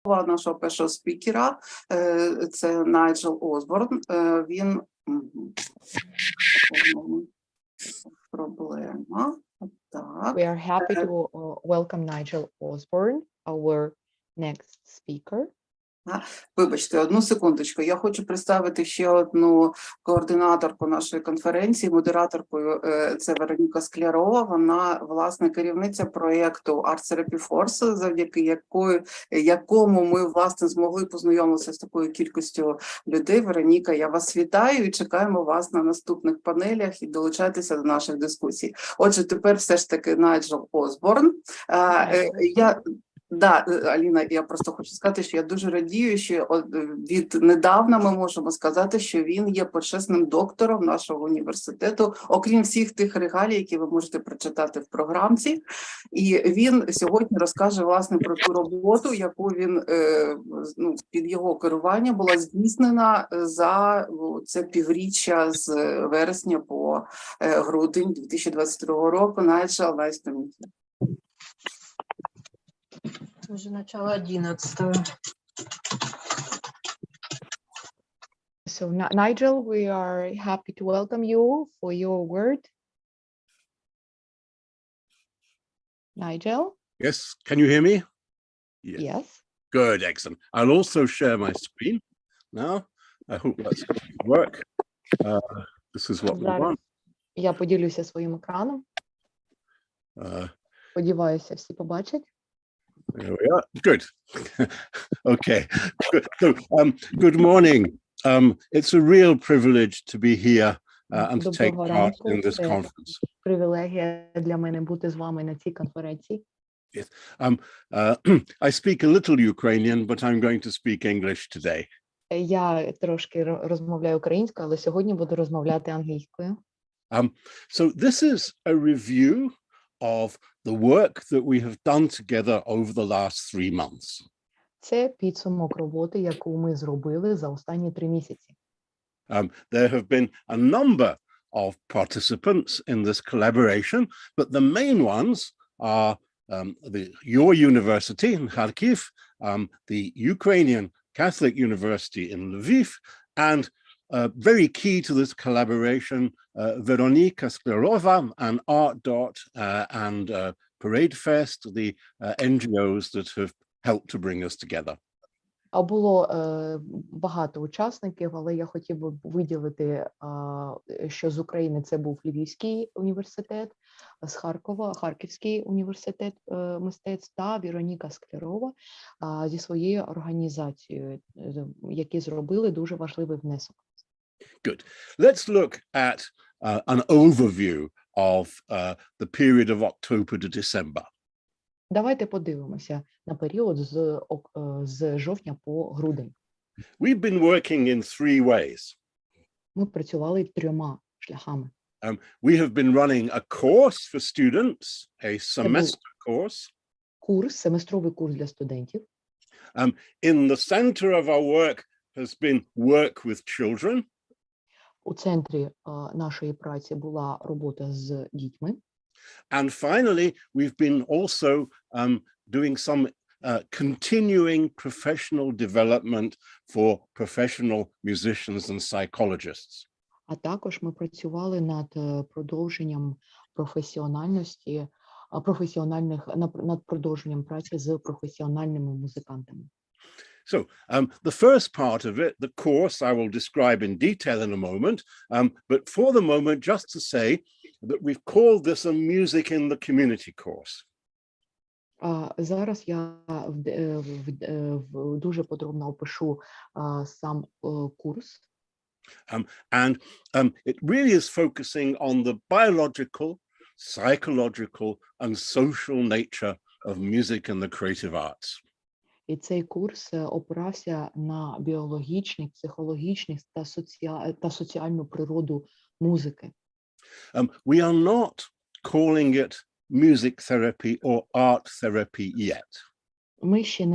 нашого першого спікера. Це Найджел Осборн. Він... Проблема. Так. We are happy to welcome Nigel Osborne, our next speaker. Вибачте, одну секундочку. Я хочу представити ще одну координаторку нашої конференції, модераторкою. Це Вероніка Склярова. Вона, власне, керівниця проєкту Art Therapy Force, завдяки якому ми, власне, змогли познайомитися з такою кількістю людей. Вероніка, я вас вітаю і чекаємо вас на наступних панелях і долучайтеся до наших дискусій. Отже, тепер все ж таки Найджел Осборн. Да, Аліна, я просто хочу сказати, що я дуже радію, що віднедавна ми можемо сказати, що він є почесним доктором нашого університету, окрім всіх тих регалій, які ви можете прочитати в програмці. І він сьогодні розкаже, власне, про ту роботу, яку він, під його керуванням була здійснена за це півріччя з вересня по грудень 2022 року. Найджел, nice to meet you. Уже начало 11-го. So, Nigel, we are happy to welcome you for your word. Nigel? Yes, can you hear me? Yes. Good, excellent. I'll also share my screen now. I hope that's going to work. This is what we want. Я поділюся своїм екраном. Сподіваюся, всі побачать. There we are. Good. Okay. Good. So, good morning. It's a real privilege to be here and to take part in this conference. Привілегія для мене бути з вами на цій конференції. Yes. I speak a little Ukrainian, but I'm going to speak English today. Я трошки розмовляю українською, але сьогодні буду розмовляти англійською. So this is a review of the work that we have done together over the last 3 months. Це підсумок роботи, яку ми зробили за останні 3 місяці. There have been a number of participants in this collaboration, but the main ones are your university in Kharkiv, the Ukrainian Catholic University in Lviv, and very key to this collaboration, Veronika Sklerova and Art Dot and Parade Fest, the NGOs that have helped to bring us together. Було багато учасників, але я хотів би виділити, що з України це був Львівський університет, з Харкова Харківський університет мистецтв та Вероніка Склярова зі своєю організацією, які зробили дуже важливий внесок. Good. Let's look at an overview of the period of October to December. Давайте подивимося на період з жовтня по грудень. We've been working in 3 ways. Ми працювали 3 шляхами. We have been running a course for students, a semester course. Курс, семестровий курс для студентів. In the center of our work has been work with children. У центрі нашої праці була робота з дітьми. And finally, we've been also doing some continuing professional development for professional musicians and psychologists. А також ми працювали над продовженням над продовженням праці з професіональними музикантами. So the first part of it, the course, I will describe in detail in a moment, but for the moment, just to say that we've called this a music in the community course. Зараз я дуже подробно опишу сам курс. And it really is focusing on the biological, psychological, and social nature of music and the creative arts. І цей курс опирався на біологічний, психологічний та соціальну природу музики. We are not calling it music therapy or art therapy yet. Ми ще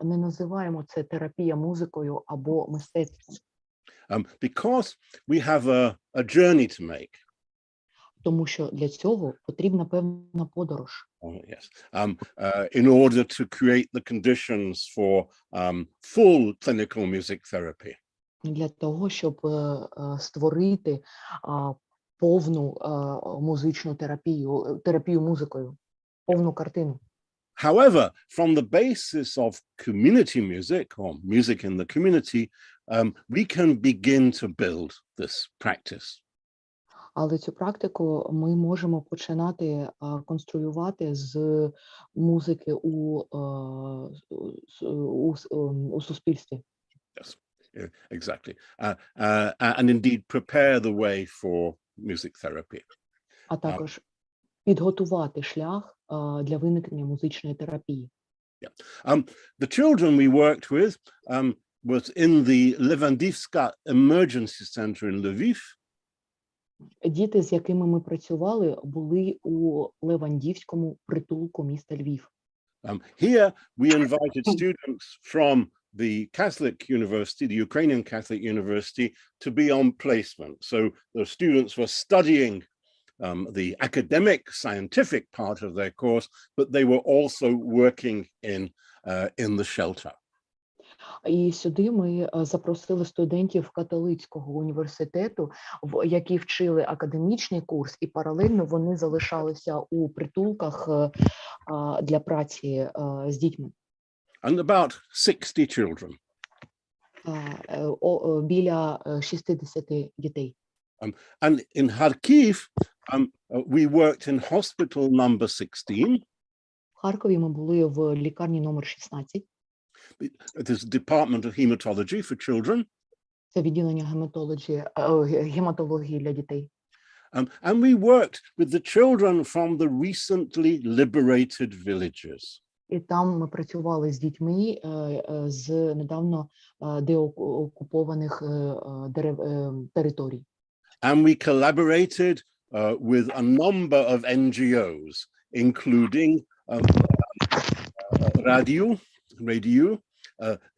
не називаємо це терапія музикою або мистецтвом. Because we have a journey to make. Тому що для цього потрібна певна подорож. Yes, in order to create the conditions for full clinical music therapy. Для того, щоб створити повну музичну терапію музикою, повну картину. However, from the basis of community music or music in the community, we can begin to build this practice. Але цю практику ми можемо починати конструювати з музики у суспільстві. Yes, exactly. And indeed prepare the way for music therapy. А також підготувати шлях для виникнення музичної терапії. The children we worked with was in the Levandivska Emergency Center in Lviv. Діти, з якими ми працювали, були у Левандівському притулку міста Львів. Here we invited students from the Catholic University, the Ukrainian Catholic University, to be on placement. So the students were studying the academic, scientific part of their course, but they were also working in the shelter. І сюди ми запросили студентів католицького університету, які вчили академічний курс, і паралельно вони залишалися у притулках для праці з дітьми. And about 60 children. Біля 60 дітей. And in Kharkiv, we worked in hospital number 16. В Харкові ми були в лікарні номер 16. It is a department of hematology for children. Це відділення гематології для дітей. And we worked with the children from the recently liberated villages. І там ми працювали з дітьми з недавно деокупованих територій. And we collaborated with a number of NGOs, including Radio,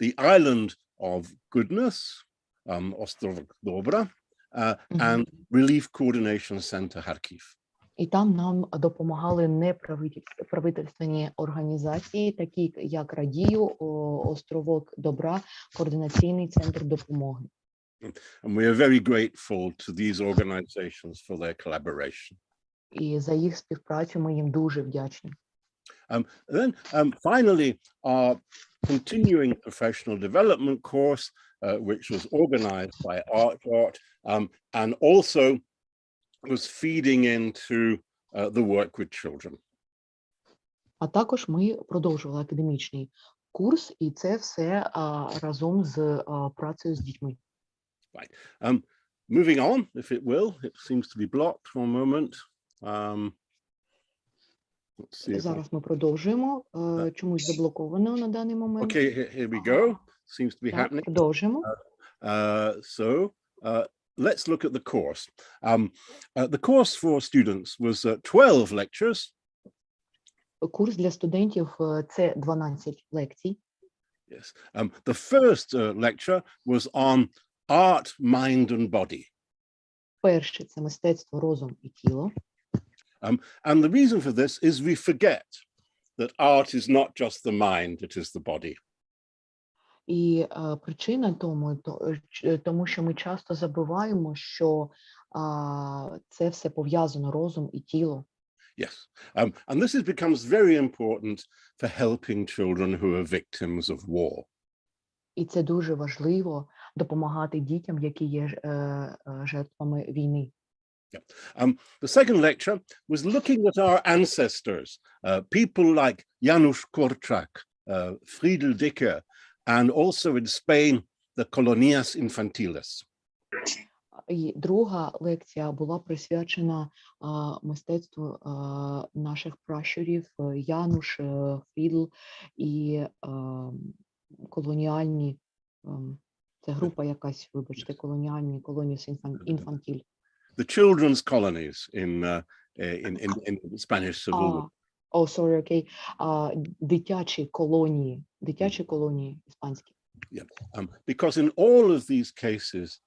the Island of Goodness, Ostrov Dobra, and Relief Coordination Center Kharkiv. І там нам допомагали неправительственні організації, такі як Радію, Островок Добра, Координаційний центр допомоги. And we are very grateful to these organizations for their collaboration. І за їх співпрацю ми їм дуже вдячні. Then finally, our continuing professional development course, which was organized by ArtWart, and also was feeding into the work with children. А також ми продовжували академічний курс, і це все разом з працею з дітьми. Right. Moving on, if it will, it seems to be blocked for a moment. Зараз ми продовжуємо. Чомусь заблоковано на даний момент. Okay, here we go. Seems to be happening. Продовжимо. So let's look at the course. The course for students was 12 lectures. Курс для студентів – це 12 лекцій. Yes. The first lecture was on art, mind and body. Перше – це мистецтво, розум і тіло. And the reason for this is we forget that art is not just the mind, it is the body. І причина тому, що ми часто забуваємо, що це все пов'язано, розум і тіло. Yes, and this becomes very important for helping children who are victims of war. І це дуже важливо допомагати дітям, які є жертвами війни. The second lecture was looking at our ancestors, people like Janusz Korczak, Friedel Dicker, and also in Spain, the colonias infantiles. І друга лекція була присвячена мистецтву наших пращурів Януш, Фрідл і колоніальні, це група якась, вибачте, колоніальні, колоніс інфантіль. The children's colonies in Spanish Civil War. Oh, sorry, okay. Дитячі колонії іспанські. Yeah, because in all of these cases,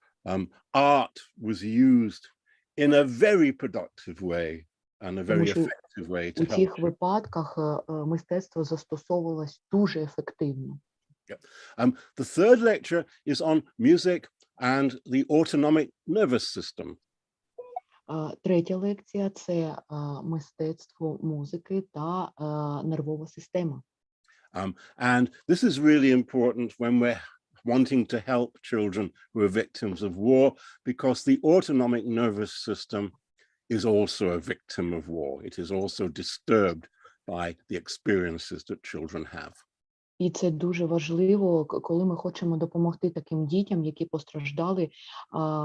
art was used in a very productive way and a Тому very що effective way у to help цих you. випадках мистецтво застосовувалось дуже ефективно. The third lecture is on music and the autonomic nervous system. Третя лекція – це мистецтво музики та нервова система. And this is really important when we're wanting to help children who are victims of war, because the autonomic nervous system is also a victim of war. It is also disturbed by the experiences that children have. І це дуже важливо, коли ми хочемо допомогти таким дітям, які постраждали,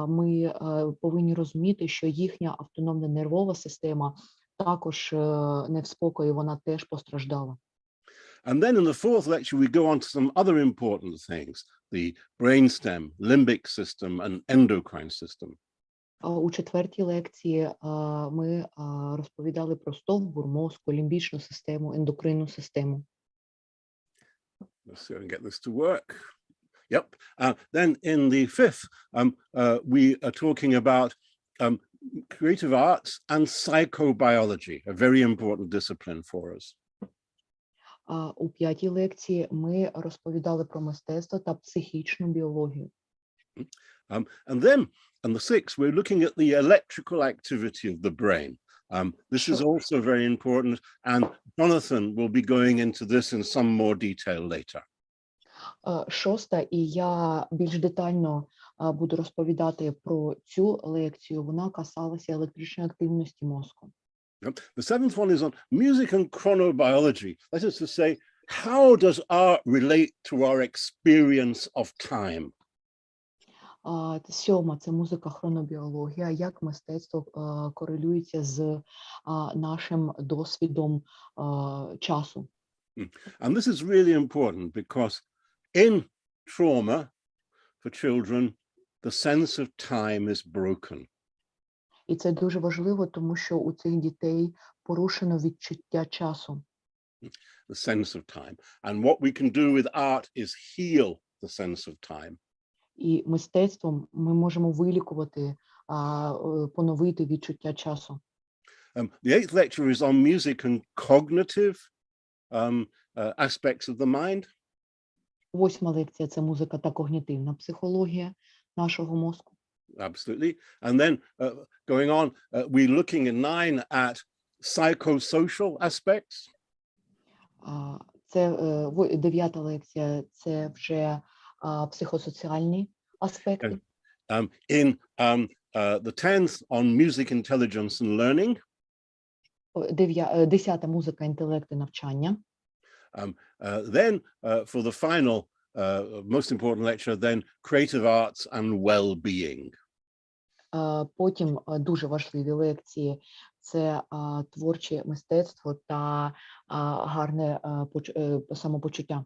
ми повинні розуміти, що їхня автономна нервова система також не в спокої, вона теж постраждала. And then in the fourth lecture, we go on to some other important things, the brainstem, limbic system, and endocrine system. У четвертій лекції ми розповідали про стовбур мозку, лімбічну систему, ендокринну систему. Let's see if I can get this to work. Yep. Then in the fifth, we are talking about creative arts and psychobiology, a very important discipline for us. У п'ятій лекції ми розповідали про мистецтво та психічну біологію. And then in the sixth, we're looking at the electrical activity of the brain. This is also very important, and Jonathan will be going into this in some more detail later. Шоста, і я більш детально буду розповідати про цю лекцію. Вона касалася електричної активності мозку. The seventh one is on music and chronobiology. That is to say, how does art relate to our experience of time? Сьома – це музика, хронобіологія, як мистецтво корелюється з нашим досвідом часу. And this is really important because in trauma for children, the sense of time is broken. І це дуже важливо, тому що у цих дітей порушено відчуття часу. The sense of time. And what we can do with art is heal the sense of time. І мистецтвом ми можемо вилікувати, поновити відчуття часу. The eighth lecture is on music and cognitive aspects of the mind. Восьма лекція – це музика та когнітивна психологія нашого мозку. Absolutely. And then going on, we're looking in 9 at psychosocial aspects. Це дев'ята лекція – це вже психосоціальні аспекти. In the 10th on music, intelligence and learning. Десята – музика, інтелект і навчання. Then for the final, most important lecture, then creative arts and well-being. Потім дуже важливі лекції – це творче мистецтво та гарне самопочуття.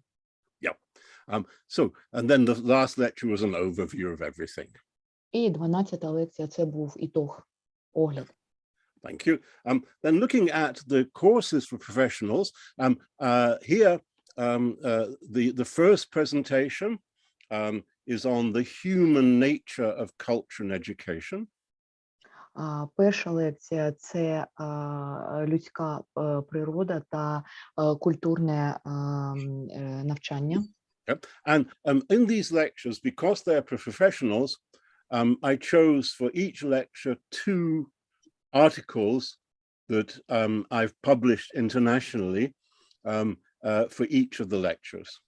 So, and then the last lecture was an overview of everything. І 12-та лекція – це був ітог, огляд. Thank you. Then looking at the courses for professionals, here the first presentation is on the human nature of culture and education. Перша лекція – це людська природа та культурне навчання. And in these lectures, because they're professionals, I chose for each lecture 2 articles that I've published internationally for each of the lectures.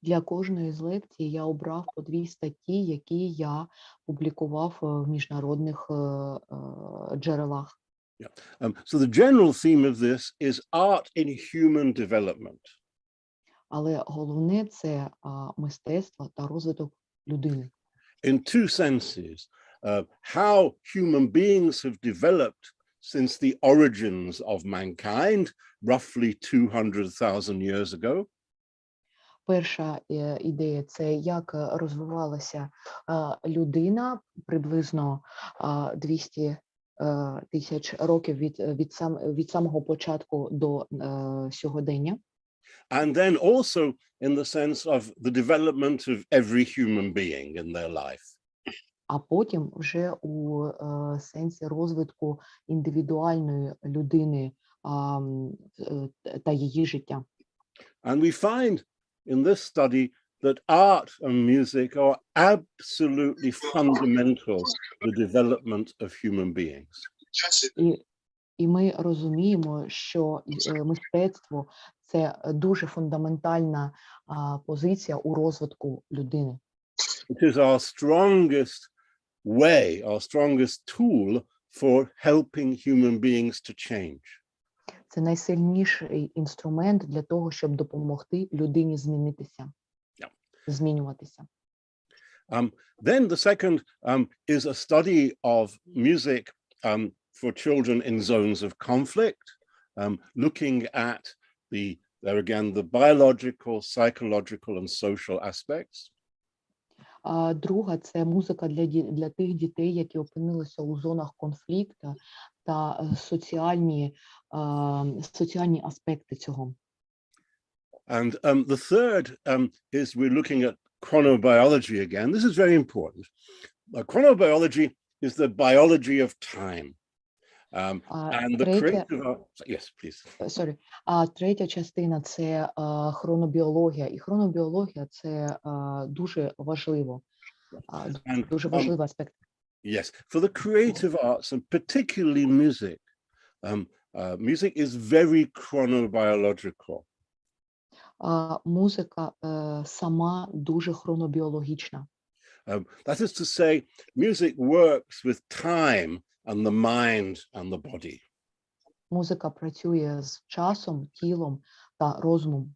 Для кожної з лекцій я обрав по 2 статті, які я публікував в міжнародних джерелах. So the general theme of this is art in human development. Але головне – це мистецтво та розвиток людини. In 2 senses, how human beings have developed since the origins of mankind, roughly 200,000 years ago. Перша ідея – це як розвивалася людина приблизно 200 тисяч років від самого початку до сьогодення. And then also in the sense of the development of every human being in their life. а потім вже у сенсі розвитку індивідуальної людини та її життя. And we find in this study that art and music are absolutely fundamental to the development of human beings. І ми розуміємо, що мистецтво – це дуже фундаментальна позиція у розвитку людини. It is our strongest way, our strongest tool for helping human beings to change. Це найсильніший інструмент для того, щоб допомогти людині змінитися, змінюватися. Then the second is a study of music for children in zones of conflict, looking at there again, the biological, psychological and social aspects. Друга – це музика для тих дітей, які опинилися у зонах конфлікту та соціальні аспекти цього. And the third is we're looking at chronobiology again. This is very important. Chronobiology is the biology of time. And the creative yes, please. Sorry. А третя частина – це хронобіологія. І хронобіологія – це дуже важливо. Дуже важливий аспект. Yes, for the creative arts and particularly music, music is very chronobiological. Музика сама дуже хронобіологічна. That is to say, music works with time and the mind and the body. Музика працює з часом, тілом та розумом.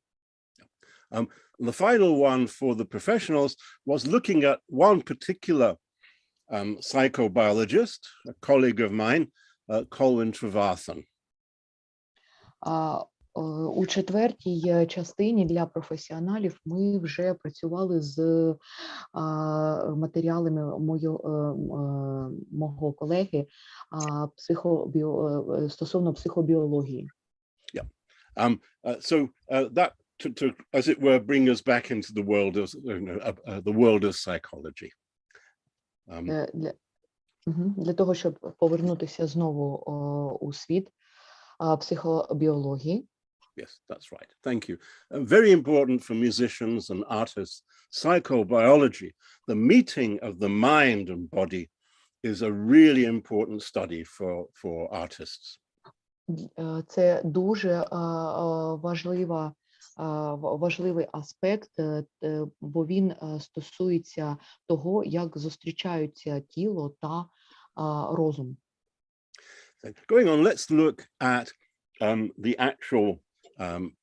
The final one for the professionals was looking at one particular psychobiologist, a colleague of mine, Colin Trevathan. У четвертій частині для професіоналів ми вже працювали з матеріалами мого колеги стосовно психобіології. Yeah. So that to as it were bring us back into the world of psychology. Для того, щоб повернутися знову у світ психобіології. Yes, that's right. Thank you. Very important for musicians and artists. Psychobiology, the meeting of the mind and body, is a really important study for artists. Це дуже важливий аспект, бо він стосується того, як зустрічаються тіло та розум. Going on, let's look at the actual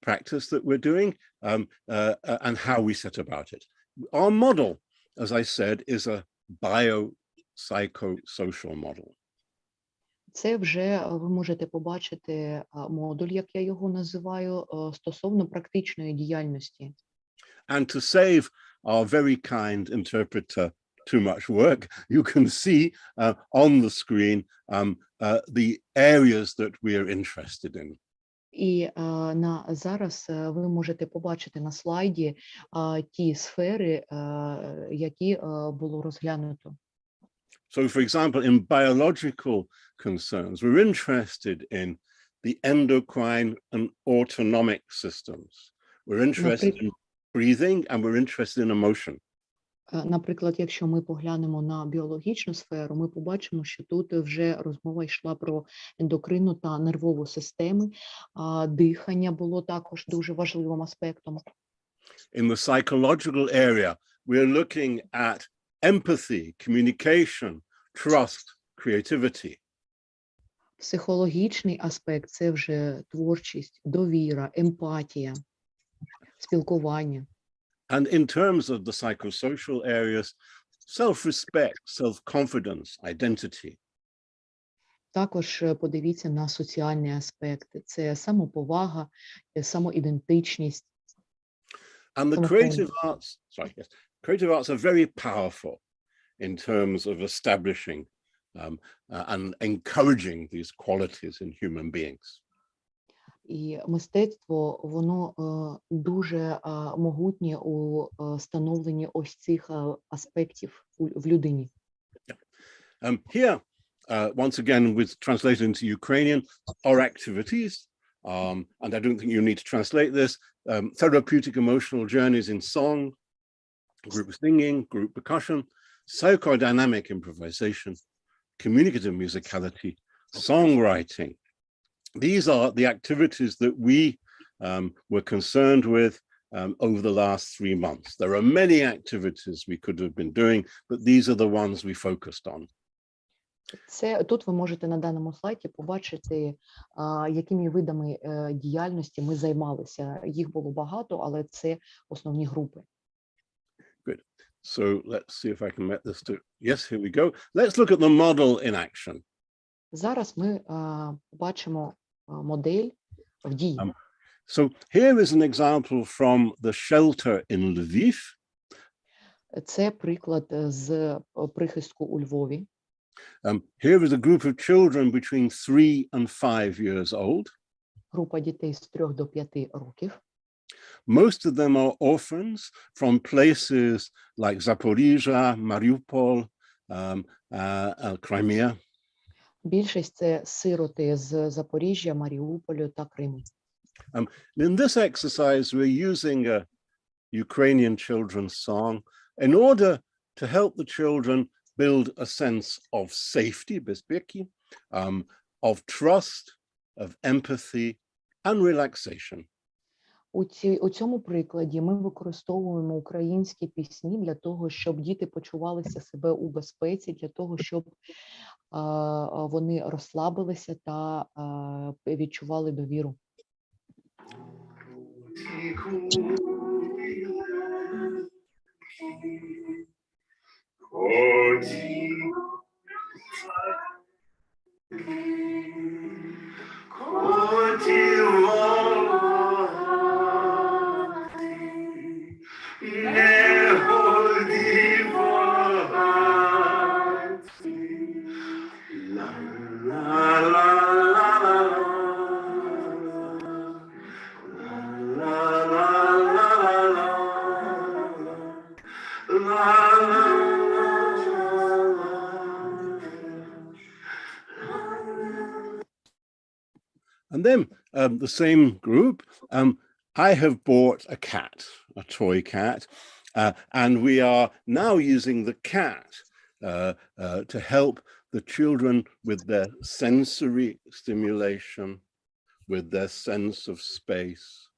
practice that we're doing and how we set about it. Our model, as I said, is a biopsychosocial model. Це вже ви можете побачити модуль, як я його називаю, стосовно практичної діяльності. And to save our very kind interpreter too much work, you can see on the screen the areas that we are interested in. І зараз ви можете побачити на слайді ті сфери, які було розглянуто. So, for example, in biological concerns, we're interested in the endocrine and autonomic systems. We're interested in breathing and we're interested in emotion. Наприклад, якщо ми поглянемо на біологічну сферу, ми побачимо, що тут вже розмова йшла про ендокринну та нервову системи. Дихання було також дуже важливим аспектом. In the psychological area, we're looking at empathy, communication, trust, creativity. Психологічний аспект – це вже творчість, довіра, емпатія, спілкування. And in terms of the psychosocial areas, self-respect, self-confidence, identity. Також подивіться на соціальні аспекти. Це самоповага, самоідентичність. And the creative arts are very powerful in terms of establishing and encouraging these qualities in human beings. І мистецтво, воно дуже могутнє у становленні ось цих аспектів в людині. Here, once again, with translated into Ukrainian, are activities, and I don't think you need to translate this, therapeutic emotional journeys in song, group singing, group percussion, psychodynamic improvisation, communicative musicality, songwriting. These are the activities that we were concerned with over the last 3 months. There are many activities we could have been doing, but these are the ones we focused on. Це тут ви можете на даному слайді побачити, якими видами діяльності ми займалися. Їх було багато, але це основні групи. Good. So let's see if I can get this to, yes, here we go. Let's look at the model in action. Зараз ми бачимо модель в дії. So here is an example from the shelter in Lviv. Це приклад з прихистку у Львові. Here is a group of children between 3 and 5 years old. Група дітей з 3 до 5 років. Most of them are orphans from places like Zaporizhia, Mariupol, Crimea. Більшість це сироти з Запоріжжя, Маріуполю та Криму. In this exercise, we're using a Ukrainian children's song in order to help the children build a sense of safety, безпеки, of trust, of empathy, and relaxation. У цьому прикладі ми використовуємо українські пісні для того, щоб діти почувалися себе у безпеці, для того, щоб вони розслабилися та відчували довіру. And then the same group, I have bought a cat, a toy cat, and we are now using the cat to help the children with their sensory stimulation, with their sense of space.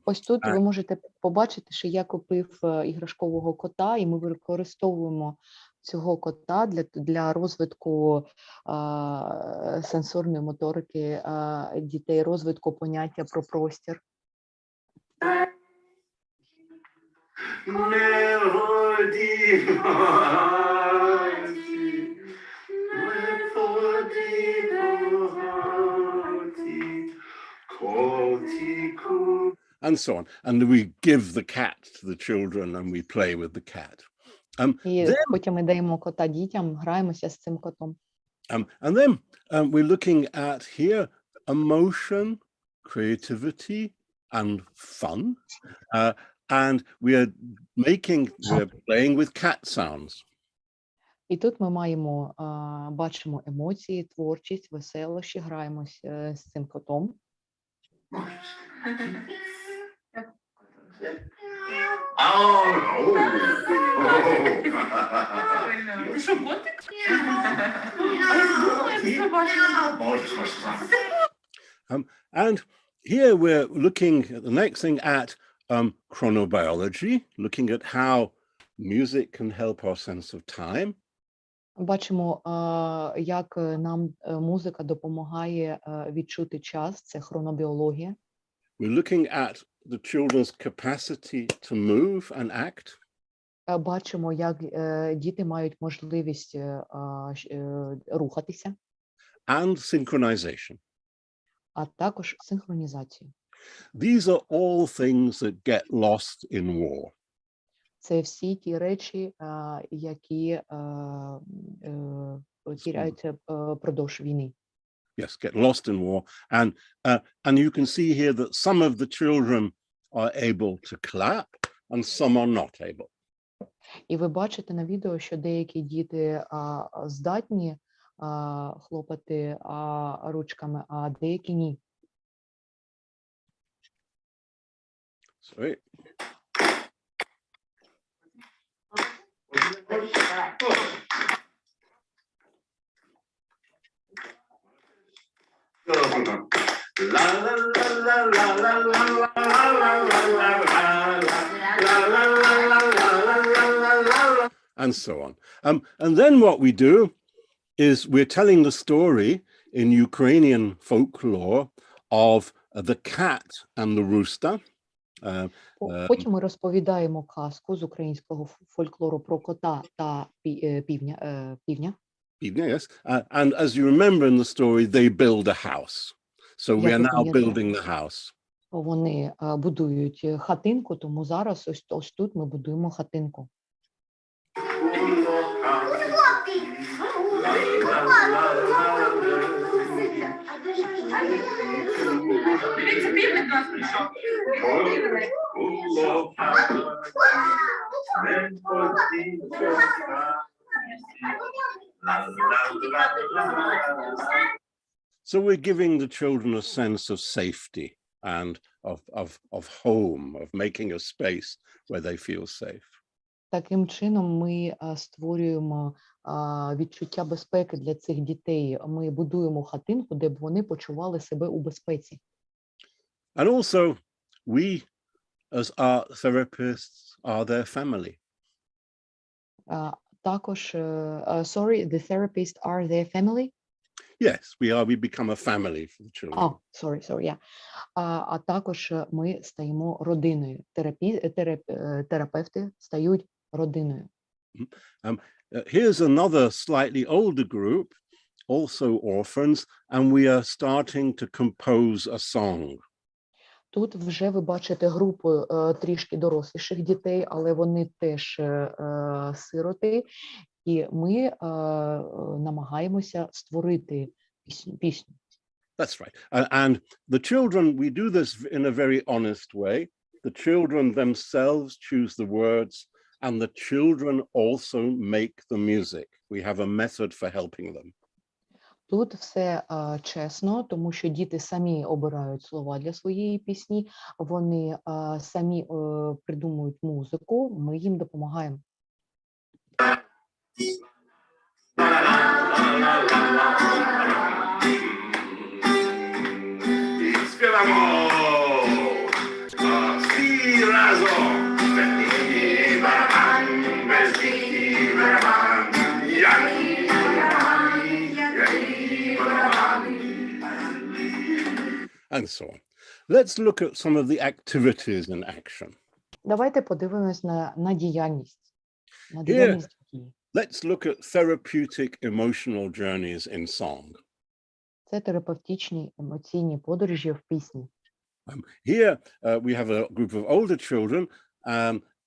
Ось тут ви можете побачити, що я купив іграшкового кота, і ми використовуємо цього кота для розвитку сенсорної моторики дітей, розвитку поняття про простір. And so on. And we give the cat to the children and we play with the cat. І потім ми даємо кота дітям, граємося з цим котом. And then we're looking at here emotion, creativity, and fun. And we're playing with cat sounds. І тут ми бачимо емоції, творчість, веселощі, граємося з цим котом. And here we're looking at the next thing at chronobiology, looking at how music can help our sense of time. Бачимо, як нам музика допомагає відчути час, це хронобіологія. We're looking at the children's capacity to move and act. Бачимо, як діти мають можливість рухатися. And synchronization. А також синхронізацію. These are all things that get lost in war. Це всі ті речі, які тіряються продовж війни. Yes, get lost in war. And you can see here that some of the children are able to clap and some are not able. І ви бачите на відео, що деякі діти здатні хлопати ручками, а деякі ні. Sorry. And so on. And then what we do is we're telling the story in Ukrainian folklore of the cat and the rooster. Потім ми розповідаємо казку з українського фольклору про кота та півня. Yes. And as you remember in the story, they build a house. So we are now building the house. Вони будують хатинку, тому зараз ось тут ми будуємо хатинку. So we're giving the children a sense of safety and of home, of making a space where they feel safe. Таким чином ми створюємо відчуття безпеки для цих дітей. Ми будуємо хатинку, де б вони почували себе у безпеці. And also, we, as art therapists, are their family. Також, sorry, the therapists are their family? Yes, we become a family for the children. Sorry, yeah. А також ми стаємо родиною. Терапевти стають родиною. Here's another slightly older group, also orphans, and we are starting to compose a song. Тут вже ви бачите групу трішки доросліших дітей, але вони теж сироти, і ми намагаємося створити пісню. That's right. And the children, we do this in a very honest way. The children themselves choose the words, and the children also make the music. We have a method for helping them. Тут все чесно, тому що діти самі обирають слова для своєї пісні, вони самі придумують музику, ми їм допомагаємо. And so on. Let's look at some of the activities in action. Давайте подивимось на діяльність. Let's look at therapeutic emotional journeys in song. Це терапевтичні емоційні подорожі в пісні. Here we have a group of older children,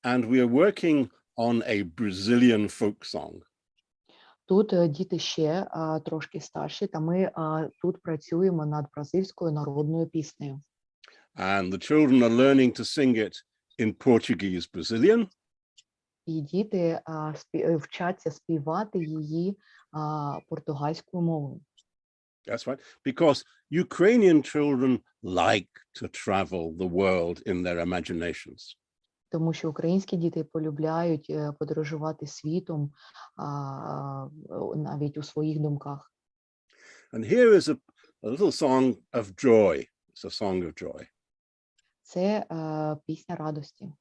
and we are working on a Brazilian folk song. Тут діти ще трошки старші, та ми тут працюємо над бразильською народною піснею. And the children are learning to sing it in Portuguese Brazilian. І діти вчаться співати її португальською мовою. That's right, because Ukrainian children like to travel the world in their imaginations. Тому що українські діти полюбляють подорожувати світом навіть у своїх думках. And here is a little song of joy. It's a song of joy. Це пісня радості.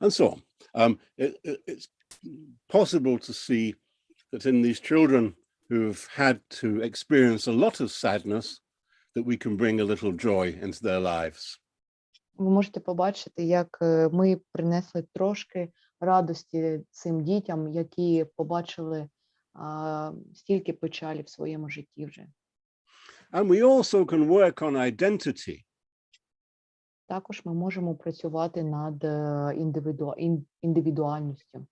and so on. It's possible to see that in these children who've had to experience a lot of sadness, that we can bring a little joy into their lives. Ви можете побачити, як ми принесли трошки радості цим дітям, які побачили стільки печалі в своєму житті вже. And we also can work on identity. Також ми можемо працювати над індивідуальністю.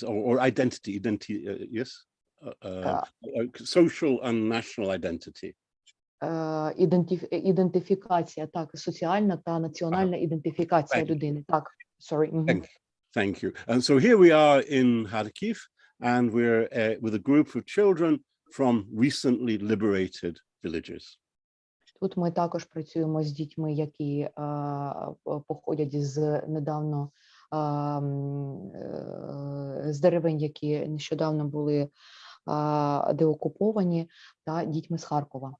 Or identity, yes? Social and national identity. Ідентифікація, так, соціальна та національна ідентифікація людини. Так, sorry. Thank you. And so here we are in Kharkiv, and we're with a group of children from recently liberated villages. Тут ми також працюємо з дітьми, які походять з недавно з деревень, які нещодавно були деокуповані, та дітьми з Харкова.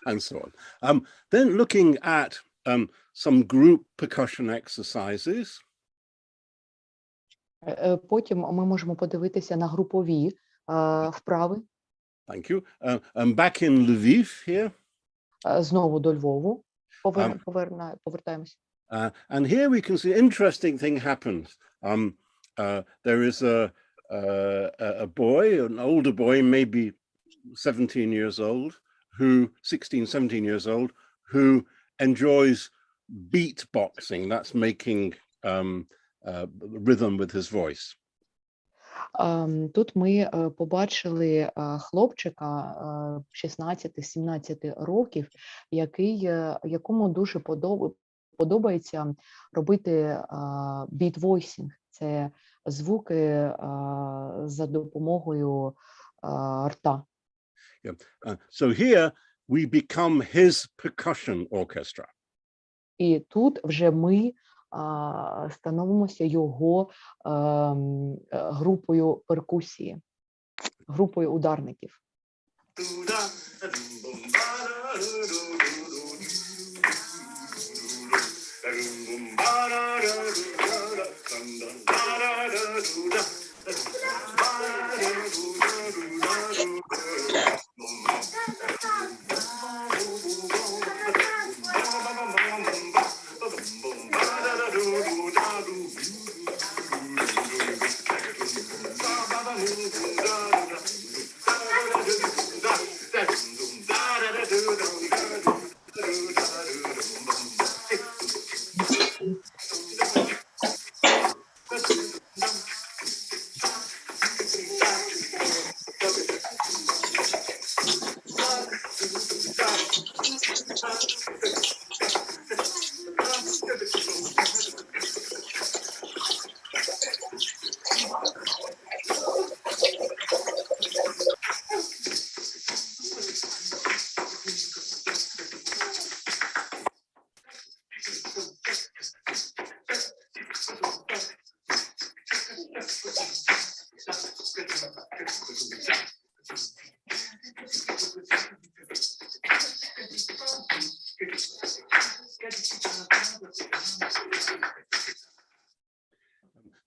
And so on. Then looking at some group percussion exercises. Потім ми можемо подивитися на групові вправи. Thank you. Back in Lviv here. Знову до Львову повертаємось. And here we can see interesting thing happens. There is a boy, an older boy, maybe 17 years old, 16, 17 years old, who enjoys beatboxing. That's making rhythm with his voice. Тут ми побачили хлопчика 16-17 років, якому дуже подобається робити бітвойсінг. Це звуки за допомогою рта. So here we become his percussion orchestra. І тут вже ми становимося його групою перкусії, групою ударників.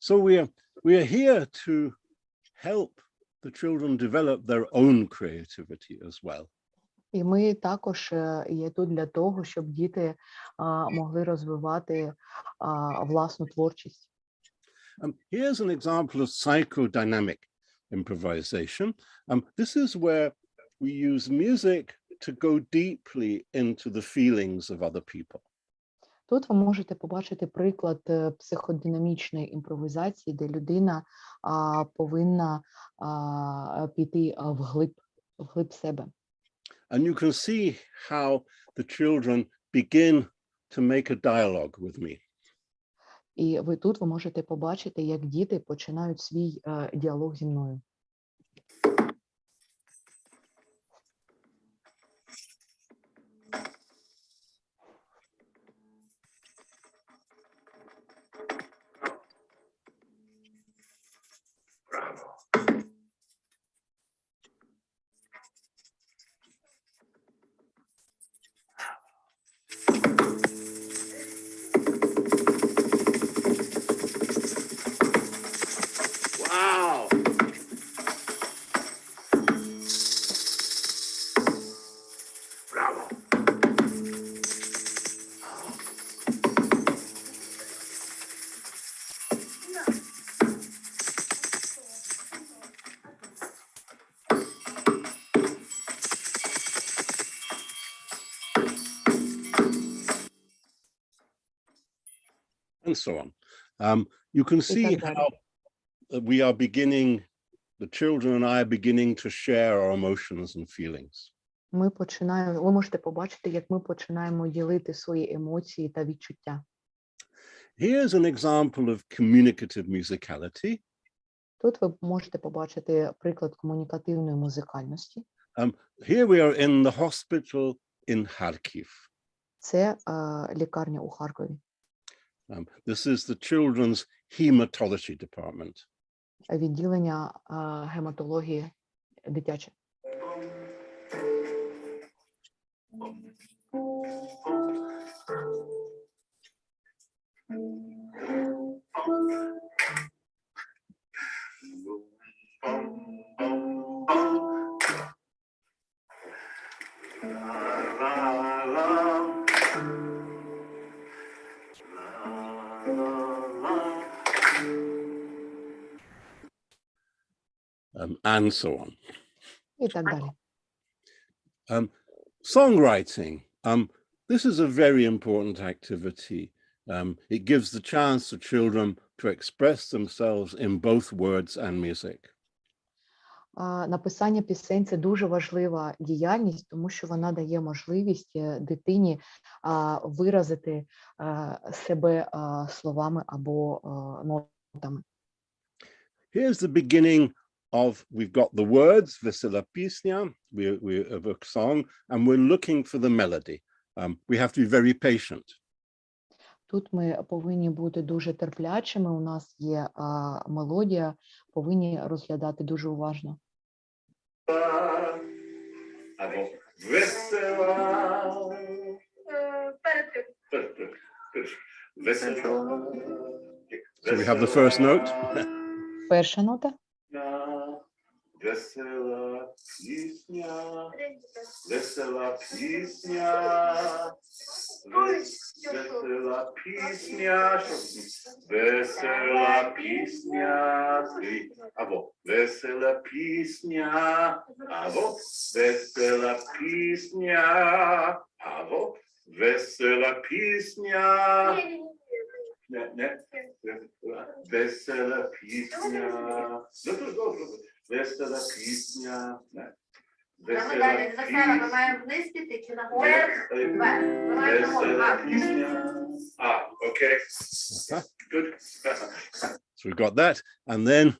So we are here to help the children develop their own creativity as well. І ми також є тут для того, щоб діти могли розвивати власну творчість. Here's an example of psychodynamic improvisation. This is where we use music to go deeply into the feelings of other people. Тут ви можете побачити приклад психодинамічної імпровізації, де людина повинна піти вглиб себе. And you can see how the children begin to make a dialogue with me. І ви можете побачити, як діти починають свій діалог зі мною. and so on. You can see how we are beginning, the children and I are beginning to share our emotions and feelings. Ви можете побачити, як ми починаємо ділити свої емоції та відчуття. Here's an example of communicative musicality. Тут ви можете побачити приклад комунікативної музикальності. Here we are in the hospital in Kharkiv. Це лікарня у Харкові. This is the children's hematology department. Відділення гематології дитяче. And so on. І так далі. Songwriting. This is a very important activity. It gives the chance to children to express themselves in both words and music. Написання пісень – це дуже важлива діяльність, тому що вона дає можливість дитині виразити себе словами або нотами. Here's the beginning of, we've got the words, Vesela Pisnya, we of a song, and we're looking for the melody. We have to be very patient. Тут ми повинні бути дуже терплячими, у нас є мелодія, повинні розглядати дуже уважно. So we have the first note. Перша нота. Весела пісня, весела пісня, весела пісня, весела пісня, або весела пісня, або весела пісня, або весела пісня. Не, весела пісня. Ну, то добре. Весела пісня. Весела пісня. Ми маємо вниз піти чи нагору? Весела пісня. Okay. Good. So we've got that. And then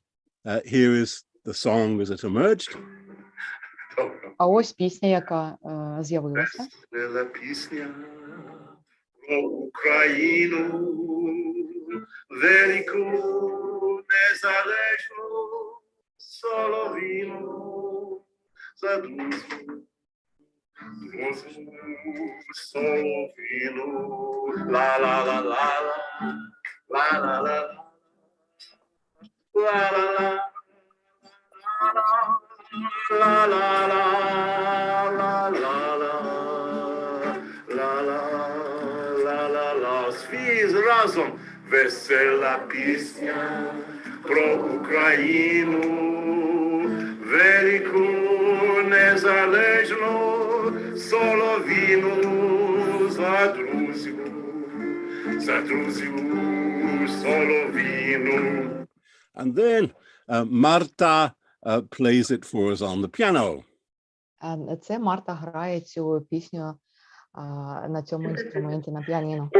here is the song as it emerged. А ось пісня, яка з'явилася. Весела пісня про Україну, велику незалежну солов'їну, за друзів, солов'їну, ла-ла-ла-ла-ла, ла-ла-ла-ла, ла-ла-ла, ла-ла-ла-ла-ла-ла-ла-ла-ла-ла. Всі разом весела пісня про Україну, велику незалежну солов'їну, за друзів солов'їну. And then Marta plays it for us on the piano. Це Марта грає цю пісню на цьому інструменті, на піаніно.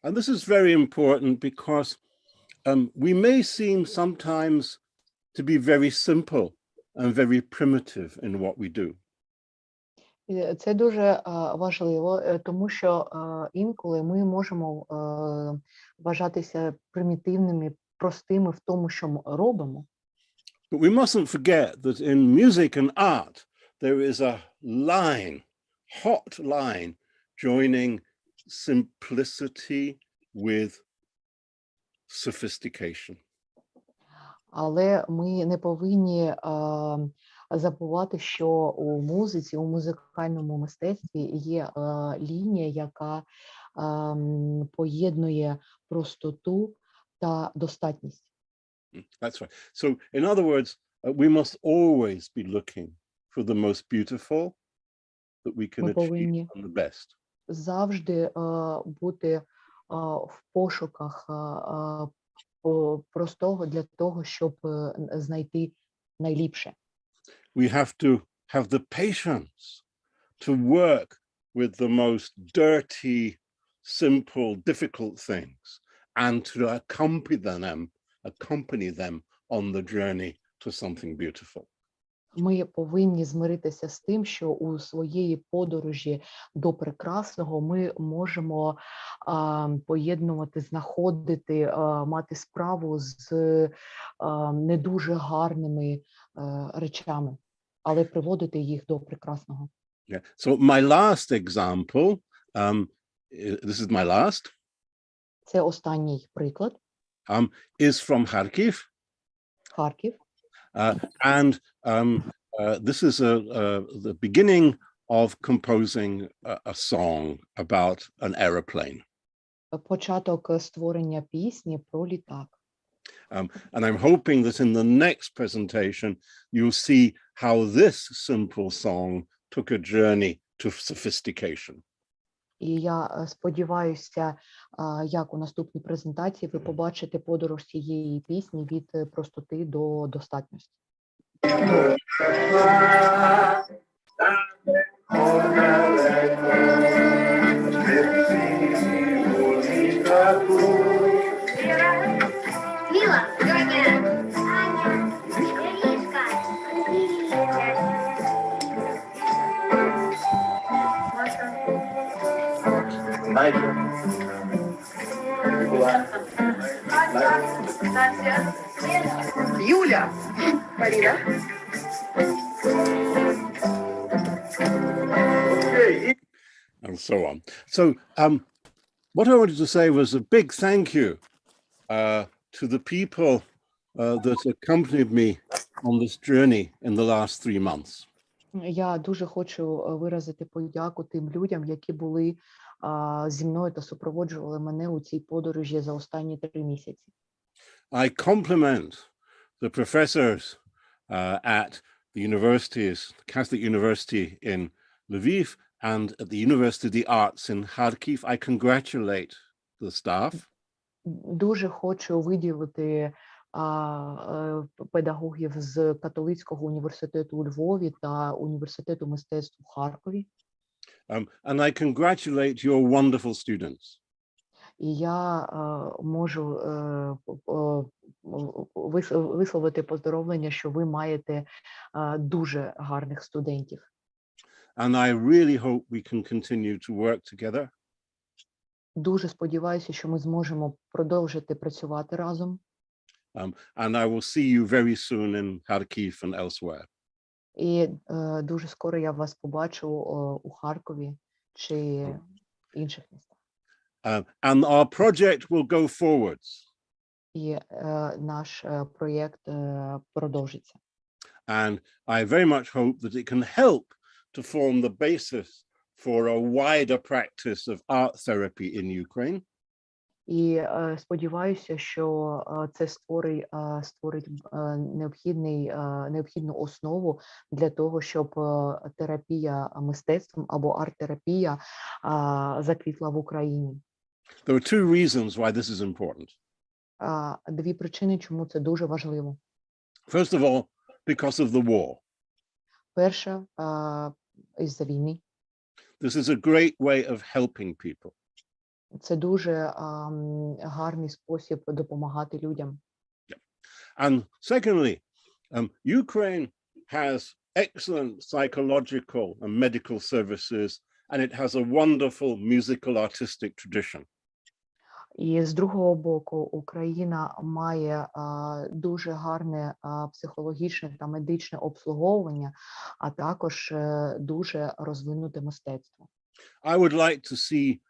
And this is very important because we may seem sometimes to be very simple and very primitive in what we do. Це дуже важливо, тому що інколи ми можемо вважатися примітивними, простими в тому, що ми робимо. But we mustn't forget that in music and art, there is a line, hot line, joining simplicity with sophistication. Але ми не повинні забувати, що у музиці, у музикальному мистецтві є лінія, яка поєднує простоту та достатність. That's right. So, in other words, we must always be looking for the most beautiful that we can Ми achieve повинні and the best. завжди бути в пошуках простого для того, щоб знайти найліпше. We have to have the patience to work with the most dirty, simple, difficult things and to accompany them on the journey to something beautiful. Ми повинні змиритися з тим, що у своєї подорожі до прекрасного ми можемо поєднувати, знаходити, мати справу з не дуже гарними речами, але приводити їх до прекрасного. Yeah. So my last example, this is my last, Це останній приклад. is from Kharkiv. Харків. And this is the beginning of composing a song about an aeroplane. Початок створення пісні про літак. And I'm hoping that in the next presentation, you'll see how this simple song took a journey to sophistication. І я сподіваюся, як у наступній презентації ви побачите подорож цієї пісні від простоти до достатності. Мила, Аня, Иришка, Юля, Марина. And so on. So what I wanted to say was a big thank you to the people that accompanied me on this journey in the last 3 months. Я дуже хочу виразити подяку тим людям, які були зі мною та супроводжували мене у цій подорожі за останні 3 місяці. I compliment the professors at the universities, Catholic University in Lviv and at the University of the Arts in Kharkiv. I congratulate the staff. Дуже хочу виділити педагогів з католицького університету у Львові та університету мистецтв у Харкові. And I congratulate your wonderful students. І я можу висловити поздоровлення, що ви маєте дуже гарних студентів. And I really hope we can continue to work together. Дуже сподіваюся, що ми зможемо продовжити працювати разом. And I will see you very soon in Kharkiv and elsewhere. І дуже скоро я вас побачу у Харкові чи інших містах. And our project will go forwards. І наш проєкт продовжиться. And I very much hope that it can help to form the basis for a wider practice of art therapy in Ukraine. І сподіваюся, що це створить необхідну основу для того, щоб терапія мистецтвом або арт-терапія заквітла в Україні. There are 2 reasons why this is important. 2 причини, чому це дуже важливо. First of all, because of the war. Перша, із-за війни. This is a great way of helping people. Це дуже гарний спосіб допомагати людям. And secondly, Ukraine has excellent psychological and medical services, and it has a wonderful musical artistic tradition. І з другого боку, Україна має дуже гарне психологічне та медичне обслуговування, а також дуже розвинуте мистецтво. I would like to see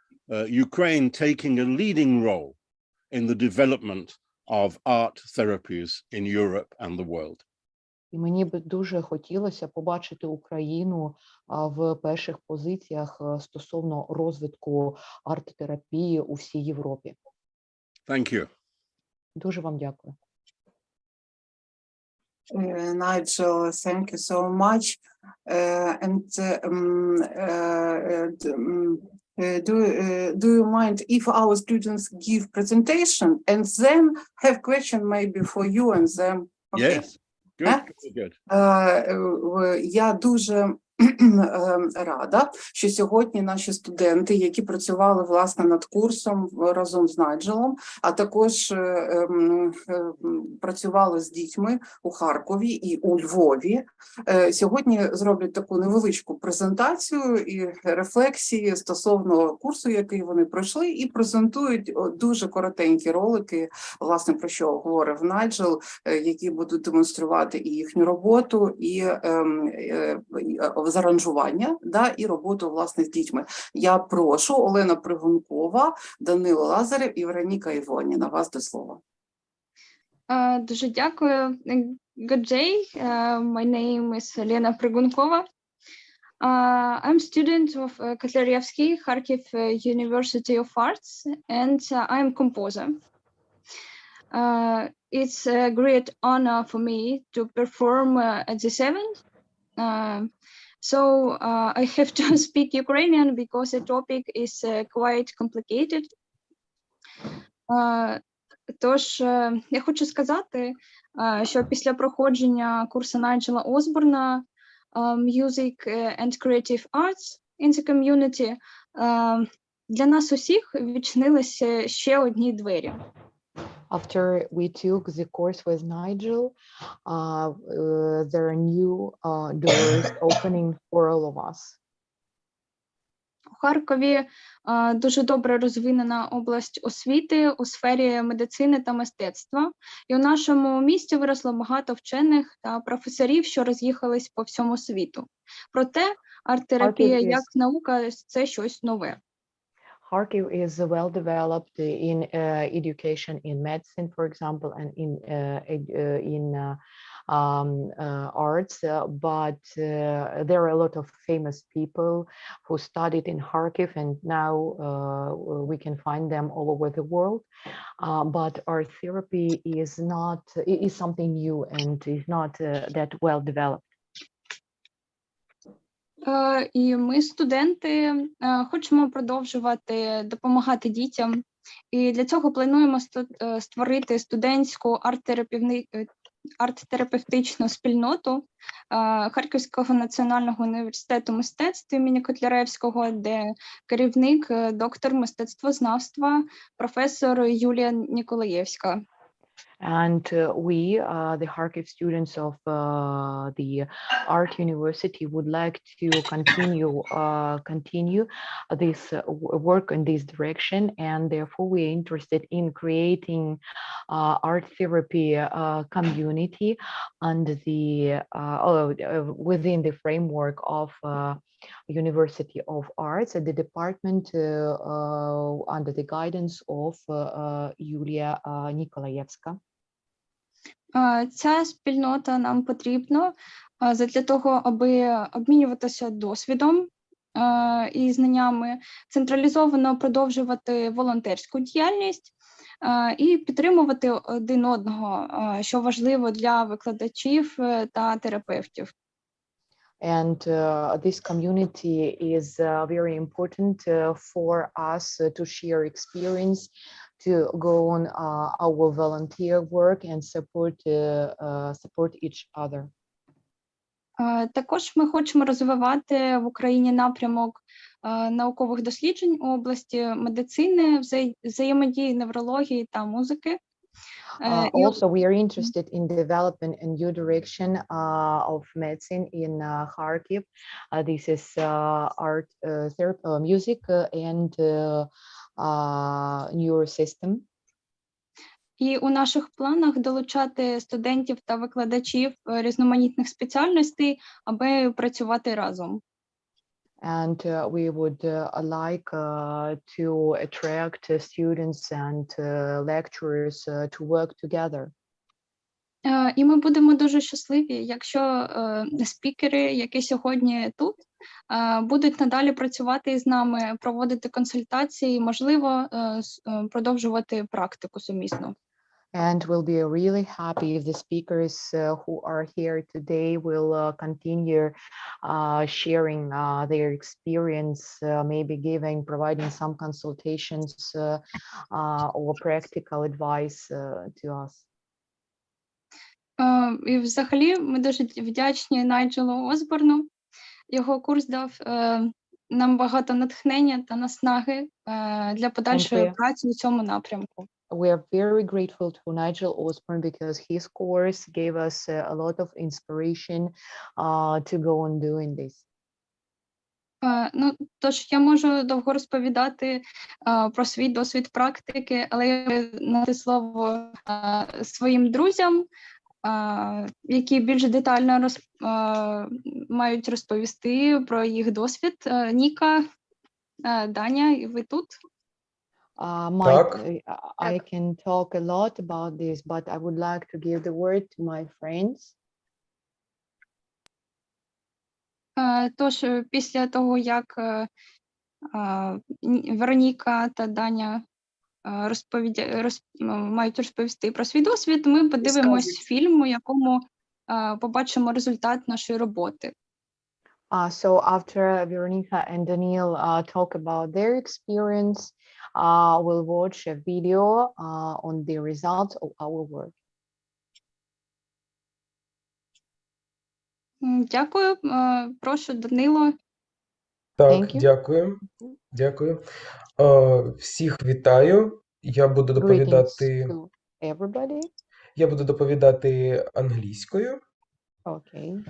Ukraine taking a leading role in the development of art therapies in Europe and the world. І мені б дуже хотілося побачити Україну в перших позиціях стосовно розвитку арт-терапії у всій Європі. Thank you. Дуже вам дякую. Nigel, thank you so much. Do you mind if our students give presentation and then have question maybe for you and them? Okay. Yes. Good. Good. Я дуже рада, що сьогодні наші студенти, які працювали власне над курсом разом з Найджелом, а також працювали з дітьми у Харкові і у Львові, сьогодні зроблять таку невеличку презентацію і рефлексії стосовно курсу, який вони пройшли, і презентують дуже коротенькі ролики, власне, про що говорив Найджел, які будуть демонструвати і їхню роботу, і заранжування, і роботу, власне, з дітьми. Я прошу Олена Пригункова, Данило Лазарев і Вероніка Івоніна. Вас до слова. Дуже дякую. Good day. My name is Elena Prigunkova. I'm student of Kotlяревский, Kharkiv University of Arts, and I'm composer. It's a great honor for me to perform at this event. So I have to speak Ukrainian because the topic is quite complicated. Тож, я хочу сказати, що після проходження курсу Найджела Осборна Music and Creative Arts in the Community для нас усіх відчинилися ще одні двері. After we took the course with Nigel, there are new doors opening for all of us. У Харкові дуже добре розвинена область освіти у сфері медицини та мистецтва. І у нашому місті виросло багато вчених та професорів, що роз'їхались по всьому світу. Проте арт-терапія як наука – це щось нове. Kharkiv is well developed in education in medicine, for example, and in arts, but there are a lot of famous people who studied in Kharkiv, and now we can find them all over the world. But art therapy is something new and is not that well developed. І ми, студенти, хочемо продовжувати допомагати дітям. І для цього плануємо створити студентську арт-терапевтичну спільноту Харківського національного університету мистецтв імені Котляревського, де керівник, доктор мистецтвознавства, професор Юлія Ніколаєвська. And we, the Kharkiv students of the Art University, would like to continue this work in this direction, and therefore we are interested in creating art therapy community under within the framework of University of Arts at the department under the guidance of Yulia Nikolaevska. Ця спільнота нам потрібна для того, аби обмінюватися досвідом і знаннями, централізовано продовжувати волонтерську діяльність і підтримувати один одного, що важливо для викладачів та терапевтів. And this community is very important for us to share experience, to go on our volunteer work and support each other. Також ми хочемо розвивати в Україні напрямок наукових досліджень у області медицини, взаємодії, неврології та музики. Also, we are interested in developing a new direction of medicine in Kharkiv. This is art, therapy, music, and neurosystem. І у наших планах долучати студентів та викладачів різноманітних спеціальностей, аби працювати разом. And we would like to attract students and lecturers to work together. І ми будемо дуже щасливі, якщо спікери, які сьогодні тут, будуть надалі працювати з нами, проводити консультації, можливо, продовжувати практику сумісно. And we'll be really happy if the speakers who are here today will continue sharing their experience, maybe providing some consultations or practical advice to us. І взагалі ми дуже вдячні Найджелу Осборну. Його курс дав нам багато натхнення та наснаги для подальшої праці у цьому напрямку. We are very grateful to Nigel Osborne because his course gave us a lot of inspiration to go on doing this. Ну, тож я можу довго розповідати про свій досвід практики, але я надаю слово своїм друзям, які більш детально мають розповісти про їх досвід. Ніка, Даня, ви тут? I can talk a lot about this, but I would like to give the word to my friends. Тож, після того, як Вероніка та Даня мають розповісти про свій досвід, ми подивимось фільм, у якому побачимо результат нашої роботи. So after Veronica and Daniel talk about their experience, we'll watch a video on the results of our work. Дякую. Прошу, Данило. Так, дякую. Дякую. Всіх вітаю. Я буду доповідати англійською. Okay.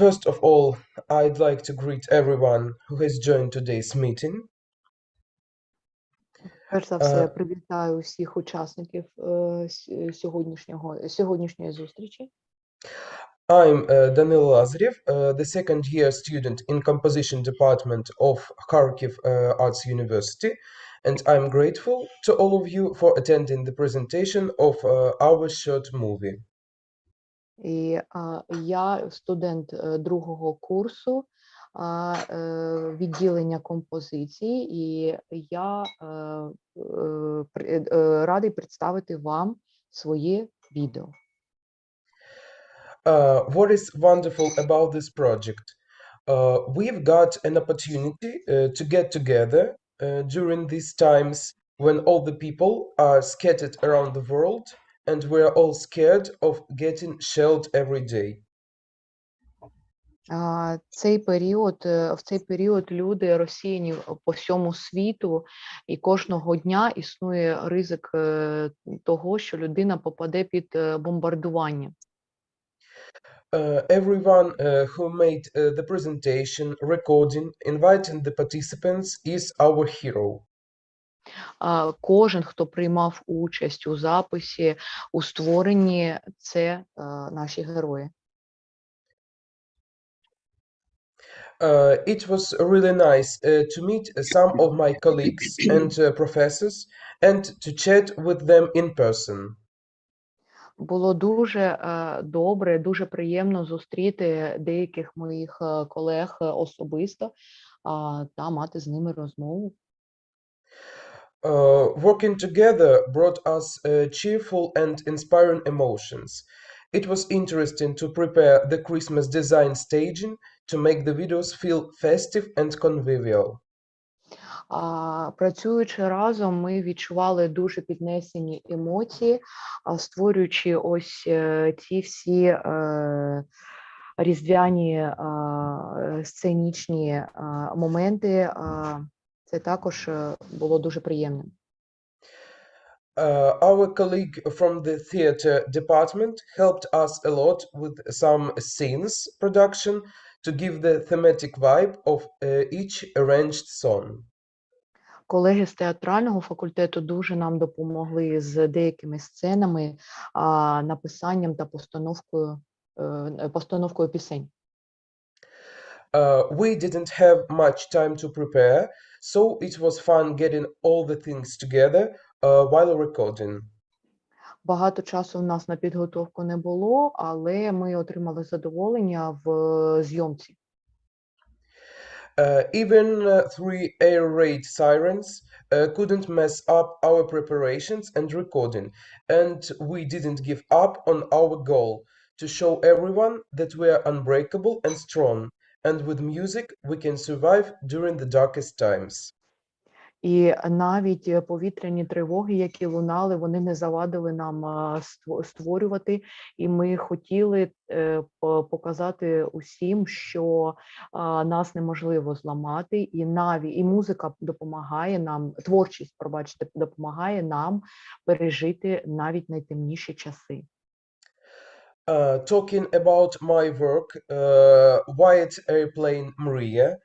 First of all, I'd like to greet everyone who has joined today's meeting. Перш за все, привітаю всіх учасників сьогоднішньої зустрічі. I'm Danil Lazarev, the second-year student in Composition Department of Kharkiv Arts University, and I'm grateful to all of you for attending the presentation of our short movie. І я студент другого курсу відділення композиції, і я радий представити вам своє відео. What is wonderful about this project? We've got an opportunity to get together during these times when all the people are scattered around the world and we're all scared of getting shelled every day. В цей період люди розсіяні по всьому світу, і кожного дня існує ризик того, що людина попаде під бомбардування. Everyone who made the presentation, recording, inviting the participants is our hero. Кожен, хто приймав участь у записі, у створенні, це наші герої. It was really nice to meet some of my colleagues and professors and to chat with them in person. Було дуже добре, дуже приємно зустріти деяких моїх колег особисто та мати з ними розмову. Working together brought us cheerful and inspiring emotions. It was interesting to prepare the Christmas design staging to make the videos feel festive and convivial. Працюючи разом, ми відчували дуже піднесені емоції, створюючи ось ці всі різдвяні сценічні моменти. Це також було дуже приємним. Our colleague from the theater department helped us a lot with some scenes production to give the thematic vibe of each arranged song. Колеги з театрального факультету дуже нам допомогли з деякими сценами, написанням та постановкою пісень. We didn't have much time to prepare, so it was fun getting all the things together while recording. Багато часу в нас на підготовку не було, але ми отримали задоволення в зйомці. Even three air raid sirens couldn't mess up our preparations and recording, and we didn't give up on our goal to show everyone that we are unbreakable and strong, and with music we can survive during the darkest times. І навіть повітряні тривоги, які лунали, вони не завадили нам створювати. І ми хотіли показати усім, що нас неможливо зламати. І музика допомагає нам, творчість, пробачте, допомагає нам пережити навіть найтемніші часи. Talking about my work, White Airplane Maria,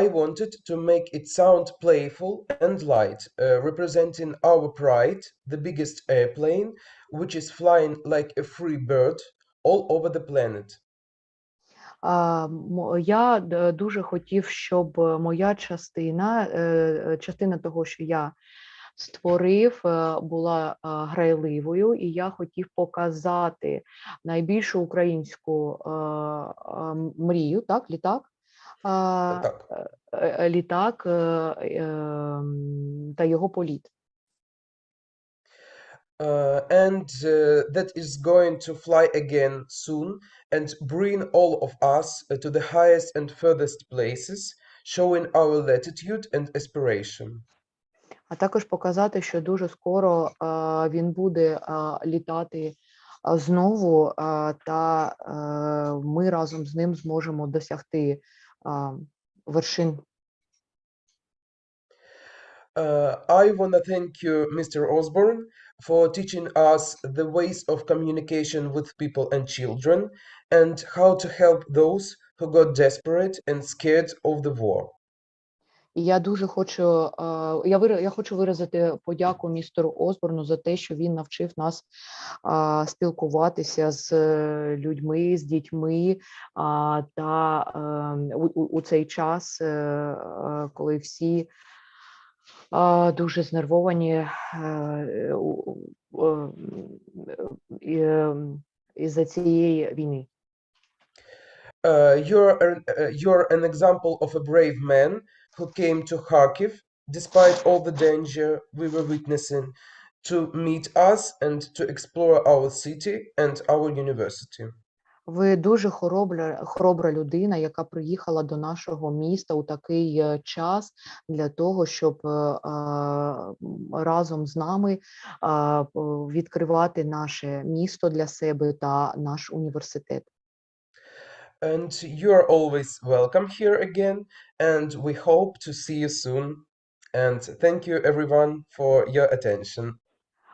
I wanted to make it sound playful and light, representing our pride, the biggest airplane, which is flying like a free bird all over the planet. Я дуже хотів, щоб моя частина того, що я створив, була грайливою, і я хотів показати найбільшу українську мрію, так, літак? Літак та його політ. And that is going to fly again soon and bring all of us to the highest and furthest places, showing our latitude and aspiration. А також показати, що дуже скоро він буде літати знову, та ми разом з ним зможемо досягти вершин. I want to thank you, Mr. Osborne, for teaching us the ways of communication with people and children and how to help those who got desperate and scared of the war. І я дуже хочу, я хочу виразити подяку містеру Осборну за те, що він навчив нас спілкуватися з людьми, з дітьми, та у цей час, коли всі дуже знервовані із-за цієї війни. You're an example of a brave man who came to Kharkiv despite all the danger we were witnessing to meet us and to explore our city and our university. Ви дуже хоробра людина, яка приїхала до нашого міста у такий час для того, щоб разом з нами відкривати наше місто для себе та наш університет. And you're always welcome here again, and we hope to see you soon. And thank you everyone for your attention.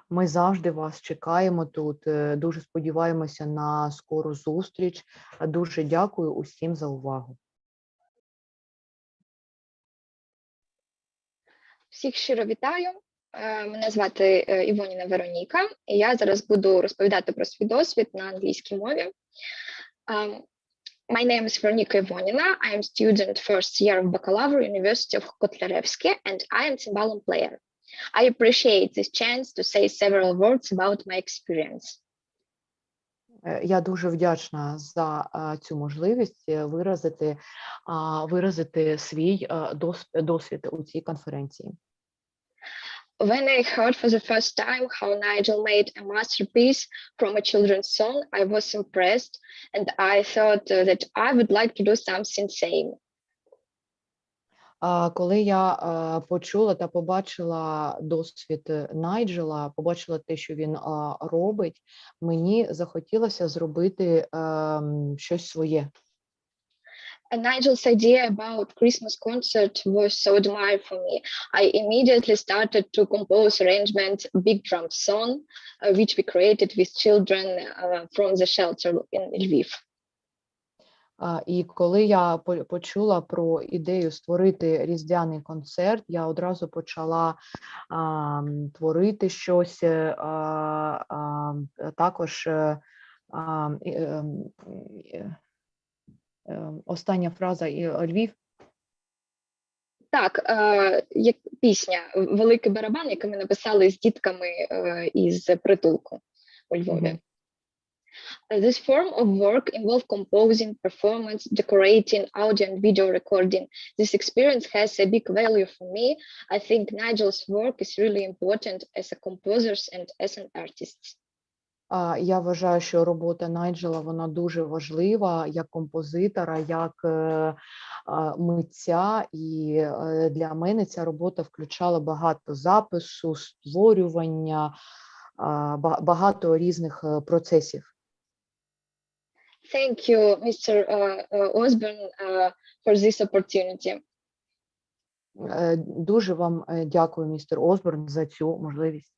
Ми завжди вас чекаємо тут. Дуже сподіваємося на скору зустріч. Дуже дякую усім за увагу. Всіх щиро вітаю. Мене звати Івоніна Вероніка, і я зараз буду розповідати про свій досвід на англійській мові. My name is Veronika Ivonina. I am student first year of Bacalaureate University of Kotlarevsky, and I am cymbalum player. I appreciate this chance to say several words about my experience. Я дуже вдячна за цю можливість виразити свій досвід у цій конференції. When I heard for the first time how Nigel made a masterpiece from a children's song, I was impressed, and I thought that I would like to do something same. Коли я почула та побачила досвід Найджела, побачила те, що він робить, мені захотілося зробити щось своє. And Nigel's idea about Christmas concert was so admired for me. I immediately started to compose arrangement big drum song, which we created with children from the shelter in Lviv. І коли я почула про ідею створити різдвяний концерт, я одразу почала творити щось, також остання фраза Львів. Так, як пісня «Великий барабан», яку ми написали з дітками із притулку у Львові. This form of work involves composing, performance, decorating, audio and video recording. This experience has a big value for me. I think Nigel's work is really important as a composer and as an artist. Я вважаю, що робота Найджела, вона дуже важлива як композитора, як митця, і для мене ця робота включала багато запису, створювання, багато різних процесів. Thank you, Mr. Osborne, for this opportunity. Дуже вам дякую, містер Осборн, за цю можливість.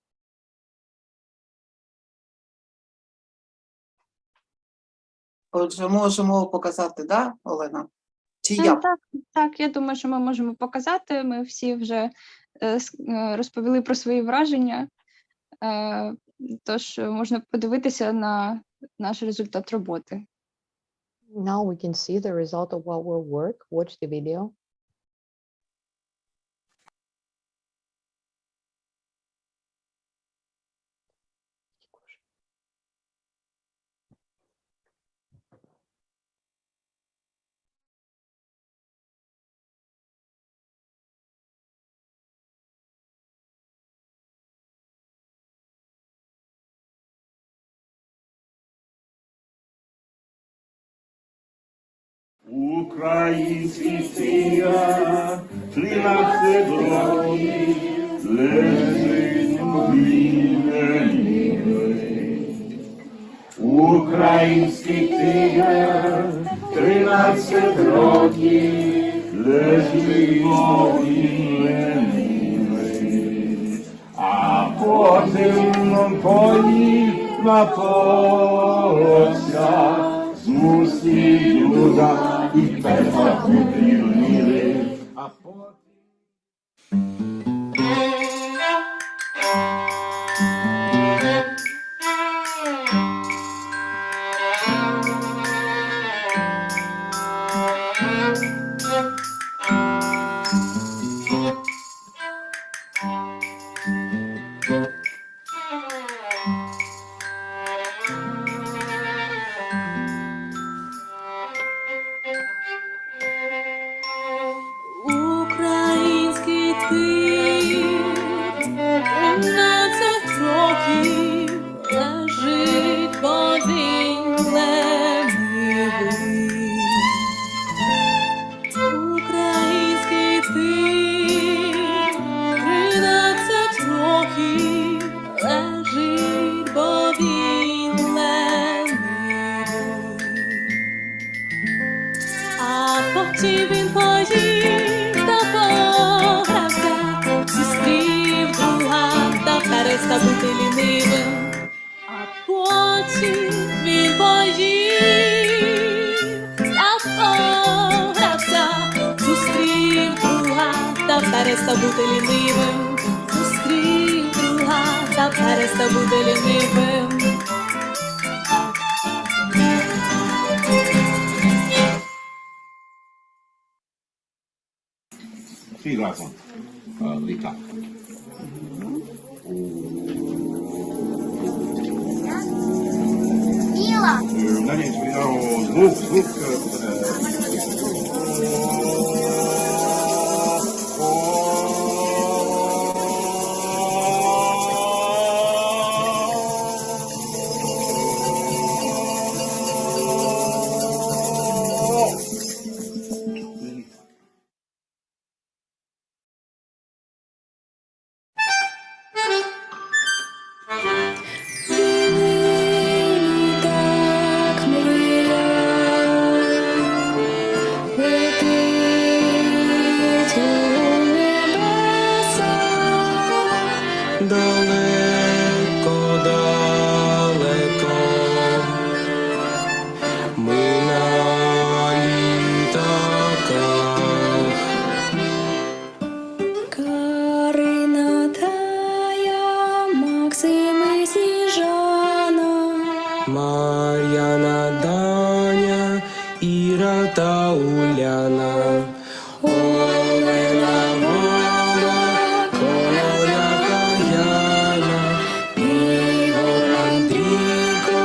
Отже, можемо показати, да, Олена? Чи я? Так, я думаю, що ми можемо показати. Ми всі вже розповіли про свої враження, тож можна подивитися на наш результат роботи. Now we can see the result of our work. Watch the video. Український циган, 13 років, лежить вільний. Український циган, 13 років, лежить вільний. А потім поїв на полося, змусив юда і перша вільнили. А потім... Український тир, 13 років, лежить повінь лемивий. Український тир, 13 років, лежить повінь лемивий. А потім він поїв та погрався, зустрів друга та перестав бути лінивим. А потім він поїв та погрався, зустрів друга та перестав бути лінивим. Зустрів друга та перестав бути лінивим. Всі разом. Літа. Міла! Звук. Так мила, та Уляна. Олена, мама, Коля та Яна, Ігор, Андрійко,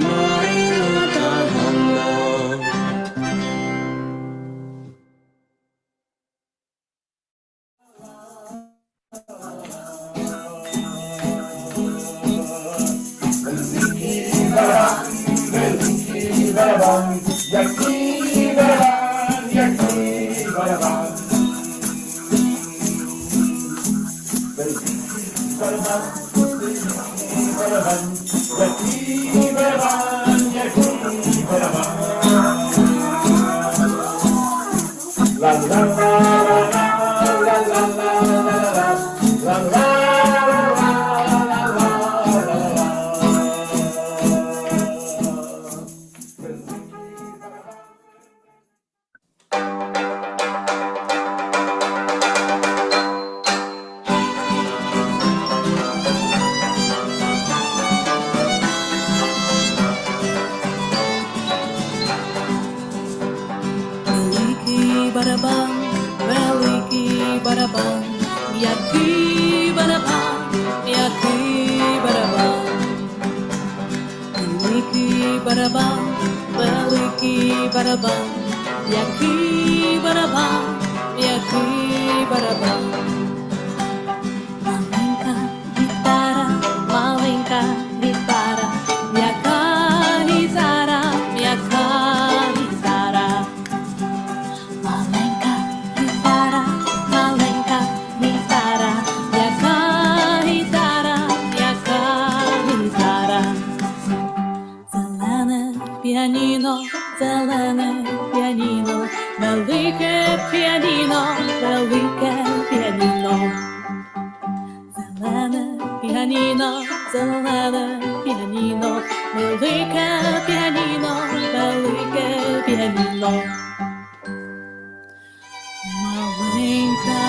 Марина та Ганна. барабан, який барабан, який барабан. Барабан, барабан, який барабан, який барабан. Великий барабан, великий барабан, який барабан, який барабан. Великий барабан, великий барабан, який барабан, який барабан. Маленька гітара, маленька гітара, яка гітара, яка гітара. Маленька гітара, маленька гітара, яка гітара, яка гітара. Зелене піаніно, зелене піаніно, велике піаніно, велике піаніно. Зелене піаніно, зелене піаніно, велике піаніно, велике піаніно. Маленька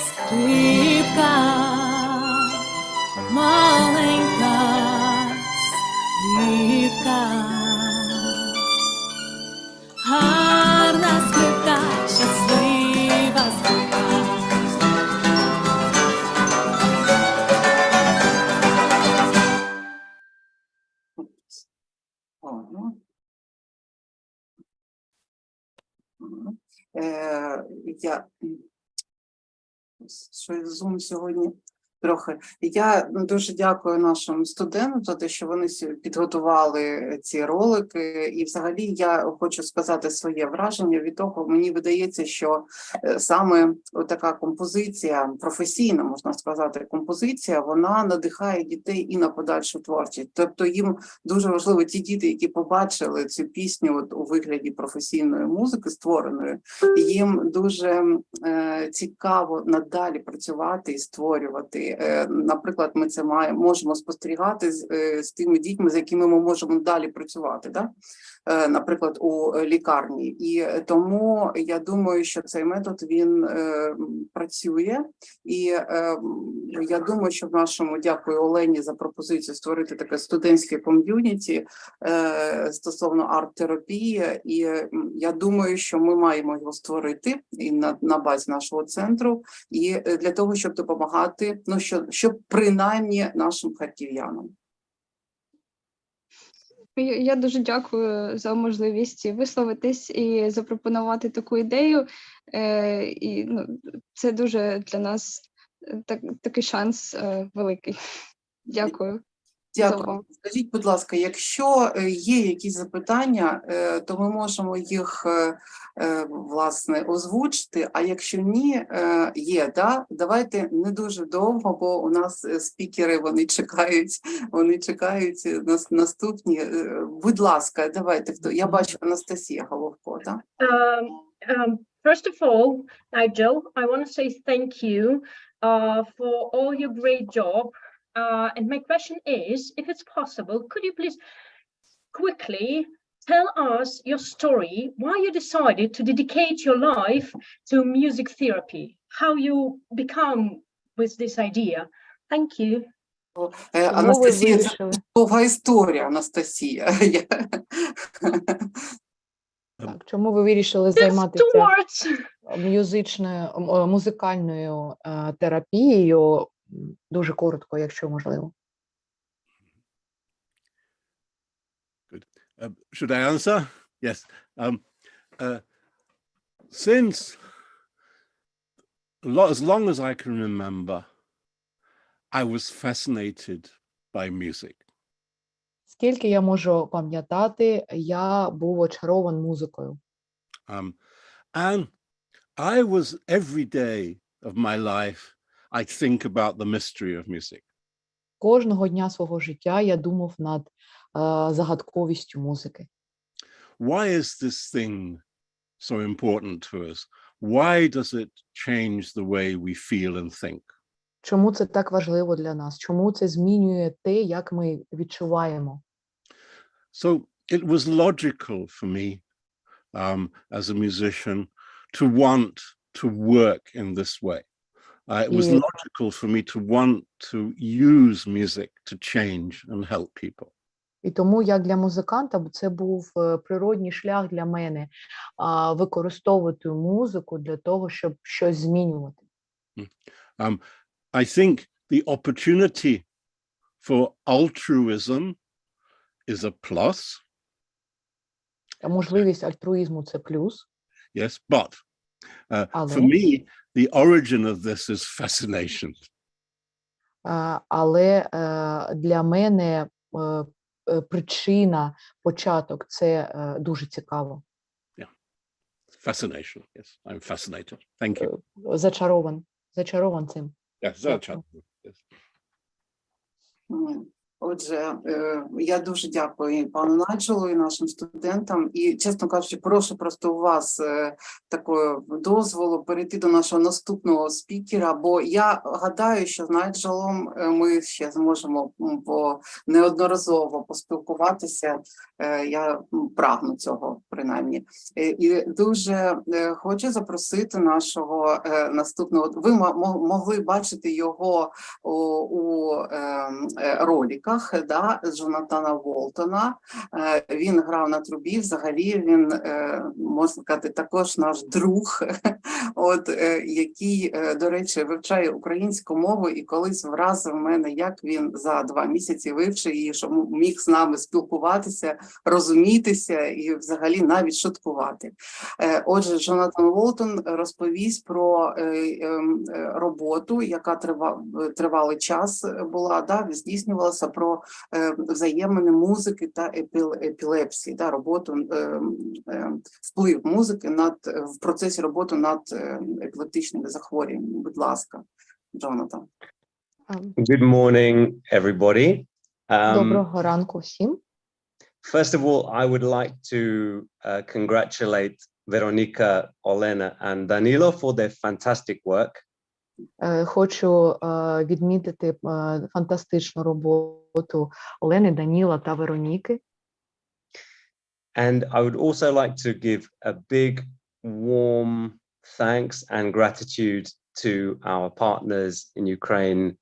скрипка, маленька скрипка, гарна скрипка, щаслива скрипка. Ага. Я щось Zoom сьогодні трохи. Я дуже дякую нашим студентам за те, що вони підготували ці ролики. І взагалі я хочу сказати своє враження від того, мені видається, що саме така композиція, професійна, можна сказати, композиція, вона надихає дітей і на подальшу творчість. Тобто їм дуже важливо, ті діти, які побачили цю пісню от у вигляді професійної музики, створеної, їм дуже цікаво надалі працювати і створювати. Наприклад, ми це можемо спостерігати з тими дітьми, з якими ми можемо далі працювати, да? Наприклад, у лікарні. І тому я думаю, що цей метод, він працює. І я думаю, що в нашому, дякую Олені за пропозицію створити таке студентське ком'юніті стосовно арт-терапії. І я думаю, що ми маємо його створити і на базі нашого центру, і для того, щоб допомагати, ну, щоб принаймні нашим харків'янам. Я дуже дякую за можливість висловитись і запропонувати таку ідею. І це дуже для нас такий шанс великий. Дякую. Дякую. Скажіть, будь ласка, якщо є якісь запитання, то ми можемо їх, власне, озвучити, а якщо ні, є, да? Давайте не дуже довго, бо у нас спікери, вони чекають наступні. Будь ласка, давайте. Я бачу Анастасія Головко, так? First of all, Nigel, I want to say thank you for all your great job. And my question is, if it's possible, could you please quickly tell us your story, why you decided to dedicate your life to music therapy, how you become with this idea? Thank you. Анастасія, це довга історія, Анастасія. Чому ви вирішили Just two займатися words. музикальною терапією? Дуже коротко, якщо можливо. Good. Should I answer? Yes. Since as long as I can remember, I was fascinated by music. Скільки я можу пам'ятати, я був очарован музикою. And I was every day of my life, I think about the mystery of music. Кожного дня свого життя я думав над загадковістю музики. Why is this thing so important to us? Why does it change the way we feel and think? Чому це так важливо для нас? Чому це змінює те, як ми відчуваємо? So it was logical for me as a musician to want to work in this way. It was logical for me to want to use music to change and help people. І тому, як для музиканта, це був природній шлях для мене використовувати музику для того, щоб щось змінювати. I think the opportunity for altruism is a plus. Можливість альтруїзму – це плюс. Yes, but for me, the origin of this is fascination. Але для мене причина, початок – це дуже цікаво. Yeah, fascination. Yes, I'm fascinated. Thank you. Зачарован цим. Yeah, зачарован. Yes. Отже, я дуже дякую і пану Найджелу, і нашим студентам. І, чесно кажучи, прошу просто у вас такого дозволу перейти до нашого наступного спікера, бо я гадаю, що з Найджелом ми ще зможемо неодноразово поспілкуватися. Я прагну цього, принаймні. І дуже хочу запросити нашого наступного. Ви могли бачити його у роликах. Да, Джонатана Волтона. Він грав на трубі, взагалі він, можна сказати, також наш друг, який, до речі, вивчає українську мову і колись вразив мене, як він за 2 місяці вивчив її, що міг з нами спілкуватися, розумітися і взагалі навіть шуткувати. Отже, Джонатан Волтон розповість про роботу, яка тривалий час була, да, здійснювалася, про взаємини музики та епілепсії, да, роботу, вплив музики в процесі роботи над епілептичними захворюваннями. Будь ласка, Джонатан. Good morning, everybody. Доброго ранку всім. First of all, I would like to congratulate Veronica, Olena, and Danilo for their fantastic work. Хочу відмітити фантастичну роботу Олени, Даніла та Вероніки. And I would also like to give a big, warm thanks and gratitude to our partners in Ukraine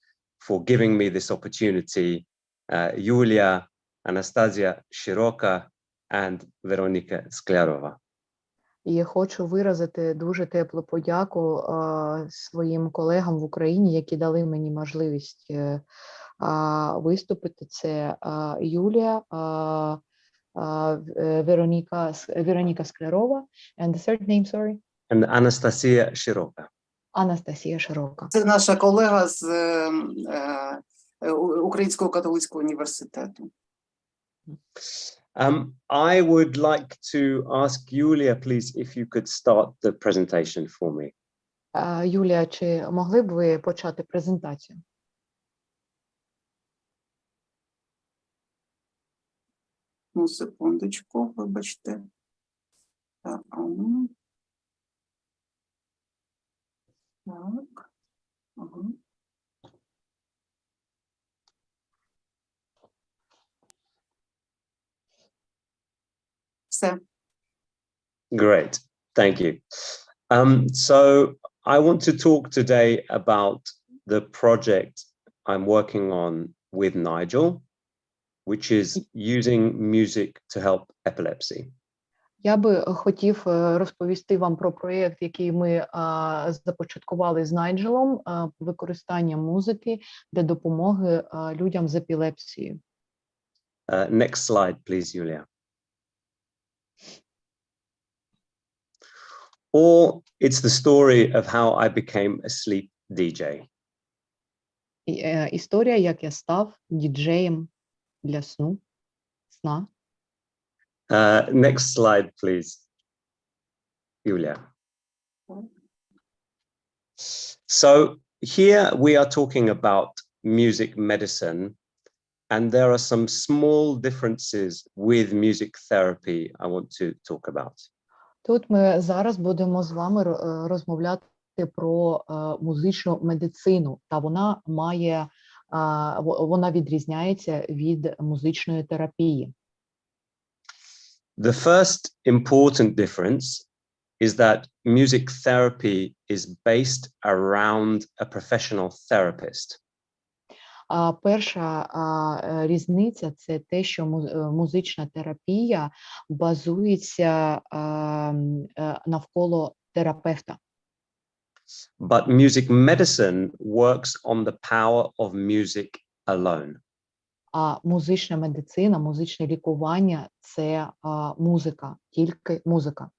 for giving me this opportunity, Yulia, Anastasia Shiroka, and Veronika Sklarova. І хочу виразити дуже теплу подяку своїм колегам в Україні, які дали мені можливість виступити. Це Юлія, Вероніка Склярова, and the third name, sorry? And Anastasia Shiroka. Анастасія Широка. Це наша колега з Українського католицького університету. I would like to ask Yulia, please, if you could start the presentation for me. Юлія, чи могли б ви почати презентацію? Ну, секундочку, вибачте. Так, так. Ага. Все. Great, thank you. So I want to talk today about the project I'm working on with Nigel, which is using music to help epilepsy. Я би хотів розповісти вам про проєкт, який ми започаткували з Найджелом, використання музики для допомоги людям з епілепсією. Next slide, please, Julia. Or it's the story of how I became a sleep DJ. Історія, як я став діджеєм для сна. Next slide, please, Julia. So here we are talking about music medicine, and there are some small differences with music therapy I want to talk about. Тут ми зараз будемо з вами розмовляти про музичну медицину, та вона відрізняється від музичної терапії. The first important difference is that music therapy is based around a professional therapist. Перша різниця – це те, що музична терапія базується навколо терапевта. But music medicine works on the power of music alone. А музична медицина, музичне лікування – це музика, тільки музика.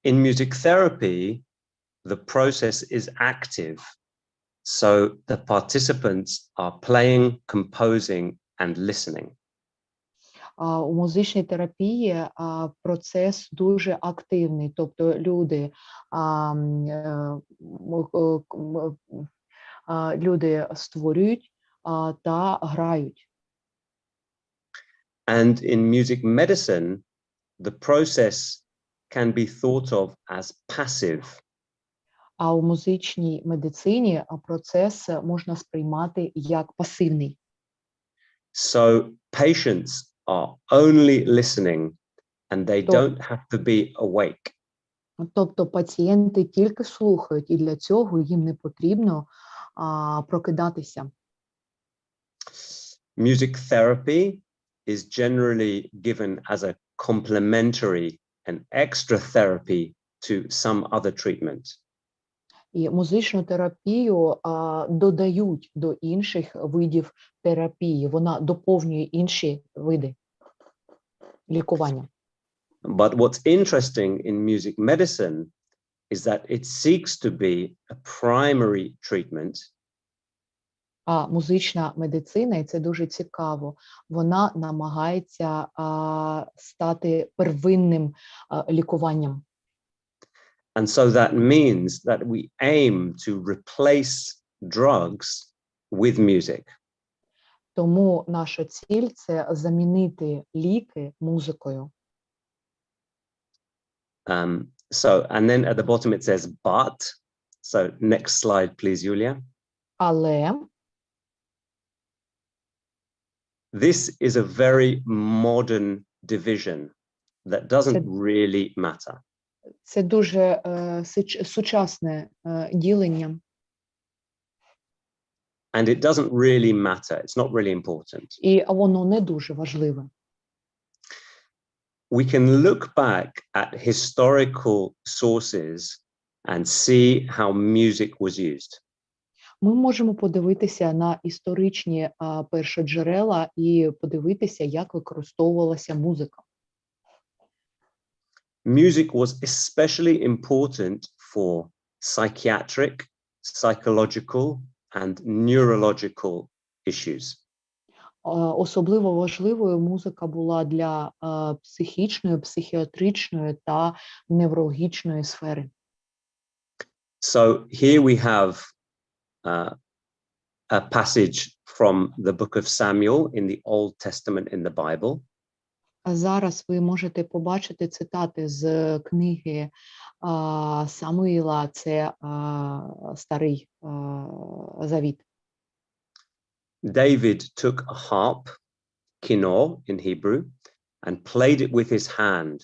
In music therapy, the process is active. So the participants are playing, composing, and listening. У музичній терапії процес дуже активний, тобто люди створюють та грають. And in music medicine, the process can be thought of as passive. А у музичній медицині процес можна сприймати як пасивний. So patients are only listening and they don't have to be awake. Тобто пацієнти тільки слухають, і для цього їм не потрібно прокидатися. Music therapy is generally given as a complementary and extra therapy to some other treatment. І музичну терапію додають до інших видів терапії. Вона доповнює інші види лікування. But what's interesting in music medicine is that it seeks to be a primary treatment. А музична медицина, і це дуже цікаво, вона намагається стати первинним лікуванням. And so that means that we aim to replace drugs with music. Тому наша ціль – це замінити ліки музикою. So, and then at the bottom it says, but. So next slide, please, Julia. Але this is a very modern division that doesn't really matter. Це дуже сучасне ділення. And it doesn't really matter. It's not really important. І воно не дуже важливе. We can look back at historical sources and see how music was used. Ми можемо подивитися на історичні першоджерела і подивитися, як використовувалася музика. Music was especially important for psychiatric, psychological, and neurological issues. Особливо важливою музика була для психічної, психіатричної та неврологічної сфери. So here we have a passage from the book of Samuel in the Old Testament in the Bible. Зараз ви можете побачити цитати з книги Самуїла, це Старий Завіт. David took a harp, kinnor in Hebrew, and played it with his hand.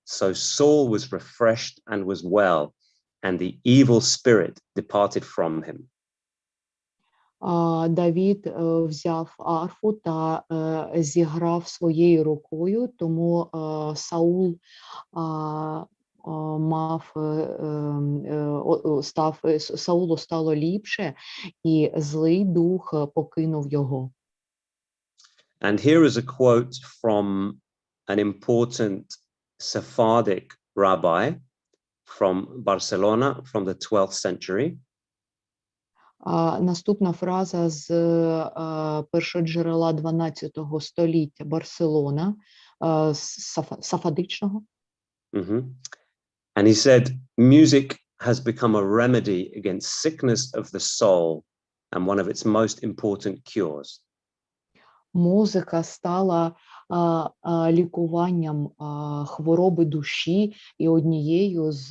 So Saul was refreshed and was well, and the evil spirit departed from him. Давід взяв арфу та зіграв своєю рукою, тому Саул Саулу стало ліпше, і злий дух покинув його. And here is a quote from an important Sephardic rabbi from Barcelona from the 12th century. Наступна фраза з першоджерела 12 століття Барселона, сафадичного. And he said, music has become a remedy against sickness of the soul and one of its most important cures. Музика стала лікуванням хвороби душі і однією з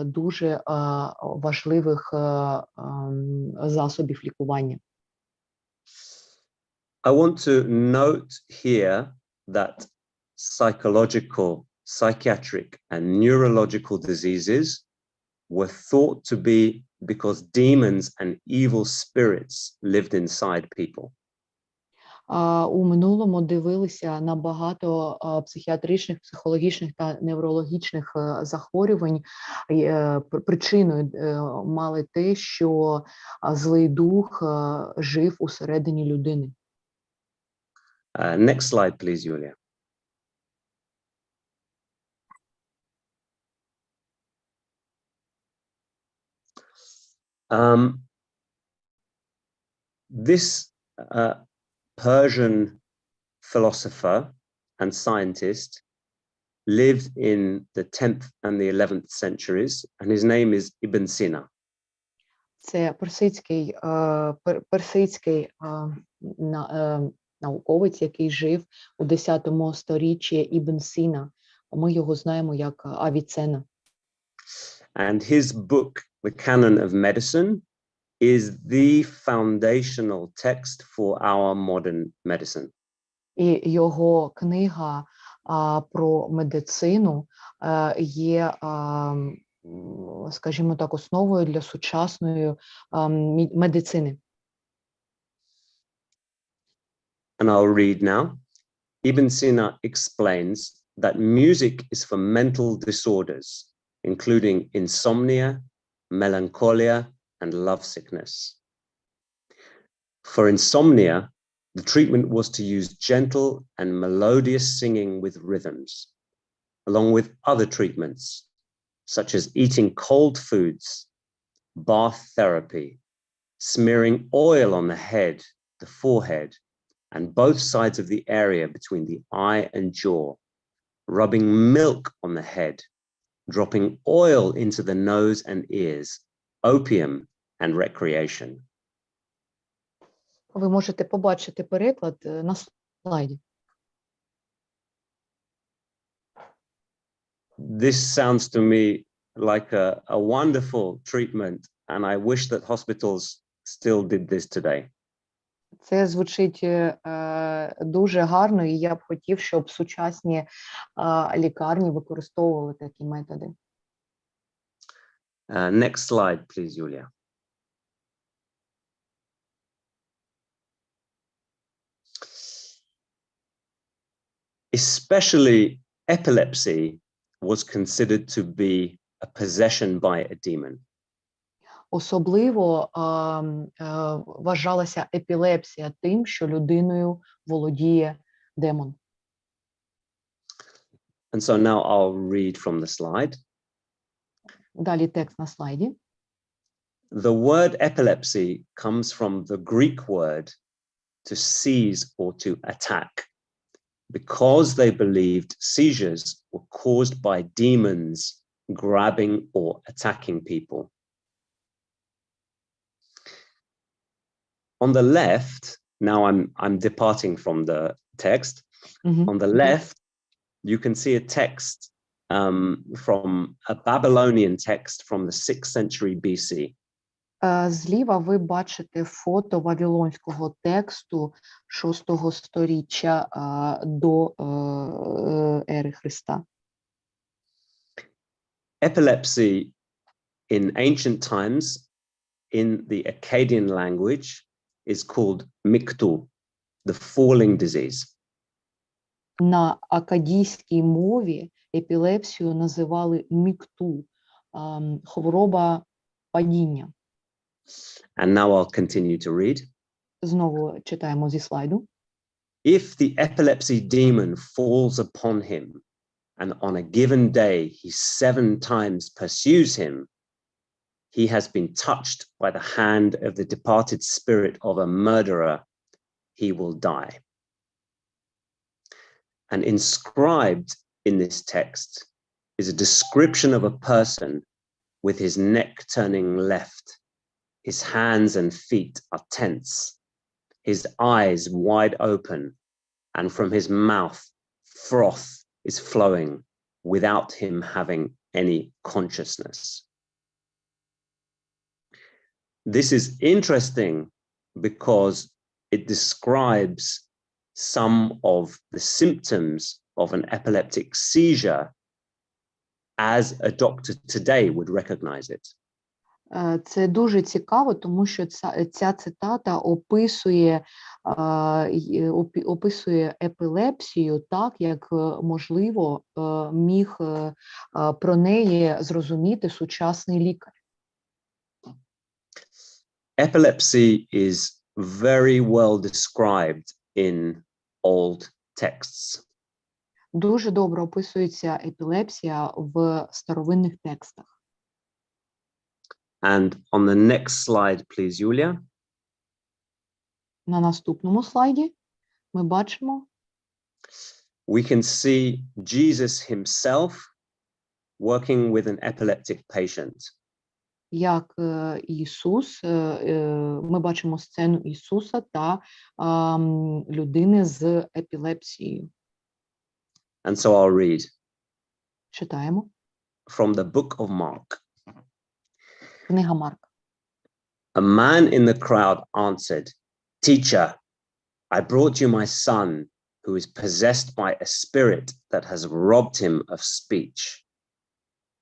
дуже важливих засобів лікування. I want to note here that psychological, psychiatric, and neurological diseases were thought to be because demons and evil spirits lived inside people. У минулому дивилися на багато психіатричних, психологічних та неврологічних захворювань. Причиною мали те, що злий дух жив усередині людини. Next slide, please, Julia. This Persian philosopher and scientist lived in the 10th and the 11th centuries, and his name is Ibn Sina. Це персидський науковець, який жив у 10 сторіччі, Ібн Сіна. Ми його знаємо як Авіцена. And his book, The Canon of Medicine, is the foundational text for our modern medicine. І його книга про медицину є, скажімо так, основою для сучасної медицини. And I'll read now. Ibn Sina explains that music is for mental disorders, including insomnia, melancholia, and lovesickness. For insomnia, the treatment was to use gentle and melodious singing with rhythms, along with other treatments, such as eating cold foods, bath therapy, smearing oil on the head, the forehead, and both sides of the area between the eye and jaw, rubbing milk on the head, dropping oil into the nose and ears, opium, and recreation. Ви можете побачити переклад на слайді. This sounds to me like a wonderful treatment, and I wish that hospitals still did this today. Це звучить дуже гарно, і я б хотів, щоб сучасні лікарні використовували такі методи. Next slide, please, Julia. Especially epilepsy was considered to be a possession by a demon. Особливо вважалася епілепсія тим, що людиною володіє демон. And so now I'll read from the slide. Далі текст на слайді. The word epilepsy comes from the Greek word to seize or to attack, because they believed seizures were caused by demons grabbing or attacking people. On the left, now I'm departing from the text. On the left, you can see a text from a Babylonian text from the 6th century BC. Зліва ви бачите фото вавилонського тексту 6-го сторіччя до ери Христа. Epilepsy in ancient times in the Akkadian language is called miktu, the falling disease. На акадійській мові епілепсію називали мікту, хвороба падіння. And now I'll continue to read. Знову читаємо зі слайду. If the epilepsy demon falls upon him, and on a given day he 7 times pursues him, he has been touched by the hand of the departed spirit of a murderer, he will die. And inscribed in this text is a description of a person with his neck turning left. His hands and feet are tense, his eyes wide open, and from his mouth froth is flowing without him having any consciousness. This is interesting because it describes some of the symptoms of an epileptic seizure as a doctor today would recognize it. Це дуже цікаво, тому що ця цитата описує епілепсію так, як, можливо, міг про неї зрозуміти сучасний лікар. Epilepsy is very well described in old texts. Дуже добре описується епілепсія в старовинних текстах. And on the next slide, please, Julia. На наступному слайді ми бачимо We can see Jesus himself working with an epileptic patient. як Ісус, ми бачимо сцену Ісуса та людини з епілепсією. And so I'll read Читаємо. from the book of Mark. Книга Марка. A man in the crowd answered, "Teacher, I brought you my son, who is possessed by a spirit that has robbed him of speech.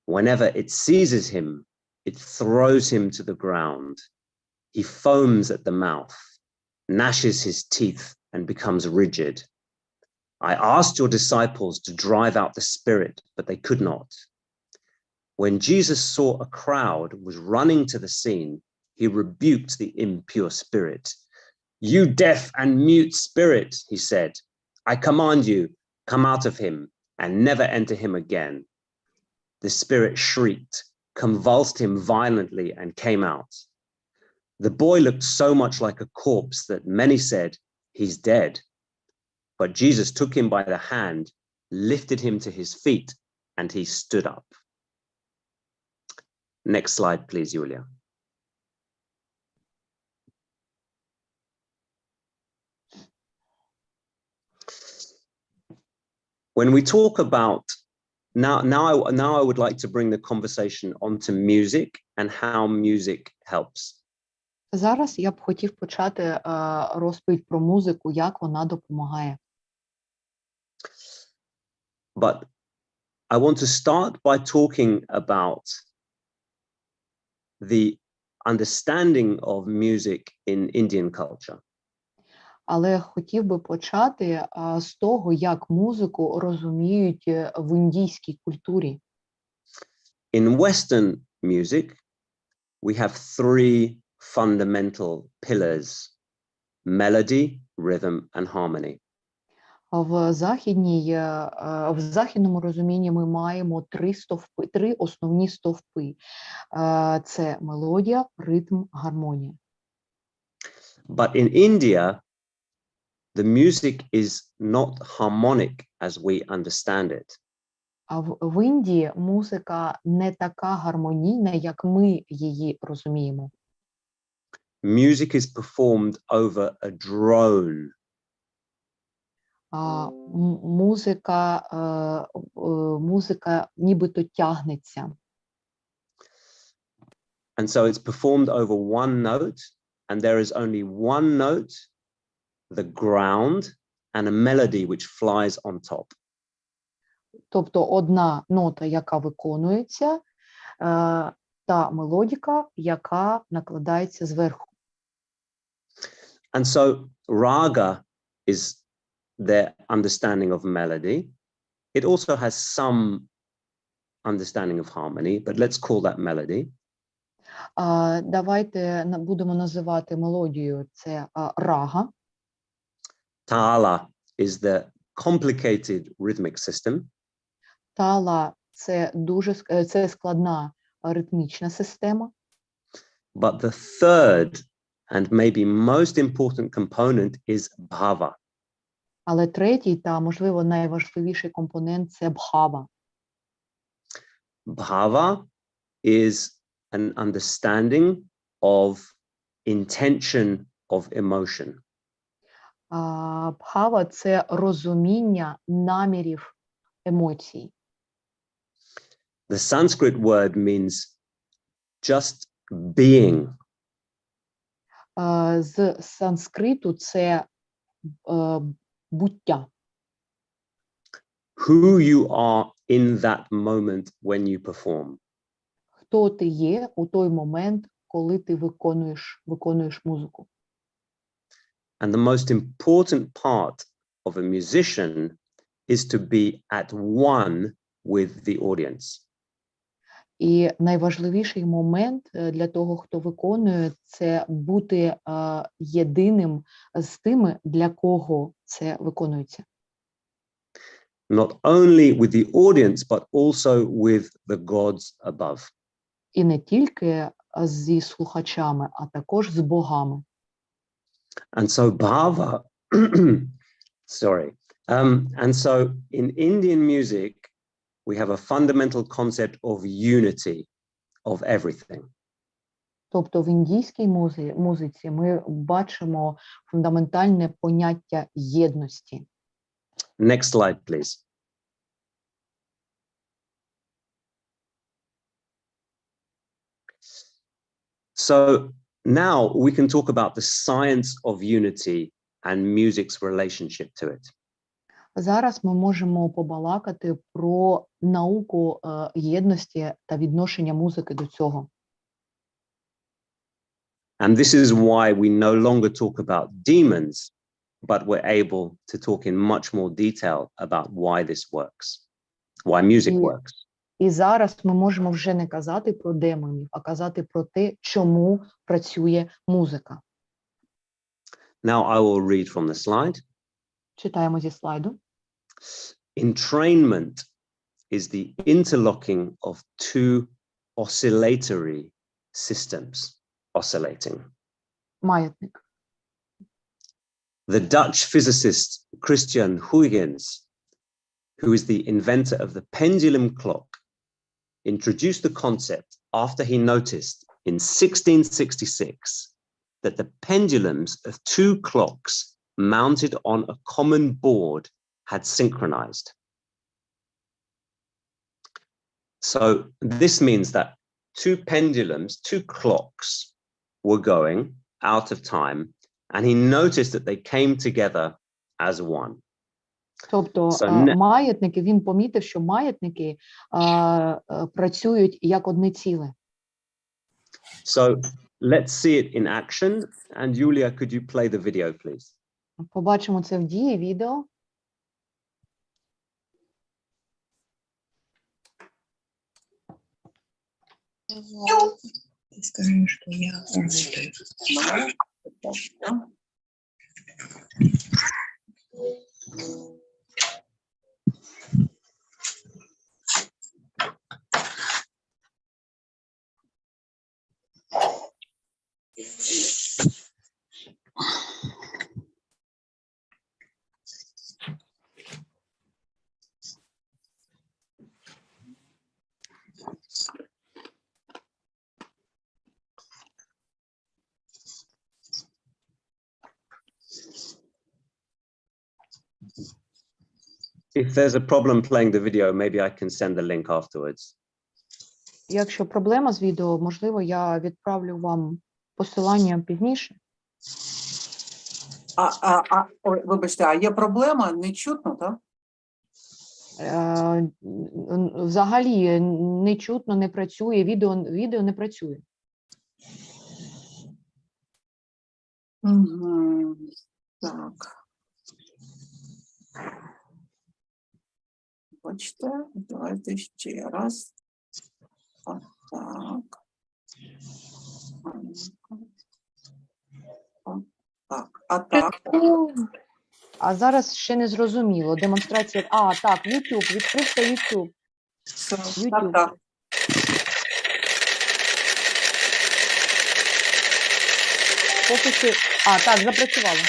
Whenever it seizes him, it throws him to the ground. He foams at the mouth, gnashes his teeth, and becomes rigid. I asked your disciples to drive out the spirit, but they could not." When Jesus saw a crowd was running to the scene, he rebuked the impure spirit. "You deaf and mute spirit," he said, "I command you, come out of him and never enter him again." The spirit shrieked, convulsed him violently, and came out. The boy looked so much like a corpse that many said, "He's dead." But Jesus took him by the hand, lifted him to his feet, and he stood up. Next slide, please, Julia. When we talk about now I would like to bring the conversation onto music and how music helps. Зараз я б хотів почати розповідь про музику, як вона допомагає. But I want to start by talking about the understanding of music in Indian culture. Але хотів би почати з того, як музику розуміють в індійській культурі. In Western music, we have 3 fundamental pillars: melody, rhythm, and harmony. В західному розумінні ми маємо 3 основні стовпи. Це мелодія, ритм, гармонія. But in India, the music is not harmonic as we understand it. А в Індії музика не така гармонійна, як ми її розуміємо. Music is performed over a drone. Музика нібито тягнеться. And so it's performed over one note, and there is only one note, the ground, and a melody which flies on top. Тобто одна нота, яка виконується, та мелодика, яка накладається зверху. And so raga is their understanding of melody. It also has some understanding of harmony, but let's call that melody. Давайте будемо називати мелодію. Це рага. Tala is the complicated rhythmic system. Тала це це складна ритмічна система. But the third and maybe most important component is bhava. Але третій та, можливо, найважливіший компонент – це бхава. Bhava is an understanding of intention of emotion. Бхава – це розуміння намірів емоцій. The Sanskrit word means just being. З санскриту це буття. Who you are in that moment when you perform. Хто ти є у той момент, коли ти виконуєш музику. And the most important part of a musician is to be at one with the audience. І найважливіший момент для того, хто виконує, це бути єдиним з тими, для кого це виконується. Not only with the audience, but also with the gods above. І не тільки зі слухачами, а також з богами. And so bhava, sorry. And so in Indian music, we have a fundamental concept of unity of everything. Тобто в індійській музиці ми бачимо фундаментальне поняття єдності. Next slide, please. So now we can talk about the science of unity and music's relationship to it. Зараз ми можемо побалакати про науку єдності та відношення музики до цього. And this is why we no longer talk about demons, but we're able to talk in much more detail about why this works, why music works. І зараз ми можемо вже не казати про демонів, а казати про те, чому працює музика. Now I will read from the slide. Читаємо зі слайду. Entrainment is the interlocking of two oscillatory systems oscillating. Маятник. The Dutch physicist Christian Huygens, who is the inventor of the pendulum clock, introduced the concept after he noticed in 1666 that the pendulums of two clocks mounted on a common board had synchronized. So this means that two pendulums, two clocks were going out of time, and he noticed that they came together as one. Тобто маятники, він помітив, що маятники працюють як одне ціле. So let's see it in action. And Julia, could you play the video, please? Побачимо це в дії, відео. Скажи, что я работаю. If there's a problem playing the video, maybe I can send the link afterwards. Якщо проблема з відео, можливо, я відправлю вам посилання пізніше. Ой, вибачте, а є проблема? Не чутно, так? Взагалі не чутно, не працює, відео не працює. Мгм. Так. Бачите, давайте ще раз. Отак. Отак. А так. А зараз ще не зрозуміло. Демонстрація. А, так, YouTube. Відкрився YouTube. Все. Так, YouTube. так. Поки що. А, так, запрацювало.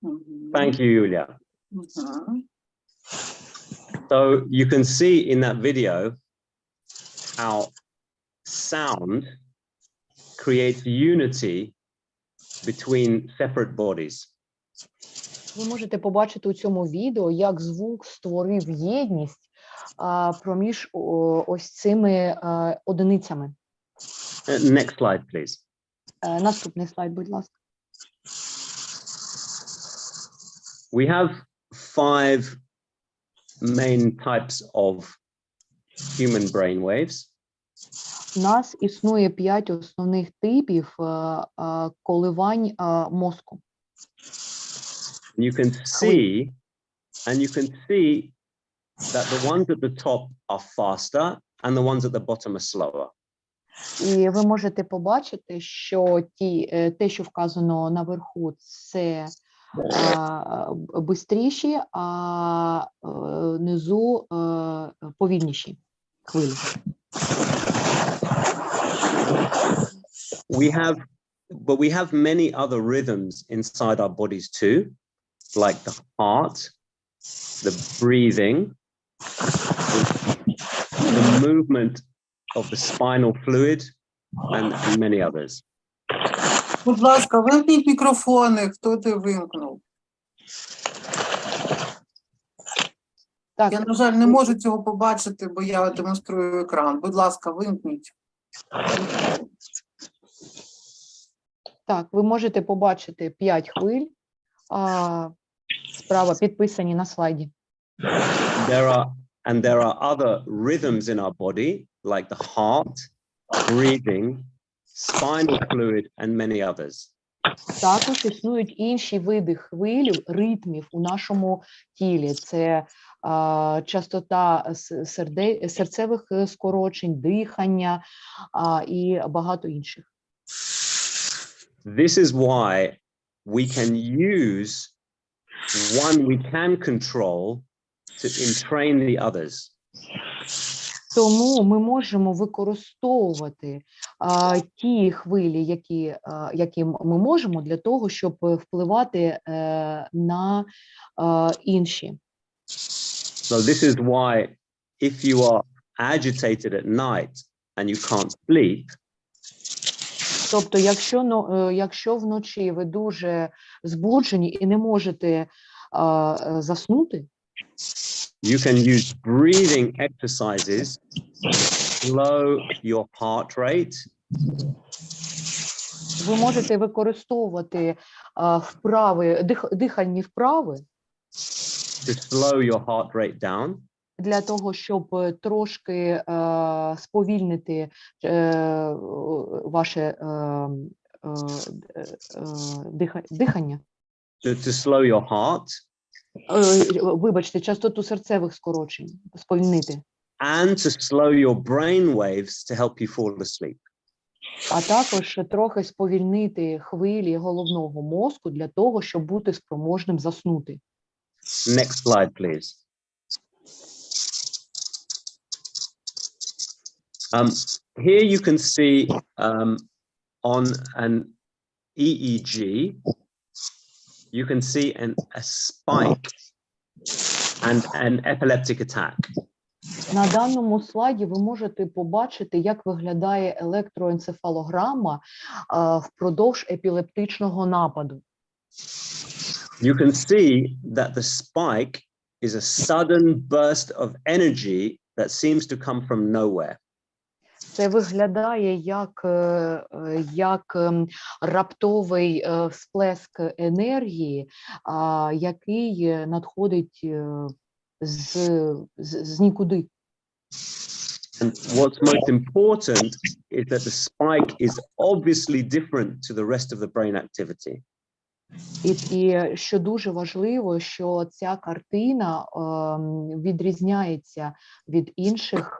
Мгм. Thank you, Yulia. Мгм. So you can see in that video how sound creates unity between separate bodies. Ви можете побачити у цьому відео, як звук створив єдність проміж ось цими одиницями. Next slide, please. Наступний слайд, будь ласка. We have 5 main types of human brain waves. У нас існує 5 основних типів коливань мозку. You can see that the ones at the top are faster and the ones at the bottom are slower. І ви можете побачити, що те, що вказано наверху, це бистріші, а внизу повільніші хвилі. We have many other rhythms inside our bodies too, like the heart, the breathing, the movement of the spinal fluid, and many others. Будь ласка, вимкніть мікрофони. Хто ти вимкнув? Так. Я, на жаль, не можу цього побачити, бо я демонструю екран. Будь ласка, вимкніть. Так, ви можете побачити 5 хвиль, справа підписані на слайді. There are other rhythms in our body, like the heart, breathing, spinal fluid, and many others. Також існують інші види хвиль, ритмів у нашому тілі. Це частота серцевих скорочень, дихання і багато інших. This is why we can use one we can control to entrain the others. Тому ми можемо використовувати ті хвилі, які ми можемо, для того, щоб впливати на інші. So this is why if you are agitated at night and you can't sleep, тобто, якщо вночі ви дуже збуджені і не можете заснути, you can use breathing exercises to slow your heart rate. Ви можете використовувати дихальні вправи to slow your heart rate down. Для того, щоб трошки сповільнити ваше дихання. To slow your heart. Вибачте, частоту серцевих скорочень сповільнити. And to slow your brain waves to help you fall asleep. а також трохи сповільнити хвилі головного мозку для того, щоб бути спроможним заснути. Next slide, please. Here you can see on an EEG, you can see a spike and an epileptic attack. На даному слайді ви можете побачити, як виглядає електроенцефалограма впродовж епілептичного нападу. You can see that the spike is a sudden burst of energy that seems to come from nowhere. Це виглядає як раптовий всплеск енергії, який надходить з нікуди. And what's most important is that the spike is obviously different to the rest of the brain activity. І що дуже важливо, що ця картина відрізняється від інших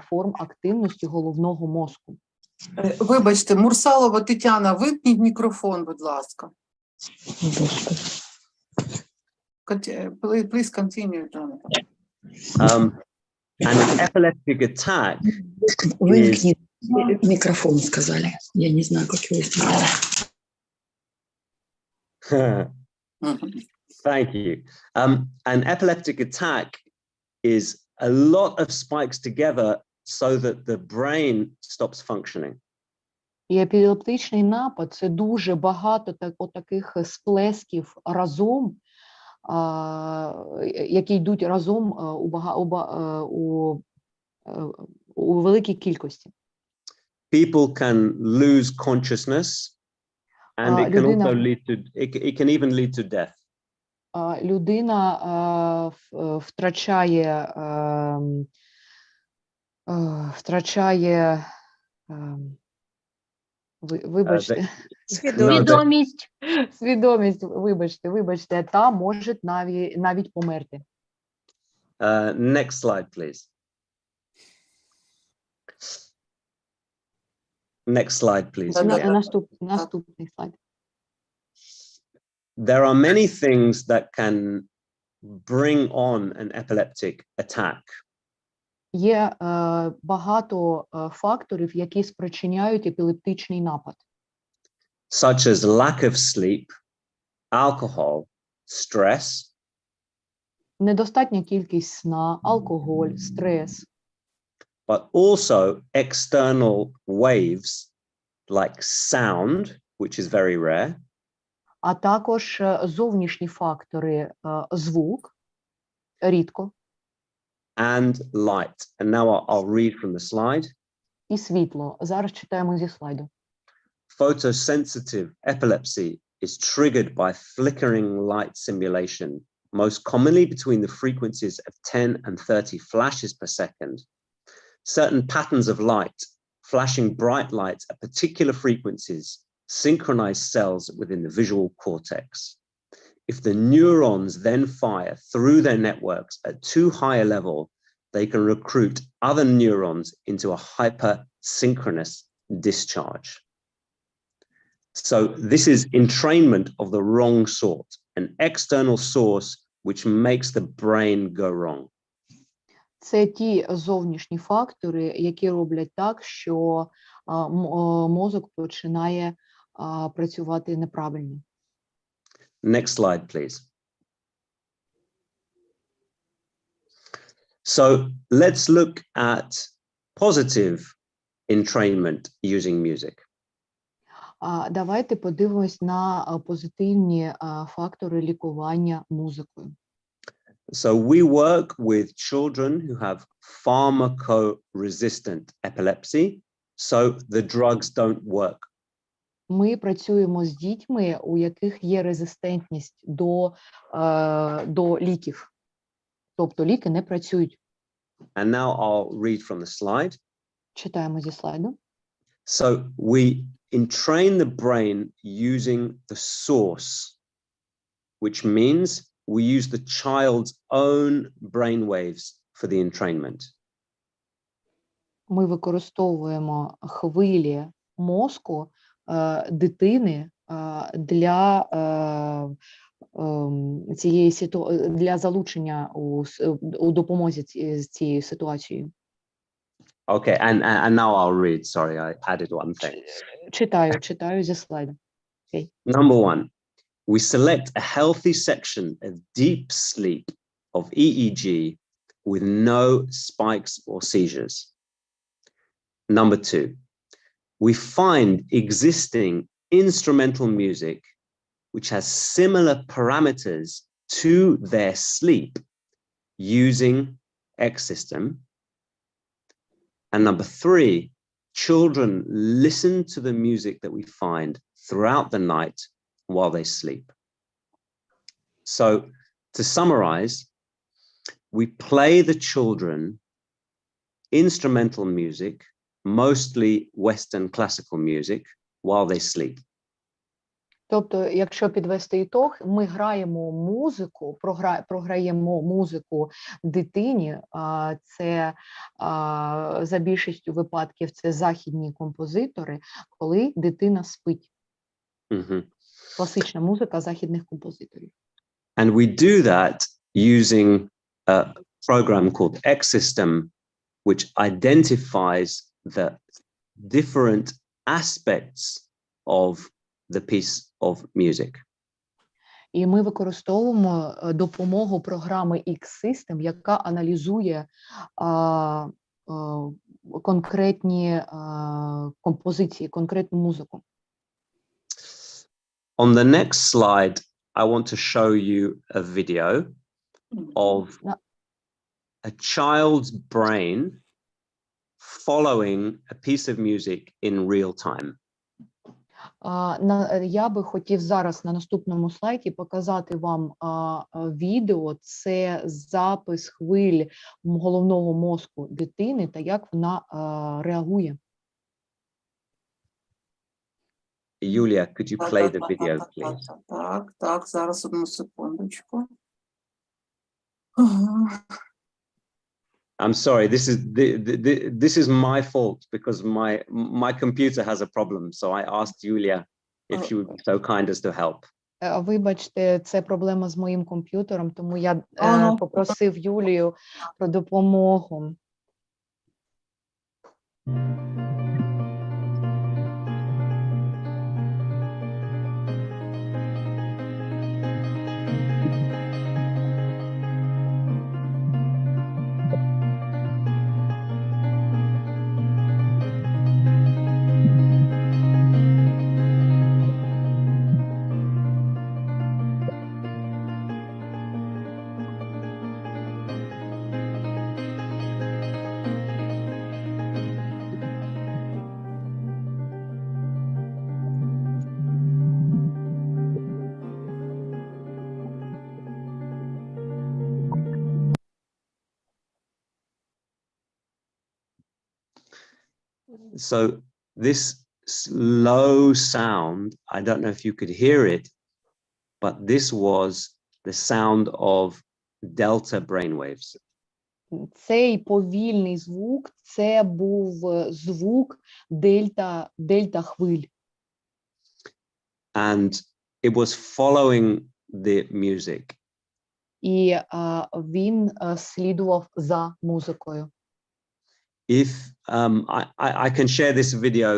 форм активності головного мозку. Вибачте, Мурсалова Тетяна, вимкніть мікрофон, будь ласка. Please continue, Jonathan. And an epileptic attack Вымкни микрофон, сказали. Я не знаю, как его сделать. Thank you. An epileptic attack is a lot of spikes together so that the brain stops functioning. І епілептичний напад – це дуже багато таких сплесків разом, які йдуть разом у великій кількості. People can lose consciousness, and it can also lead to it can even lead to death. Людина втрачає вибачте. Свідомість, вибачте, та може навіть померти. Next slide, please. Next slide, please. Наступний слайд. There are many things that can bring on an epileptic attack. Є багато факторів, які спричиняють епілептичний напад. Such as lack of sleep, alcohol, stress. Недостатня кількість сна, алкоголь, стрес. But also external waves like sound, which is very rare. А також зовнішні фактори, звук, рідко. And light. And now I'll read from the slide. І світло. Зараз читаємо зі слайду. Photosensitive epilepsy is triggered by flickering light simulation, most commonly between the frequencies of 10 and 30 flashes per second. Certain patterns of light, flashing bright lights at particular frequencies, synchronize cells within the visual cortex. If the neurons then fire through their networks at too high a level, they can recruit other neurons into a hypersynchronous discharge. So this is entrainment of the wrong sort, an external source which makes the brain go wrong. Це ті зовнішні фактори, які роблять так, що мозок починає працювати неправильно. Next slide, please. So let's look at positive entrainment using music. Давайте подивимось на позитивні фактори лікування музикою. So we work with children who have pharmacoresistant epilepsy, so the drugs don't work. Ми працюємо з дітьми, у яких є резистентність до ліків. Тобто ліки не працюють. And now I'll read from the slide. Читаємо зі слайду. So we entrain the brain using the source, which means we use the child's own brain waves for the entrainment. ми використовуємо хвилі мозку дитини для для залучення у допомозі з цією ситуацією. Okay, and now I'll read. Sorry, I added one thing. Читаю зі слайду. Okay. Number one, we select a healthy section of deep sleep of EEG with no spikes or seizures. Number two, we find existing instrumental music which has similar parameters to their sleep using X system. And number three, children listen to the music that we find throughout the night while they sleep. So to summarize, we play the children instrumental music, mostly Western classical music, while they sleep. Тобто, якщо підвести ітог, ми граємо музику, програємо музику дитині, це за більшістю випадків це західні композитори, коли дитина спить. Класична музика західних композиторів. And we do that using a program called X system, which identifies the different aspects of the piece of music. І ми використовуємо допомогу програми X-System, яка аналізує конкретні композиції, конкретну музику. On the next slide, I want to show you a video of a child's brain following a piece of music in real time. Я би хотів зараз на наступному слайді показати вам відео. Це запис хвиль головного мозку дитини та як вона реагує. Юлія, could you play the video, please? Так, зараз одну секундочку. I'm sorry, this is my fault because my computer has a problem. So I asked Julia if she would be so kind as to help. Вибачте, це проблема з моїм комп'ютером, тому я попросив Юлію про допомогу. So this low sound, I don't know if you could hear it, but this was the sound of delta brainwaves. Цей повільний звук, це був звук дельта хвиль. And it was following the music. І він слідував за музикою. If I can share this video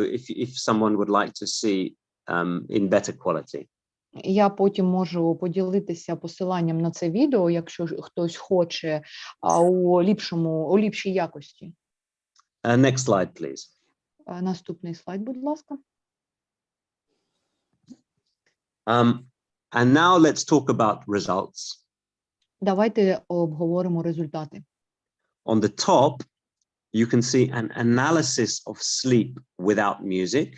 if someone would like to see in better quality. Я потім можу поділитися посиланням на це відео, якщо хтось хоче у ліпшій якості. Next slide, please. Наступний слайд, будь ласка. And now let's talk about results. Давайте обговоримо результати. On the top, you can see an analysis of sleep without music.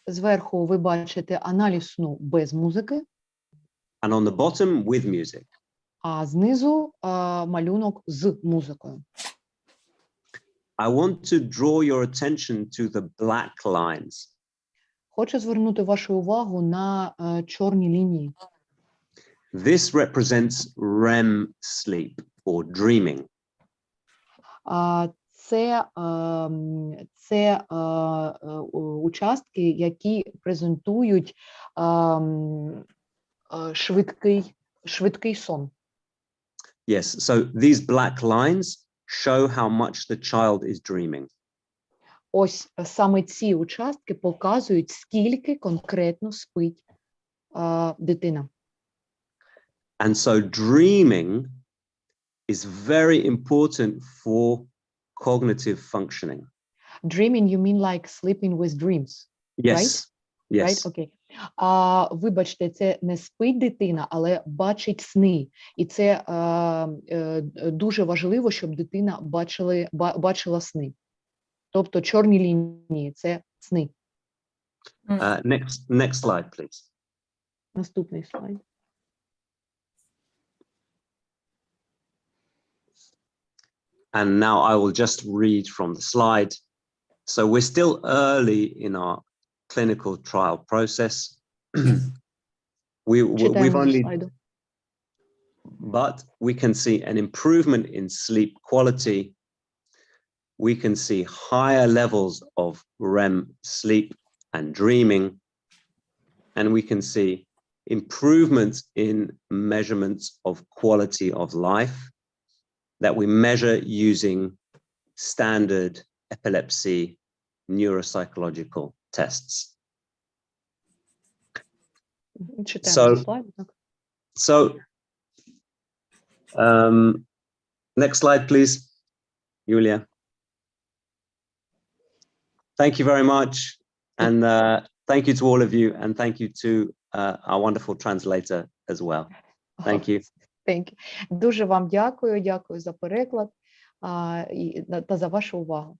Зверху ви бачите аналіз сну без музики. And on the bottom with music. А знизу малюнок з музикою. I want to draw your attention to the black lines. Хочу звернути вашу увагу на чорні лінії. This represents REM sleep or dreaming. це участки, які презентують швидкий сон. Yes, so these black lines show how much the child is dreaming. Ось саме ці участки показують, скільки конкретно спить дитина. And so dreaming is very important for cognitive functioning. Dreaming, you mean like sleeping with dreams? Yes, Right? yes. Right? Okay. Вибачте, це не спить дитина, але бачить сни. І це дуже важливо, щоб дитина бачила сни. Тобто чорні лінії – це сни. Next slide, please. Наступний слайд. And now I will just read from the slide. So we're still early in our clinical trial process. We've only, but we can see an improvement in sleep quality. We can see higher levels of REM sleep and dreaming, and we can see improvements in measurements of quality of life that we measure using standard epilepsy neuropsychological tests. Next slide, please, Julia. Thank you very much, and thank you to all of you, and thank you to our wonderful translator as well. Thank you. Thank you. Дуже вам дякую за переклад та за вашу увагу.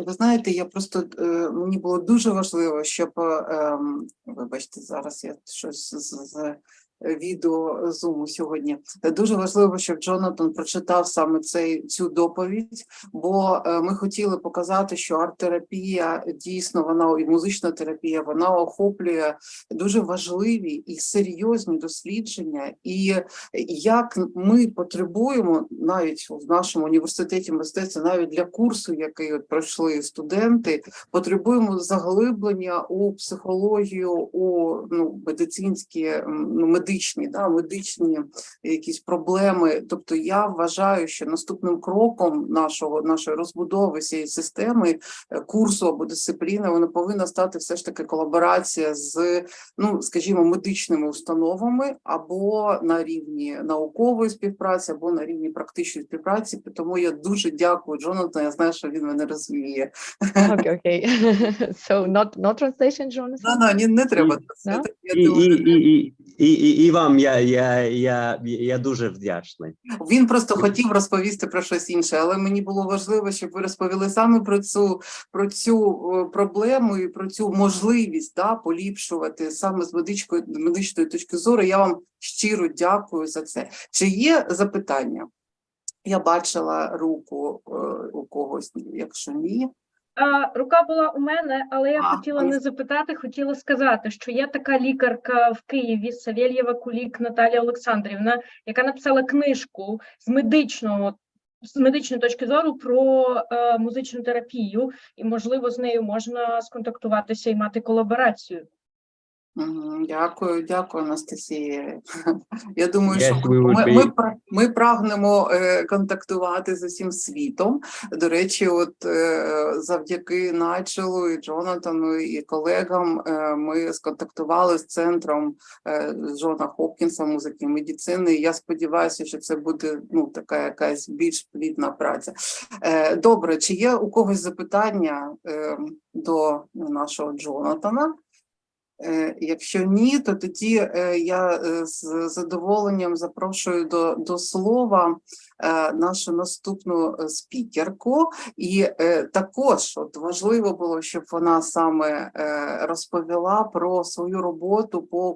Ви знаєте, мені було дуже важливо, щоб, вибачте, зараз я щось з відео Zoom сьогодні. Дуже важливо, щоб Джонатан прочитав саме цю доповідь, бо ми хотіли показати, що арт-терапія дійсно, вона і музична терапія, вона охоплює дуже важливі і серйозні дослідження, і як ми потребуємо навіть в нашому університеті мистецтва, навіть для курсу, який пройшли студенти, потребуємо заглиблення у психологію, у медичні якісь проблеми. Тобто я вважаю, що наступним кроком нашої розбудови цієї системи, курсу або дисципліни, вона повинна стати все ж таки колаборація з, скажімо, медичними установами або на рівні наукової співпраці, або на рівні практичної співпраці. Тому я дуже дякую Джонатану, я знаю, що він мене розуміє. Okay. So not translation, Jonathan? Не треба. І вам я дуже вдячний. Він просто хотів розповісти про щось інше, але мені було важливо, щоб ви розповіли саме про цю проблему і про цю можливість поліпшувати саме з медичної точки зору. Я вам щиро дякую за це. Чи є запитання? Я бачила руку у когось, якщо ні. Рука була у мене, але я хотіла не запитати, хотіла сказати, що є така лікарка в Києві, Савєлєва Кулік Наталія Олександрівна, яка написала книжку з медичної точки зору про музичну терапію, і, можливо, з нею можна сконтактуватися і мати колаборацію. Дякую, Анастасія. Я думаю, Yes, що ми прагнемо контактувати з усім світом. До речі, завдяки Найджелу і Джонатану і колегам ми сконтактували з центром Джона Хопкінса музики і медицини. Я сподіваюся, що це буде така якась більш плідна праця. Добре, чи є у когось запитання до нашого Джонатана? Якщо ні, то тоді я з задоволенням запрошую до слова нашу наступну спікерку. І також важливо було, щоб вона саме розповіла про свою роботу по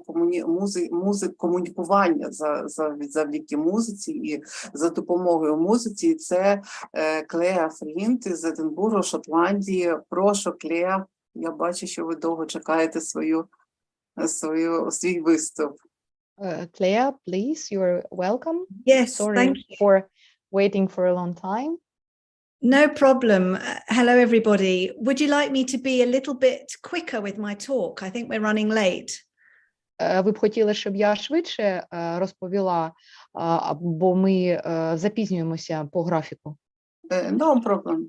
комунікування завдяки музиці і за допомогою музиці. Це Клея Фрінт із Единбургу, Шотландії. Прошу, Клея. Я бачу, що ви довго чекаєте свій виступ. Claire, please, you're welcome. Yes, Sorry thank you. for waiting for a long time. No problem. Hello, everybody. Would you like me to be a little bit quicker with my talk? I think we're running late. Ви б хотіли, щоб я швидше розповіла, бо ми запізнюємося по графіку? No problem.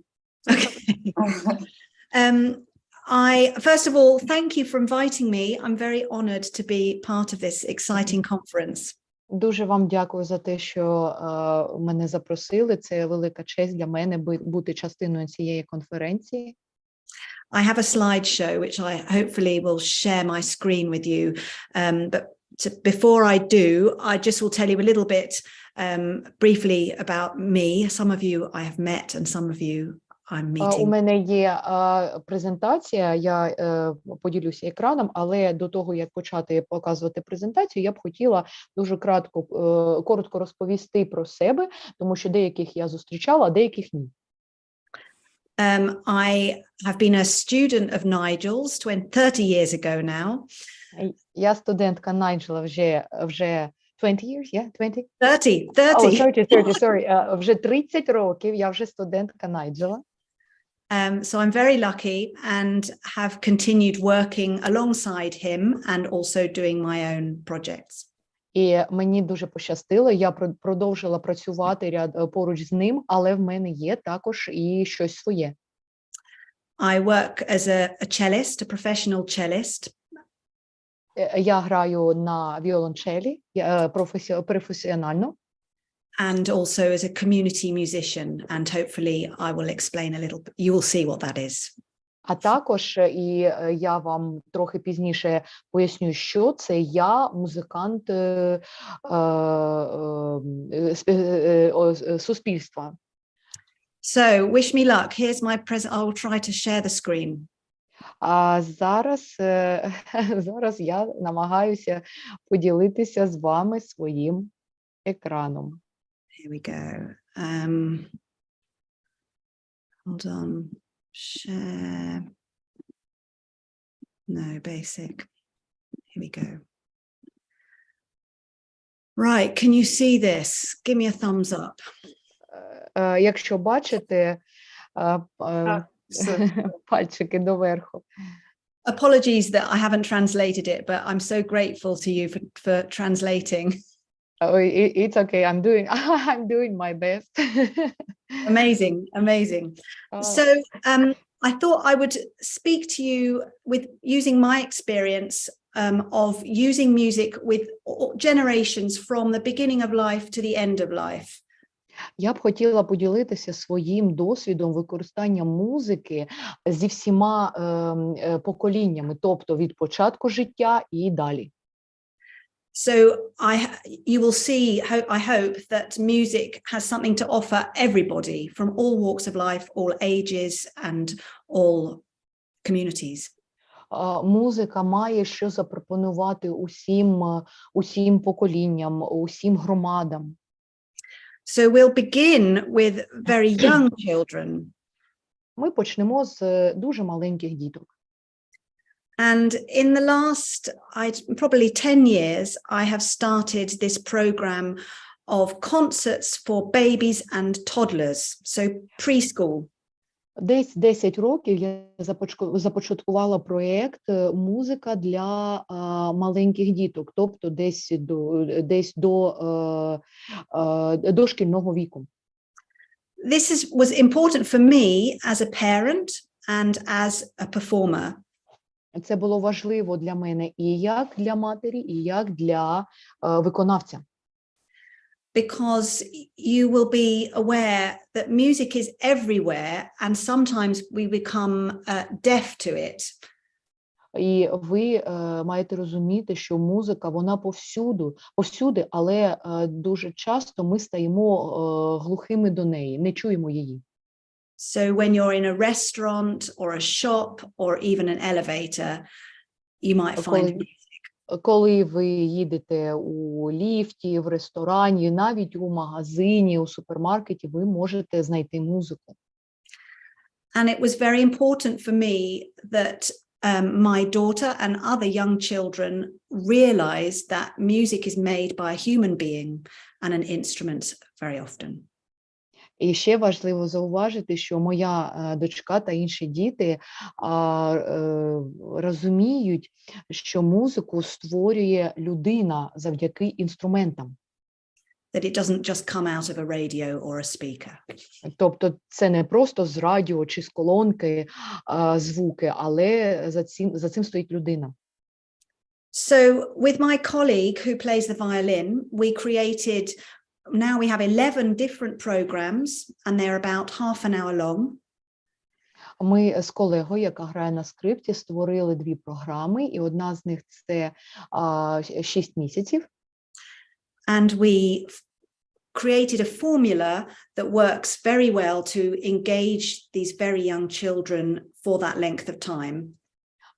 First of all, thank you for inviting me. I'm very honored to be part of this exciting conference. Дуже вам дякую за те, що мене запросили. Це велика честь для мене бути частиною цієї конференції. I have a slideshow which I hopefully will share my screen with you. But before I do, I just will tell you a little bit briefly about me. Some of you I have met and some of you I'm meeting. У мене є презентація, я поділюся екраном, але до того, як почати показувати презентацію, я б хотіла дуже коротко розповісти про себе, тому що деяких я зустрічала, а деяких ні. I have been a student of Nigel's 30 years ago now. Я студентка Найджела вже 20 years, yeah, 20? 30. Oh, 30, sorry. Вже 30 років, я вже студентка Найджела. So I'm very lucky and have continued working alongside him and also doing my own projects. І мені дуже пощастило, я продовжила працювати поруч з ним, але в мене є також і щось своє. I work as a cellist, a professional cellist. Я граю на віолончелі професіонально. And also as a community musician, and hopefully I will explain a little bit. You will see what that is. А також, і я вам трохи пізніше поясню, що це. Я музикант суспільства. So, wish me luck. Here's my present. I will try to share the screen. А зараз я намагаюся поділитися з вами своїм екраном. Here we go. Hold on. Share. No, basic. Here we go. Right, can you see this? Give me a thumbs up. Якщо бачите, пальчики доверху. Apologies that I haven't translated it, but I'm so grateful to you for translating. It's okay. I'm doing my best. Amazing. So I thought I would speak to you with using my experience of using music with generations from the beginning of life to the end of life. Я б хотіла поділитися своїм досвідом використання музики зі всіма поколіннями, тобто від початку життя і далі. So you will see, I hope, that music has something to offer everybody from all walks of life, all ages and all communities. Музика має що запропонувати усім поколінням, усім громадам. So we'll begin with very young children. Ми почнемо з дуже маленьких діток. And in the last, probably 10 years, I have started this program of concerts for babies and toddlers, so preschool. Десь 10 років я започаткувала проєкт «Музика для маленьких діток», тобто десь до дошкільного віку. This was important for me as a parent and as a performer. Це було важливо для мене і як для матері, і як для виконавця. Because you will be aware that music is everywhere and sometimes we become deaf to it. І ви маєте розуміти, що музика, вона повсюди, але дуже часто ми стаємо глухими до неї, не чуємо її. So when you're in a restaurant or a shop or even an elevator, you might find music. Коли ви їдете у ліфті, в ресторані, навіть у магазині, у супермаркеті, ви можете знайти музику. And it was very important for me that my daughter and other young children realize that music is made by a human being and an instrument very often. І ще важливо зауважити, що моя дочка та інші діти розуміють, що музику створює людина завдяки інструментам. That it doesn't just come out of a radio or a speaker. Тобто це не просто з радіо чи з колонки звуки, але за цим стоїть людина. So with my colleague who plays the violin, we created, now we have 11 different programs and they're about half an hour long. Ми з колегою, яка грає на скрипці, створили 2 програми, і одна з них – це 6 місяців. And we created a formula that works very well to engage these very young children for that length of time.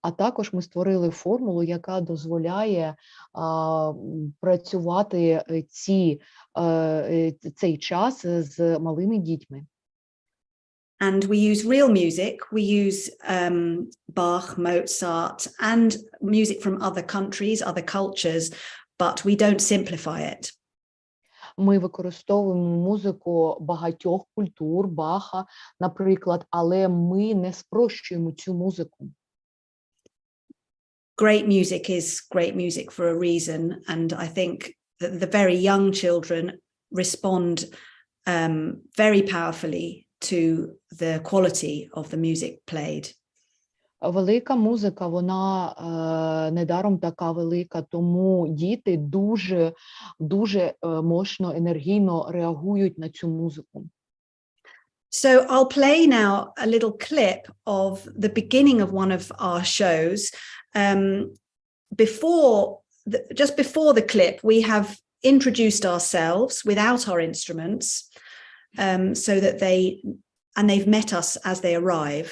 А також ми створили формулу, яка дозволяє працювати цей час з малими дітьми. And we use real music. We use Bach, Mozart, and music from other countries, other cultures, but we don't simplify it. Ми використовуємо музику багатьох культур, Баха, наприклад, але ми не спрощуємо цю музику. Great music is great music for a reason, and I think that the very young children respond very powerfully to the quality of the music played. Велика музика, вона недаром така велика, тому діти дуже мощно, енергійно реагують на цю музику. So I'll play now a little clip of the beginning of one of our shows. Just before the clip, we have introduced ourselves without our instruments, so that they've met us as they arrive.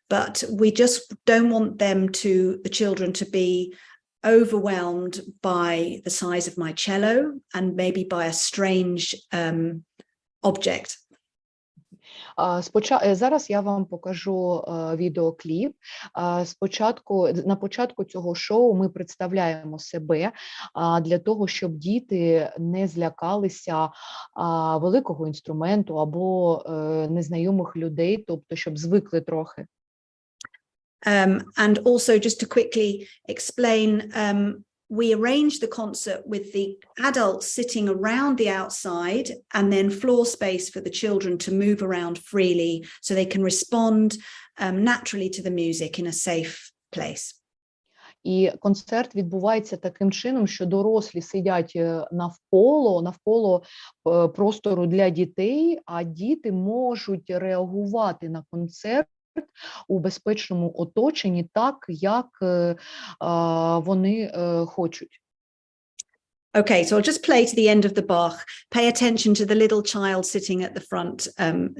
But we just don't want the children to be overwhelmed by the size of my cello and maybe by a strange object. Зараз я вам покажу відеокліп. На початку цього шоу ми представляємо себе для того, щоб діти не злякалися великого інструменту або незнайомих людей, тобто щоб звикли трохи. And also just to quickly explain, we arranged the concert with the adults sitting around the outside and then floor space for the children to move around freely so they can respond naturally to the music in a safe place. І концерт відбувається таким чином, що дорослі сидять навколо простору для дітей, а діти можуть реагувати на концерт у безпечному оточенні так, як вони хочуть. Okay, so I'll just play to the end of the Bach. Pay attention to the little child sitting at the front.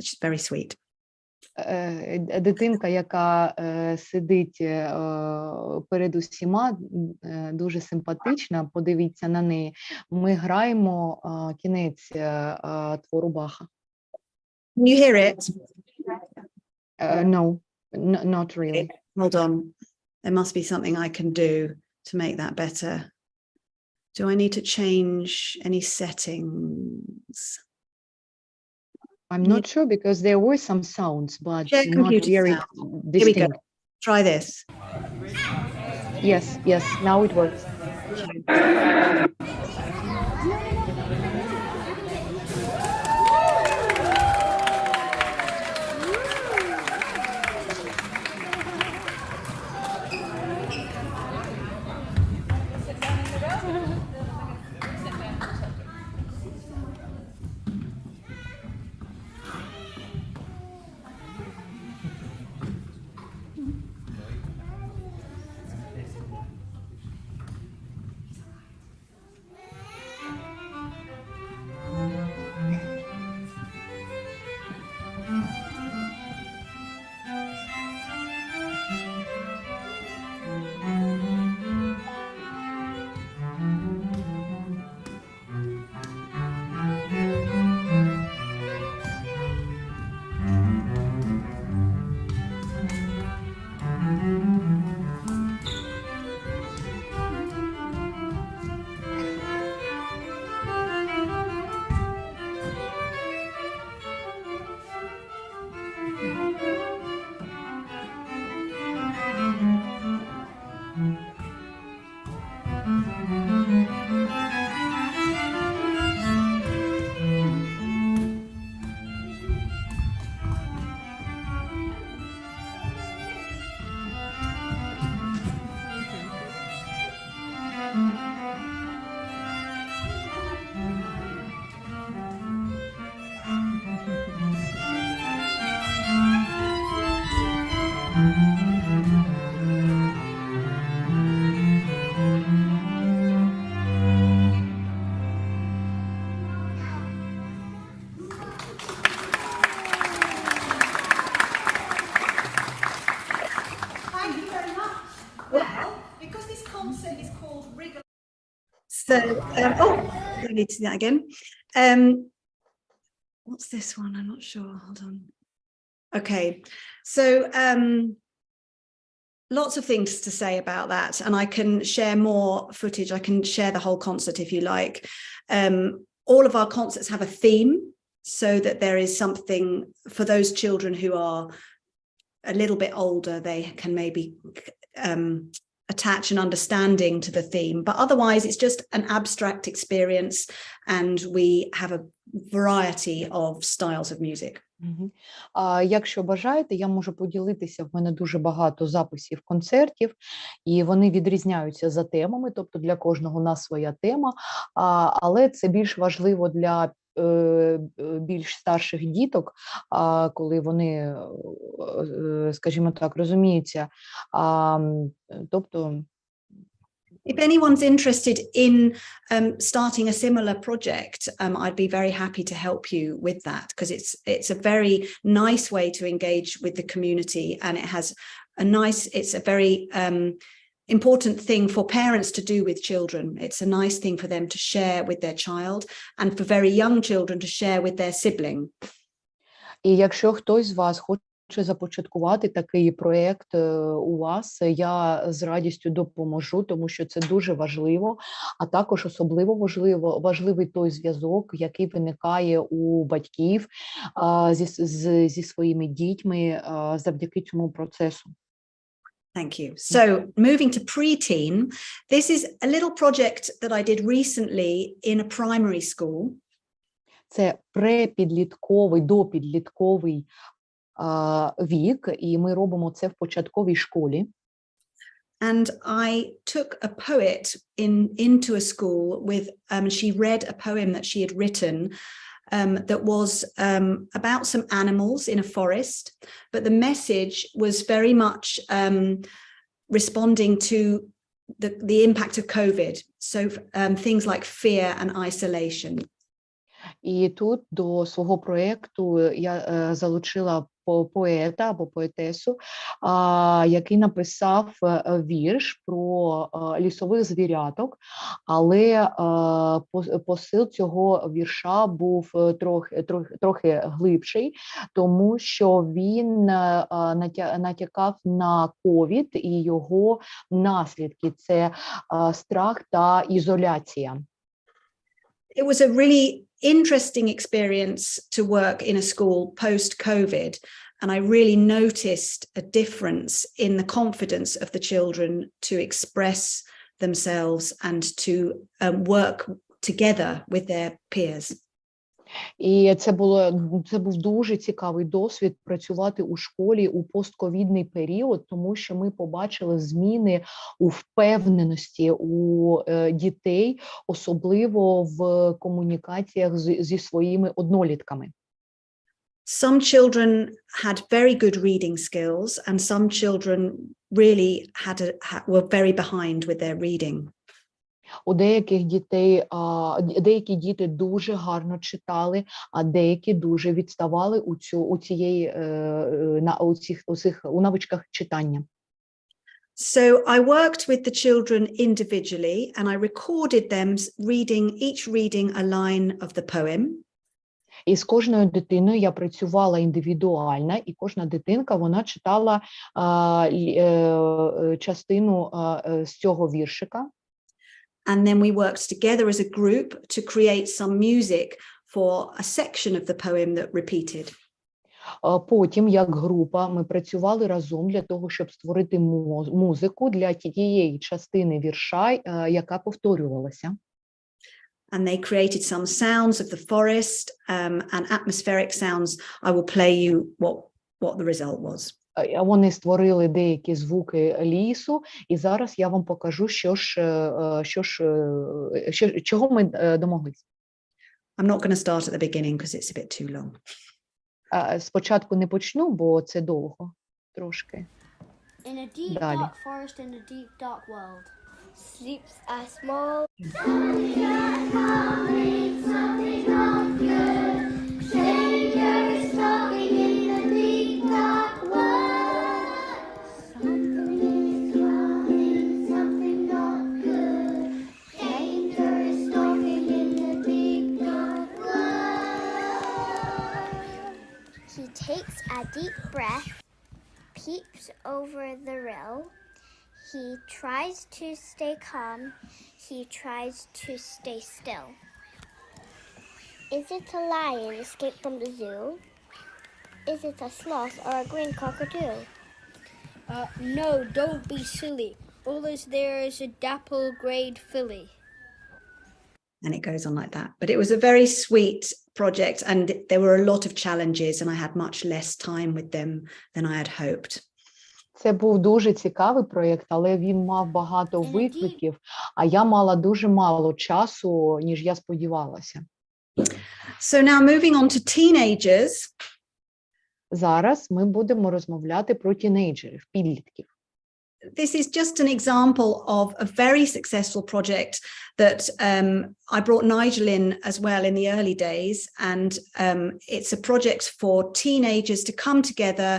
She's very sweet. Дитинка, яка сидить перед усіма, дуже симпатична, подивіться на неї. Ми граємо кінець твору Баха. Can you hear it? No, not really. Hold on. There must be something I can do to make that better. Do I need to change any settings? I'm not sure because there were some sounds, but Share not computer very sound. distinct. Here we go. Try this. Yes, now it works. Thank you very much. Well, because this concert is called Wriggle. So, I need to do that again. What's this one? I'm not sure. Hold on. Okay, so lots of things to say about that, and I can share more footage. I can share the whole concert if you like. All of our concerts have a theme, so that there is something for those children who are a little bit older. They can maybe attach an understanding to the theme, but otherwise it's just an abstract experience, and we have a variety of styles of music. Якщо бажаєте, я можу поділитися. В мене дуже багато записів концертів, і вони відрізняються за темами, тобто для кожного у нас своя тема, але це більш важливо для більш старших діток, коли вони, скажімо так, розуміються. Тобто, if anyone's interested in starting a similar project, I'd be very happy to help you with that, because it's a very nice way to engage with the community, and it's a very important thing for parents to do with children. It's a nice thing for them to share with their child, and for very young children to share with their sibling. І якщо хтось з вас хоче започаткувати такий проєкт у вас, я з радістю допоможу, тому що це дуже важливо, а також особливо важливий той зв'язок, який виникає у батьків зі своїми дітьми завдяки цьому процесу. Thank you. So moving to preteen, this is a little project that I did recently in a primary school. Це препідлітковий, допідлітковий вік, і ми робимо це в початковій школі. And I took a poet into a school with, she read a poem that she had written that was about some animals in a forest, but the message was very much responding to the impact of COVID. So things like fear and isolation. І тут до свого проєкту я залучила поета або поетесу, який написав вірш про лісових звіряток, але посил цього вірша був трохи глибший, тому що він натякав на ковід і його наслідки – це страх та ізоляція. It was a really interesting experience to work in a school post-COVID, and I really noticed a difference in the confidence of the children to express themselves and to work together with their peers. І це був дуже цікавий досвід працювати у школі у постковідний період, тому що ми побачили зміни у впевненості у дітей, особливо в комунікаціях зі своїми однолітками. Some children had very good reading skills, and some children really were very behind with their reading. У деяких дітей, деякі діти дуже гарно читали, а деякі дуже відставали у навичках читання. So I worked with the children individually, and I recorded them reading a line of the poem. І з кожною дитиною я працювала індивідуально, і кожна дитинка, вона читала частину з цього віршика. And then we worked together as a group to create some music for a section of the poem that repeated. Потім, як група, ми працювали разом для того, щоб створити музику для тієї частини вірша, яка повторювалася. And they created some sounds of the forest and atmospheric sounds. I will play you what the result was. Вони створили деякі звуки лісу, і зараз я вам покажу, чого ми домоглися. I'm not going to start at the beginning because it's a bit too long. Спочатку не почну, бо це довго трошки. In a deep, Далі. dark forest in a deep, dark world. Sleeps a small... He takes a deep breath, peeps over the rill. He tries to stay calm. He tries to stay still. Is it a lion escaped from the zoo? Is it a sloth or a green cockatoo? No, don't be silly. All that's there is a dapple-greyed filly. And it goes on like that. But it was a very sweet project, and there were a lot of challenges, and I had much less time with them than I had hoped. Це був дуже цікавий проєкт, але він мав багато викликів, а я мала дуже мало часу, ніж я сподівалася. So now moving on to teenagers. Зараз ми будемо розмовляти про тінейджерів, підлітків. This is just an example of a very successful project that I brought Nigel in as well in the early days. And it's a project for teenagers to come together,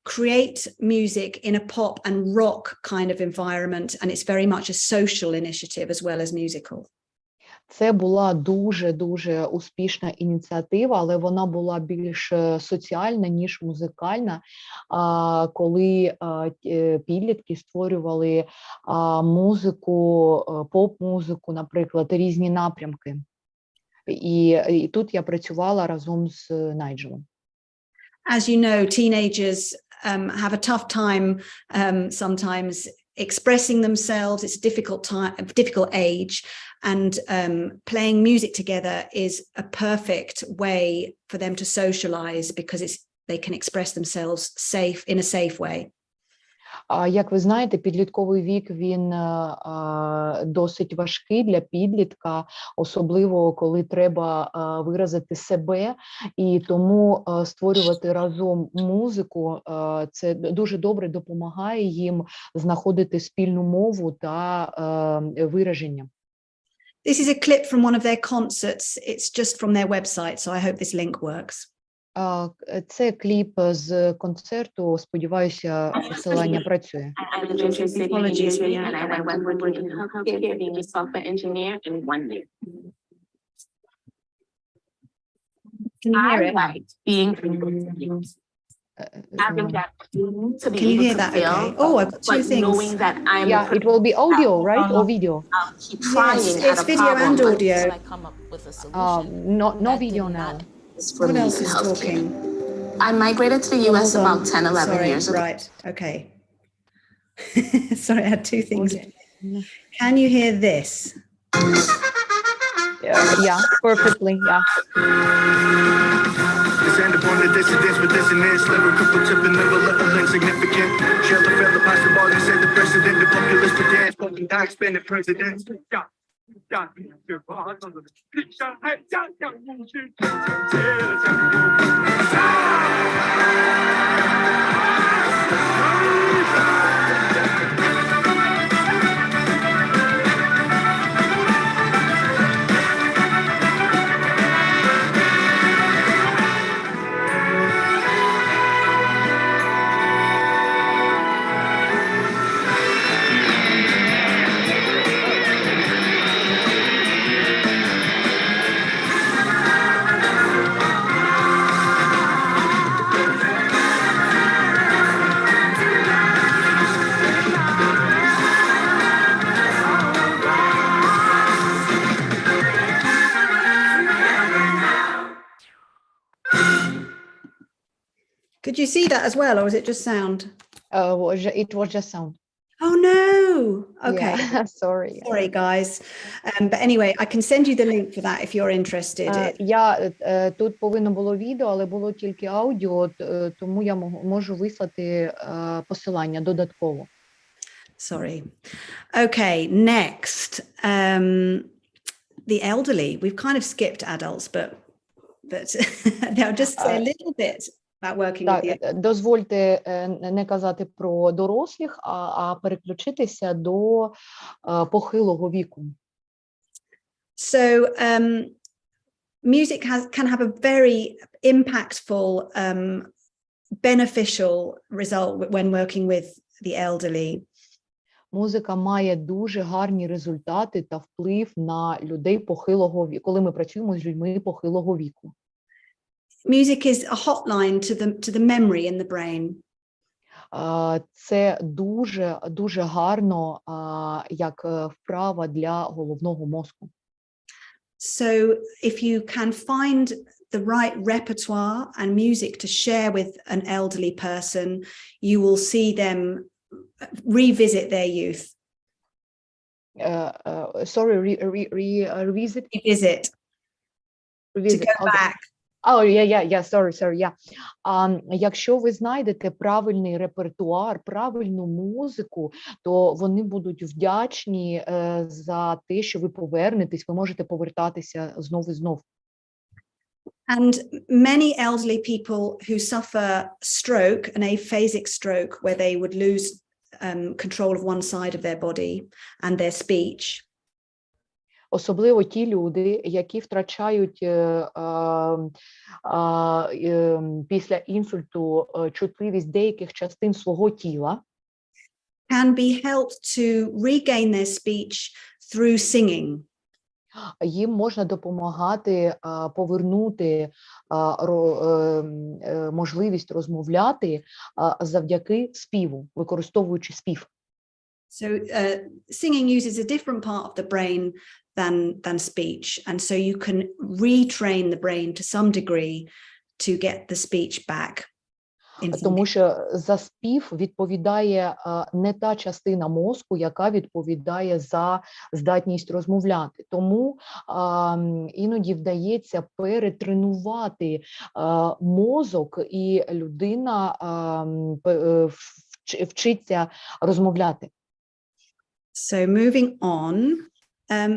create music in a pop and rock kind of environment. And it's very much a social initiative as well as musical. Це була дуже успішна ініціатива, але вона була більш соціальна, ніж музикальна, коли підлітки створювали музику, поп-музику, наприклад, різні напрямки. І тут я працювала разом з Найджелом. As you know, teenagers have a tough time sometimes expressing themselves. It's a difficult age, and playing music together is a perfect way for them to socialize because they can express themselves in a safe way. Як ви знаєте, підлітковий вік, він досить важкий для підлітка, особливо коли треба виразити себе, і тому створювати разом музику, це дуже добре допомагає їм знаходити спільну мову та вираження. This is a clip from one of their concerts. It's just from their website, so I hope this link works. Це кліп з концерту, сподіваюся, посилання працює. Can you hear it? Can you hear that okay? Oh, I've got two things. Yeah, it will be audio, right? Or video? Yes, it's video and audio. No video now. What else is talking? I migrated to the US about 10, 11 years ago. Right, okay. Sorry, I had two things. Can you hear this? Yeah, perfectly, yeah. Descend upon the dissidents with dissonance, lyrical tipping, never little insignificant. Shelter fell the past the ball and said the president, the populist to dance, fucking die, spending presidents. Could you see that as well, or was it just sound? It was just sound. Oh no! Okay, yeah, sorry guys. But anyway, I can send you the link for that if you're interested. Тут повинно було відео, але було тільки аудіо, тому я можу вислати посилання додатково. Sorry. Okay, next. The elderly. We've kind of skipped adults, but they'll just say a little bit about working with the Так, дозвольте не казати про дорослих, а переключитися до похилого віку. So music can have a very impactful, beneficial result when working with the elderly. Музика має дуже гарні результати та вплив на людей похилого віку, коли ми працюємо з людьми похилого віку. Music is a hotline to the memory in the brain. Це дуже гарно як вправа для головного мозку. So if you can find the right repertoire and music to share with an elderly person, you will see them revisit their youth. Sorry, revisit? To go back. Oh, yeah, sorry, yeah. Якщо ви знайдете правильний репертуар, правильну музику, то вони будуть вдячні за те, що ви повернетесь, ви можете повертатися знову і знову. And many elderly people who suffer stroke, an aphasic stroke, where they would lose control of one side of their body and their speech. Особливо ті люди, які втрачають після інсульту чутливість деяких частин свого тіла, can be helped to regain their speech through singing. Їм можна допомагати повернути можливість розмовляти завдяки співу, використовуючи спів. So singing uses a different part of the brain than speech, and so you can retrain the brain to some degree to get the speech back. Тому що за спів відповідає не та частина мозку, яка відповідає за здатність розмовляти. Тому іноді вдається перетренувати мозок, і людина вчиться розмовляти. So moving on,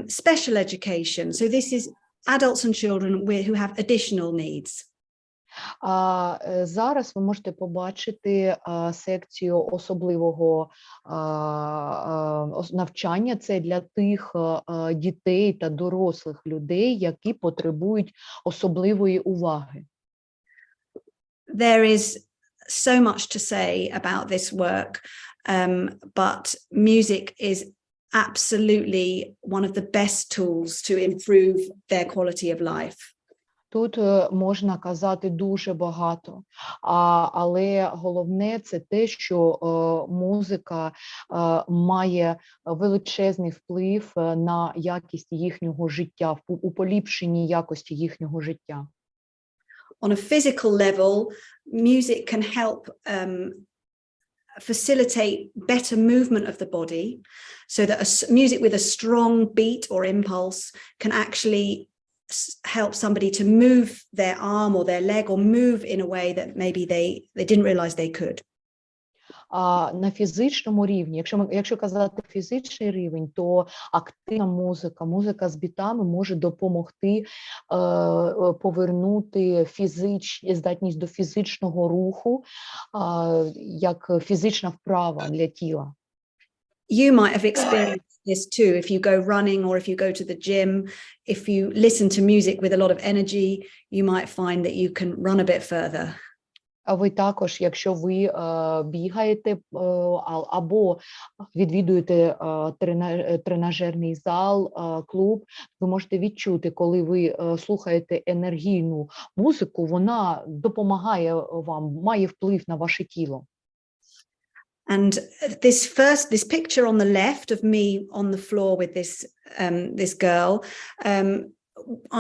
special education. So this is adults and children who have additional needs. Зараз ви можете побачити секцію особливого навчання. Це для тих дітей та дорослих людей, які потребують особливої уваги. There is so much to say about this work, but music is absolutely one of the best tools to improve their quality of life. Тут можна казати дуже багато, але головне це те, що музика має величезний вплив на якість їхнього життя, у поліпшенні якості їхнього життя. On a physical level, music can help facilitate better movement of the body, so that music with a strong beat or impulse can actually help somebody to move their arm or their leg or move in a way that maybe they didn't realize they could. На фізичному рівні, якщо казати фізичний рівень, то активна музика з бітами може допомогти повернути здатність до фізичного руху, як фізична вправа для тіла. You might have experienced this too if you go running or if you go to the gym. If you listen to music with a lot of energy, you might find that you can run a bit further. А ви також, якщо ви бігаєте або відвідуєте тренажерний зал, клуб, ви можете відчути, коли ви слухаєте енергійну музику, вона допомагає вам, має вплив на ваше тіло. And this picture on the left of me on the floor with this girl,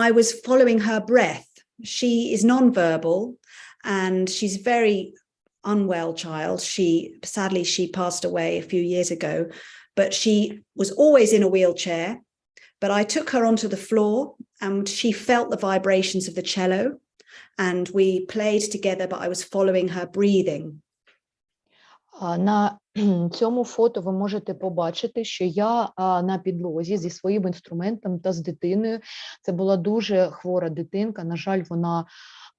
I was following her breath. She is non-verbal and she's a very unwell child. Sadly, she passed away a few years ago, but she was always in a wheelchair. But I took her onto the floor and she felt the vibrations of the cello and we played together, but I was following her breathing. На цьому фото ви можете побачити, що я на підлозі зі своїм інструментом та з дитиною. Це була дуже хвора дитинка, на жаль, вона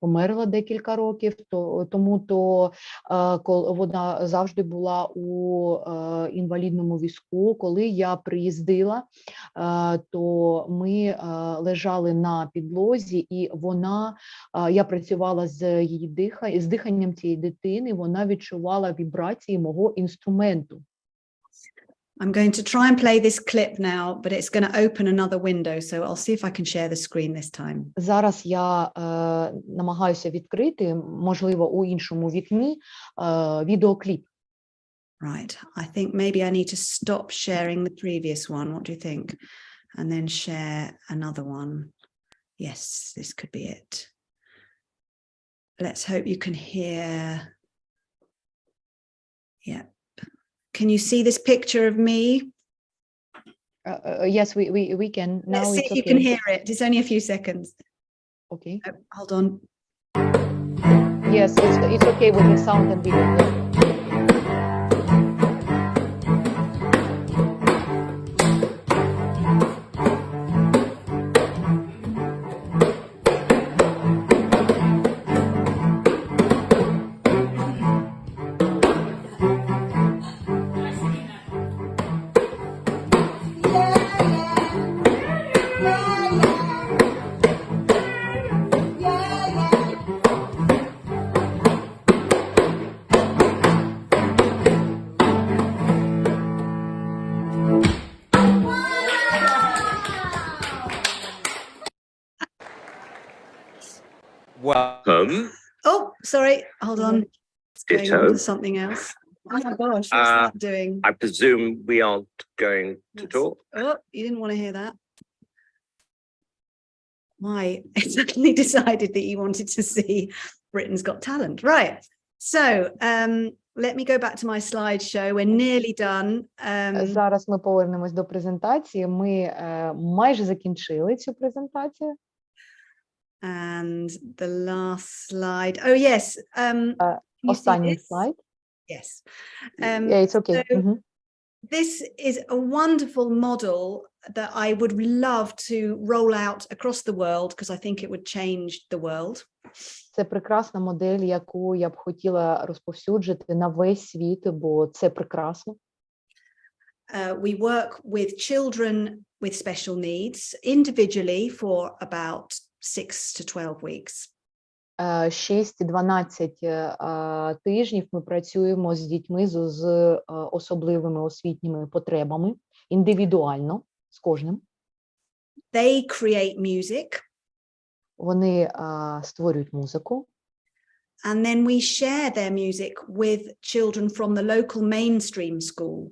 померла декілька років тому, вона завжди була у інвалідному візку. Коли я приїздила, то ми лежали на підлозі, і я працювала з диханням цієї дитини, вона відчувала вібрації мого інструменту. I'm going to try and play this clip now, but it's going to open another window, so I'll see if I can share the screen this time. Зараз я намагаюся відкрити, можливо, у іншому вікні, відеокліп. Right, I think maybe I need to stop sharing the previous one. What do you think? And then share another one. Yes, this could be it. Let's hope you can hear. Yeah. Can you see this picture of me? Yes, we can. Now Let's see it's if you okay. can hear it. It's only a few seconds. Okay. Oh, hold on. Yes, it's okay with the sound and video. Welcome. Oh, sorry. Hold on. It's going on Ditto. to something else. Oh my gosh, what's that doing? I presume we aren't going to talk. Oh, you didn't want to hear that. Why? It suddenly decided that you wanted to see Britain's Got Talent. Right. So let me go back to my slideshow. We're nearly done. Зараз ми повернемось до презентації. Ми майже закінчили цю презентацію. And the last slide. Oh, yes. Останній слайд. Yes. Yeah, it's okay. So this is a wonderful model that I would love to roll out across the world because I think it would change the world. Це прекрасна модель, яку я б хотіла розповсюджити на весь світ, бо це прекрасно. We work with children with special needs individually for about 6 to 12 weeks. 6-12 тижнів ми працюємо з дітьми з особливими освітніми потребами, індивідуально, з кожним. They create music. Вони створюють музику. And then we share their music with children from the local mainstream school.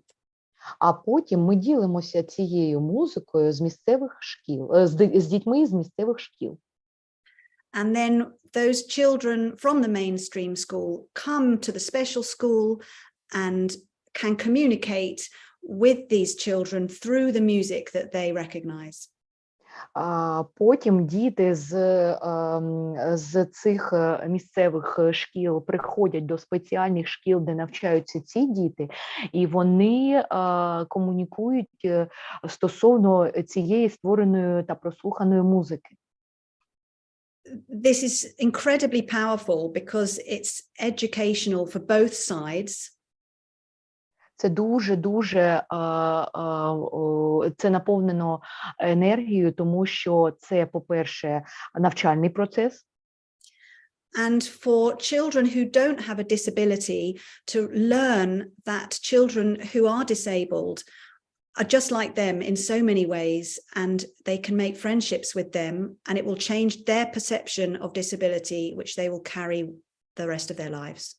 А потім ми ділимося цією музикою з місцевих шкіл, з дітьми з місцевих шкіл. And then those children from the mainstream school come to the special school and can communicate with these children through the music that they recognize. Потім діти з цих місцевих шкіл приходять до спеціальних шкіл, де навчаються ці діти, і вони комунікують стосовно цієї створеної та прослуханої музики. This is incredibly powerful because it's educational for both sides. Це дуже це наповнено енергією, тому що це, по-перше, навчальний процес. And for children who don't have a disability to learn that children who are disabled are just like them in so many ways, and they can make friendships with them, and it will change their perception of disability, which they will carry the rest of their lives.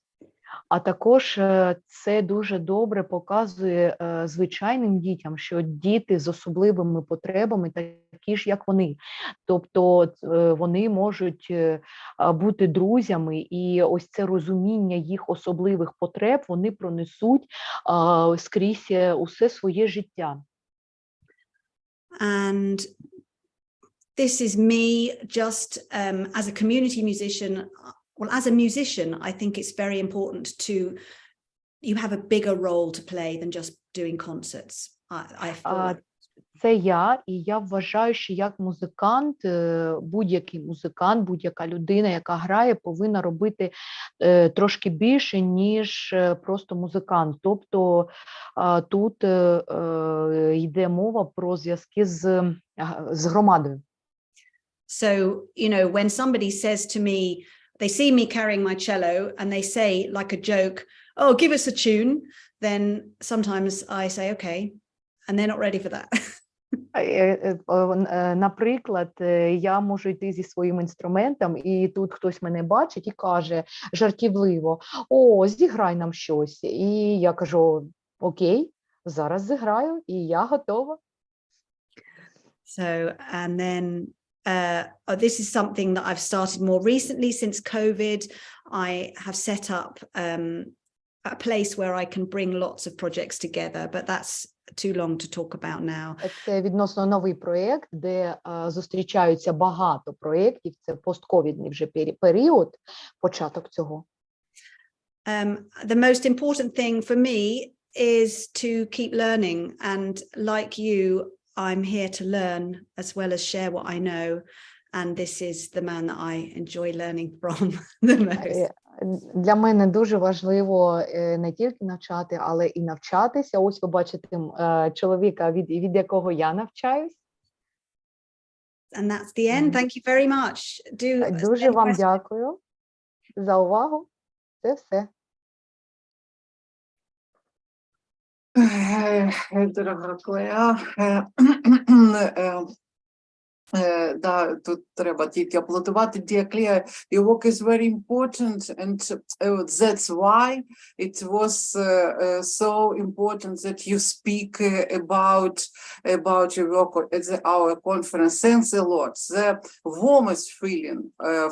А також це дуже добре показує звичайним дітям, що діти з особливими потребами такі ж, як вони. Тобто вони можуть бути друзями, і ось це розуміння їх особливих потреб вони пронесуть скрізь усе своє життя. And this is me just as a community musician. Well, as a musician, I think it's very important you have a bigger role to play than just doing concerts. це я, і я вважаю, що як музикант, будь-який музикант, будь-яка людина, яка грає, повинна робити трошки більше, ніж просто музикант. Тобто тут йде мова про зв'язки з громадою. So, you know, when somebody says to me, they see me carrying my cello and they say like a joke, oh, give us a tune, then sometimes I say, okay, and they're not ready for that. Наприклад, я можу йти зі своїм інструментом, і тут хтось мене бачить і каже жартівливо, о, зіграй нам щось. І я кажу, окей, зараз зіграю, і я готова. So, and then this is something that I've started more recently since COVID. I have set up a place where I can bring lots of projects together, but that's too long to talk about now. Це відносно новий проєкт, де зустрічаються багато проєктів. Це постковідний вже період, початок цього. The most important thing for me is to keep learning, and like you, I'm here to learn as well as share what I know, and this is the man that I enjoy learning from the most. Для мене дуже важливо не тільки навчати, але і навчатися. Ось ви бачите чоловіка, від якого я навчаюсь. And that's the end. Thank you very much. Дуже вам дякую за увагу. Це все. Дорога Клеа, да, тут треба тільки аплодувати. Dear Claire, your work is very important, and that's why it was so important that you speak about your work at our conference. Thanks a lot. The warmest feeling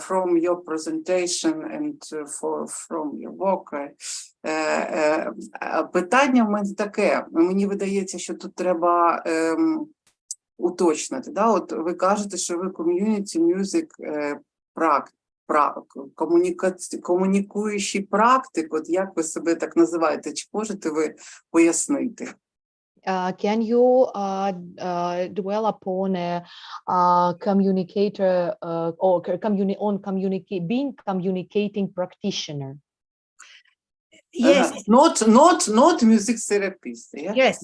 from your presentation and from your work. Питання в мене таке. Мені видається, що тут треба уточнити. Да? От ви кажете, що ви community music комунікуючий практик. От як ви себе так називаєте? Чи можете ви пояснити? Can you dwell upon a communicator or being communicating practitioner? Yes, not music therapist. Yeah? Yes.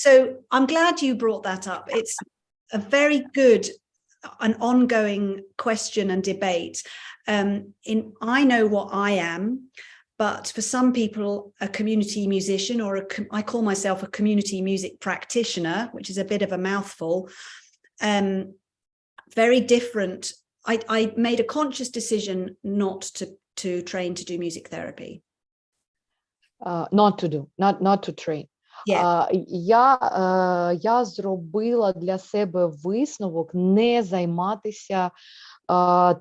So I'm glad you brought that up. It's a very good, an ongoing question and debate. I know what I am, but for some people, a community musician, or I call myself a community music practitioner, which is a bit of a mouthful. Very different. I made a conscious decision not to train to do music therapy. Not to train. Yeah. Я зробила для себе висновок не займатися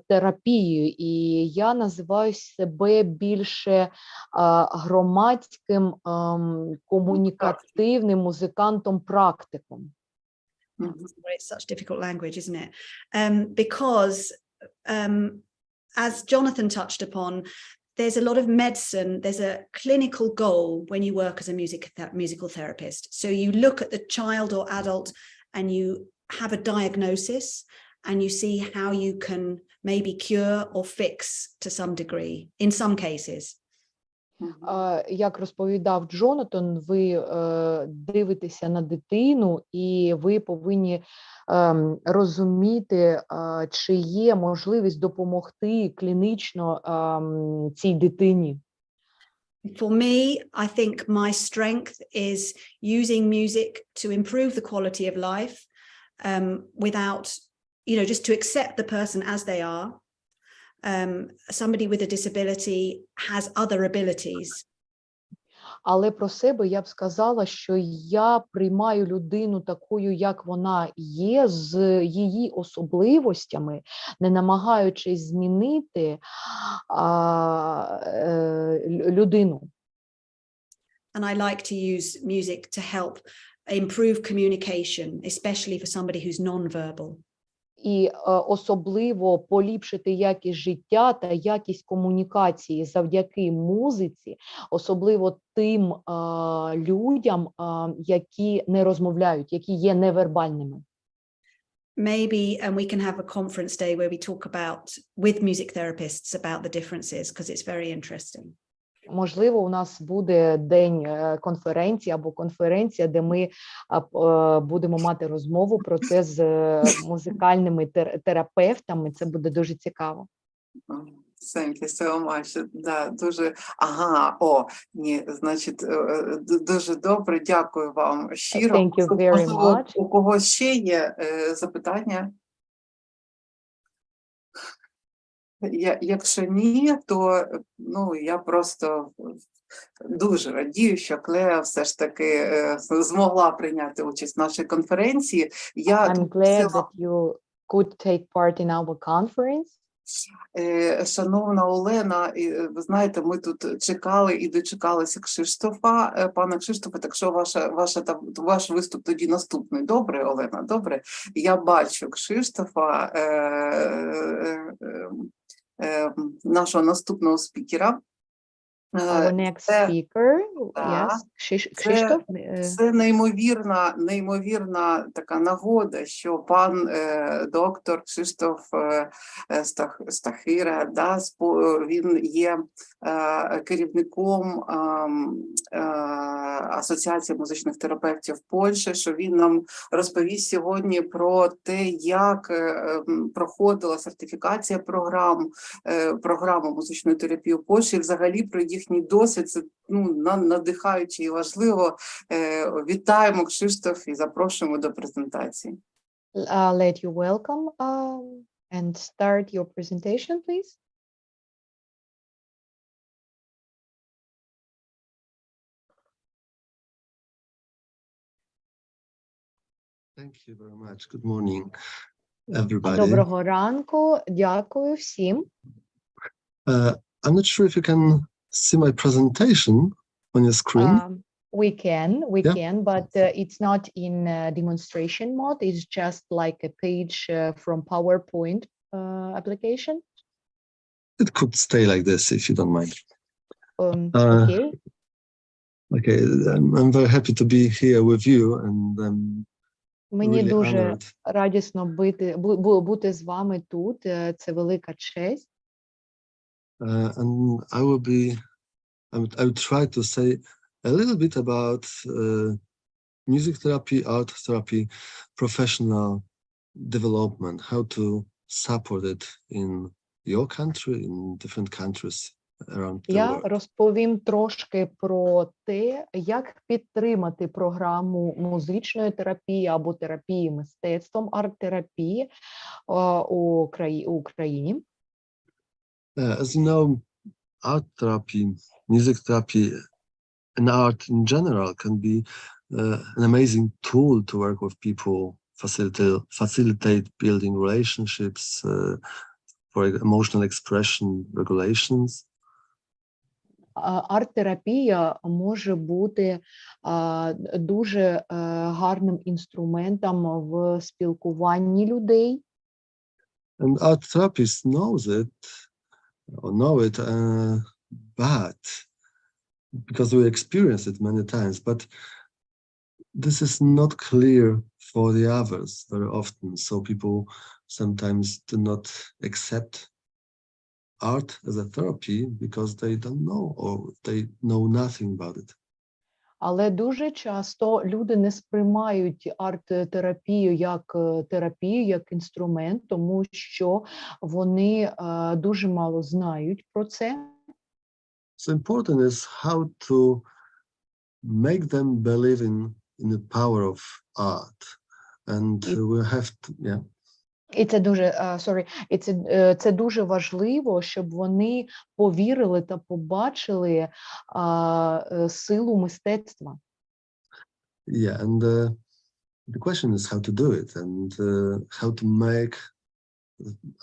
терапією, і я називаю себе більше громадським комунікативним музикантом-практиком. It's such difficult language, isn't it? Because as Jonathan touched upon, there's a lot of medicine, there's a clinical goal when you work as a musical therapist. So you look at the child or adult and you have a diagnosis and you see how you can maybe cure or fix to some degree, in some cases. Як розповідав Джонатан, ви дивитеся на дитину і ви повинні розуміти, чи є можливість допомогти клінічно цій дитині. For me, I think my strength is using music to improve the quality of life without, just to accept the person as they are. Somebody with a disability has other abilities. Але про себе я б сказала, що я приймаю людину такою, як вона є, з її особливостями, не намагаючись змінити людину. And I like to use music to help improve communication, especially for somebody who's non-verbal. і особливо поліпшити якість життя та якість комунікації завдяки музиці, особливо тим людям, які не розмовляють, які є невербальними. Maybe we can have a conference day where we talk about with music therapists about the differences, because it's very interesting. Можливо, у нас буде день конференції або конференція, де ми будемо мати розмову про це з музикальними терапевтами. Це буде дуже цікаво. Thank you so much. Да, дуже, ні, значить, дуже добре, дякую вам щиро. Thank you very much. У когось ще є запитання? Якщо ні, то я просто дуже радію, що Клеа все ж таки змогла прийняти участь в нашій конференції. I'm glad that you could take part in our conference. Шановна Олена, ви знаєте, ми тут чекали і дочекалися Кшиштофа, пана Кшиштофа, так що ваш виступ тоді наступний. Добре, Олена, добре? Я бачу Кшиштофа, нашого наступного спікера. Our next speaker, yes, Krzysztof. Це неймовірна така нагода, що пан доктор Кшиштоф Стахира, він є керівником Асоціації музичних терапевтів Польщі, що він нам розповість сьогодні про те, як проходила сертифікація програми музичної терапії у Польщі, і взагалі про їхній досвід. Це надихаюче і важливо. Вітаємо, Кшиштоф, і запрошуємо до презентації. Let you welcome and start your presentation, please. Thank you very much. Good morning, everybody. Доброго ранку. Дякую всім. I'm not sure if you can see my presentation on your screen. We can, but it's not in demonstration mode. It's just like a page from PowerPoint application. It could stay like this if you don't mind. Okay. Okay, I'm very happy to be here with you, and Мені дуже радісно бути з вами тут. Це велика честь. And I would try to say a little bit about music therapy, art therapy, professional development, how to support it in your country, in different countries around the world. Я розповім трошки про те, як підтримати програму музичної терапії або терапії мистецтвом, арт-терапії у Україні. As you know, art therapy, music therapy, and art in general can be an amazing tool to work with people, facilitate building relationships, for emotional expression, regulations. Арт-терапія може бути дуже гарним інструментом в спілкуванні людей. And art therapists know it, but because we experience it many times, but this is not clear for the others very often. So people sometimes do not accept art as a therapy because they don't know or they know nothing about it. Але дуже часто люди не сприймають арт-терапію як інструмент, тому що вони дуже мало знають про це. So important is how to make them believe in the power of art. And we have to, yeah. І це дуже важливо, щоб вони повірили та побачили силу мистецтва. Yeah, and the question is how to do it and how to make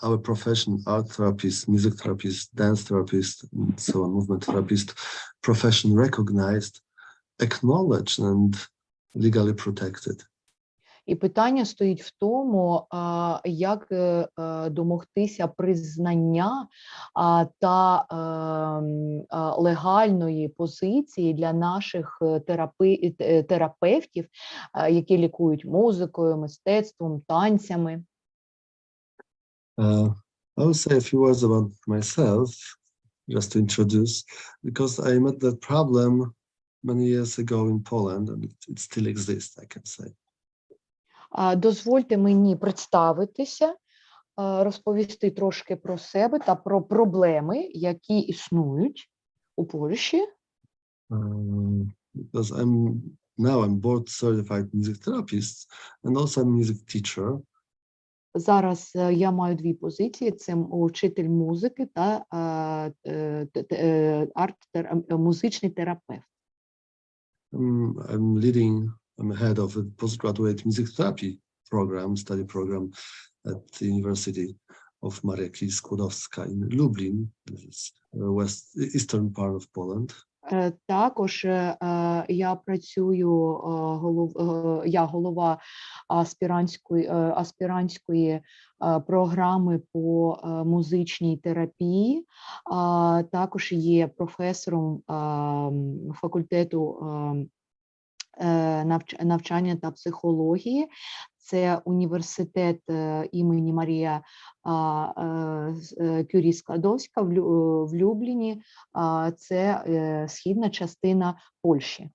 our profession, art therapists, music therapists, dance therapists, and so on, movement therapists, profession recognized, acknowledged, and legally protected. І питання стоїть в тому, як домогтися признання та легальної позиції для наших терапевтів, які лікують музикою, мистецтвом, танцями. I will say a few words about myself, just to introduce, because I met that problem many years ago in Poland, and it still exists, I can say. Дозвольте мені представитися, розповісти трошки про себе та про проблеми, які існують у Польщі. Because I'm board certified music therapist and also a music teacher. Зараз я маю дві позиції: це вчитель музики та музичний терапевт. I'm head of a postgraduate music therapy program, study program at the University of Maria Curie-Skłodowska in Lublin. This is eastern part of Poland. Також я працюю, я голова аспірантської програми по музичній терапії, також є професором факультету навчання та психології. Це університет імені Марія Кюрі-Складовська в Любліні. Це східна частина Польщі.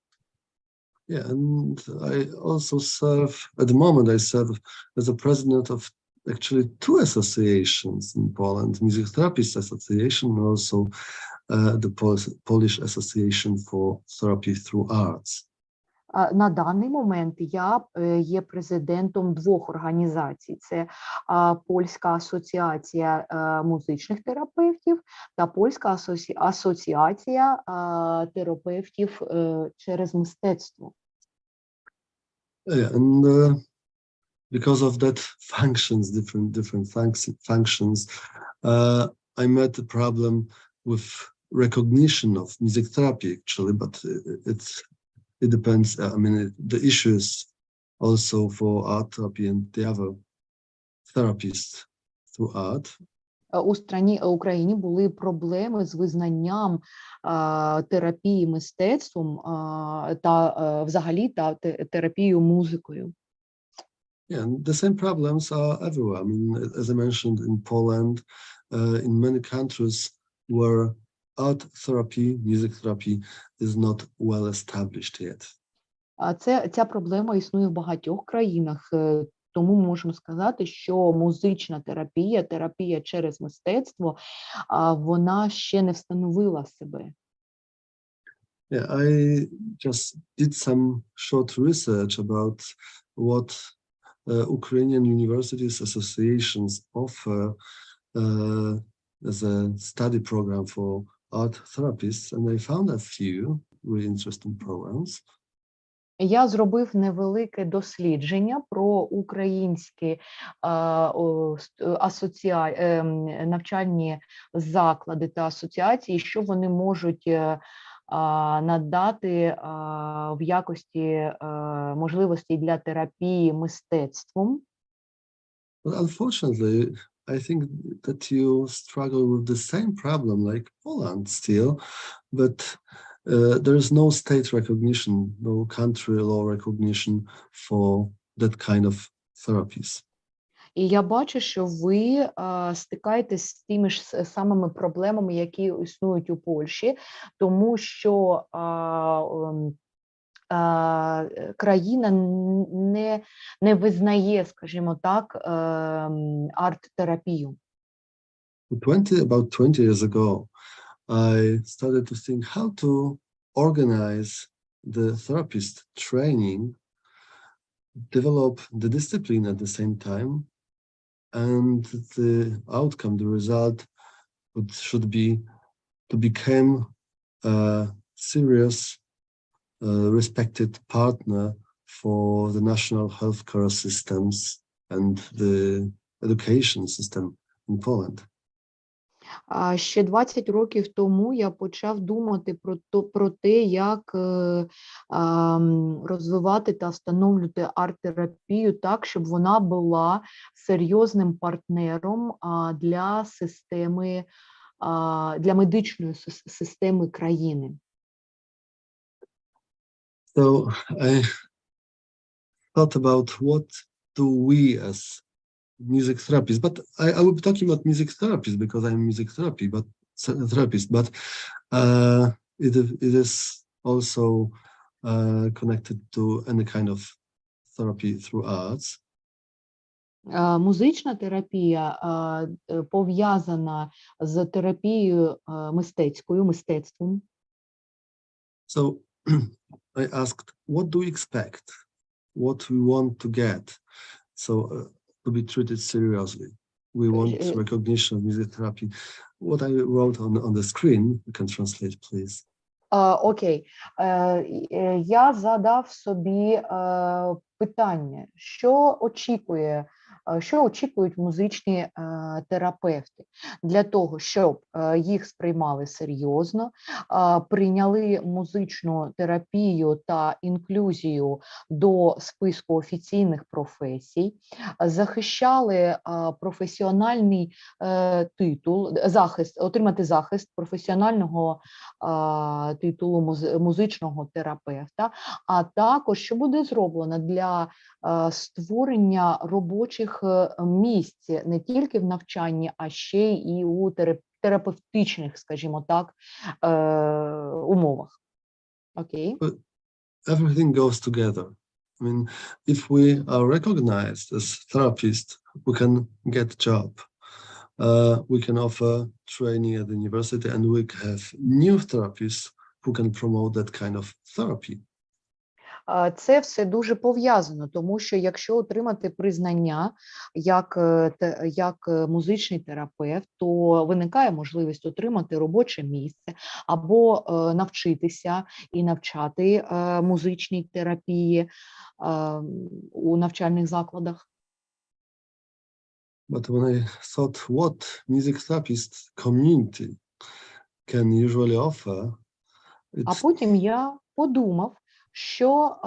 Yeah, and I also serve, at the moment I serve as a president of actually two associations in Poland, Music Therapists Association and also the Polish Association for Therapy Through Arts. На даний момент я є президентом двох організацій. Це Польська асоціація музичних терапевтів та Польська асоціація терапевтів через мистецтво. Yeah, and because of that functions, different functions, I met the problem with recognition of music therapy actually, but it depends. I mean, the issues also for art therapy and the other therapists through art. У Україні були проблеми з визнанням терапії мистецтвом та взагалі та терапією музикою. Yeah, and the same problems are everywhere. I mean, as I mentioned, in Poland, in many countries where art therapy, music therapy is not well established yet. Ця проблема існує в багатьох країнах, тому можемо сказати, що музична терапія, терапія через мистецтво, вона ще не встановила себе. Yeah, I just did some short research about what Ukrainian universities associations offer as a study program for art therapists, and I found a few really interesting programs. Я зробив невелике дослідження про українські навчальні заклади та асоціації, що вони можуть надати в якості можливості для терапії мистецтвом. But unfortunately, I think that you struggle with the same problem like Poland still, but there is no state recognition, no country law recognition for that kind of therapies. І я бачу, що ви стикаєтесь з тими ж самими проблемами, які існують у Польщі, тому що країна не визнає, скажімо так, арт-терапію. About 20 years ago, I started to think how to organize the therapist training, develop the discipline at the same time, and the outcome, the result should be to become a serious, respected partner for the national healthcare systems and the education system in Poland. Ще 20 років тому я почав думати про те, як розвивати та встановлювати арт-терапію так, щоб вона була серйозним партнером для системи, для медичної системи країни. So I thought about what do we as music therapists, but I will be talking about music therapists because I'm a music therapist, but it is also connected to any kind of therapy through arts. Музична терапія пов'язана з терапією мистецтвом. So I asked, what do we expect? What we want to get? So to be treated seriously. We want recognition of music therapy. What I wrote on the screen, you can translate, please. Окей. Я задав собі питання, що очікують музичні терапевти для того, щоб їх сприймали серйозно, прийняли музичну терапію та інклюзію до списку офіційних професій, захищали професіональний титул, отримати захист професіонального титулу музичного терапевта, а також, що буде зроблено для створення робочих місць не тільки в навчанні, а ще і у терапевтичних, скажімо так, умовах. Окей? Everything goes together. I mean, if we are recognized as therapists, we can get a job. We can offer training at the university, and we have new therapists who can promote that kind of therapy. Це все дуже пов'язано, тому що якщо отримати признання як музичний терапевт, то виникає можливість отримати робоче місце або навчитися і навчати музичній терапії у навчальних закладах. But when I thought what music therapist community can usually offer, А потім я подумав, що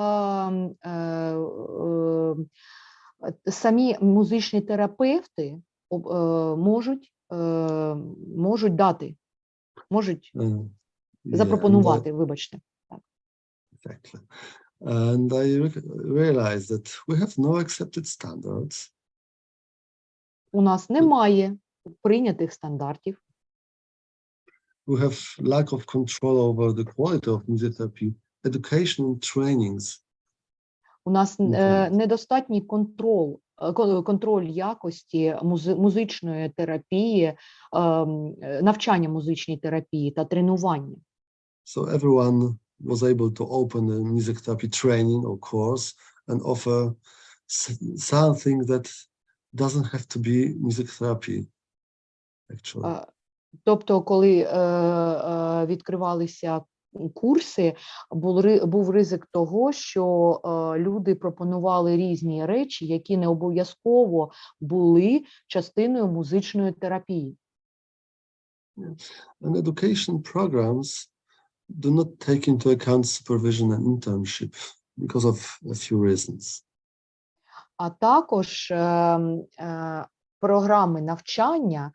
самі музичні терапевти можуть дати, запропонувати, вибачте. Exactly. And I realized that we have no accepted standards. У нас немає прийнятих стандартів. We have lack of control over the quality of music therapy, education and trainings. У нас недостатній контроль якості музичної терапії, навчання музичній терапії та тренування. So everyone was able to open a music therapy training or course and offer something that doesn't have to be music therapy, actually. Тобто, коли відкривалися курси, був ризик того, що люди пропонували різні речі, які не обов'язково були частиною музичної терапії. And education programs do not take into account supervision and internship because of a few reasons. А також програми навчання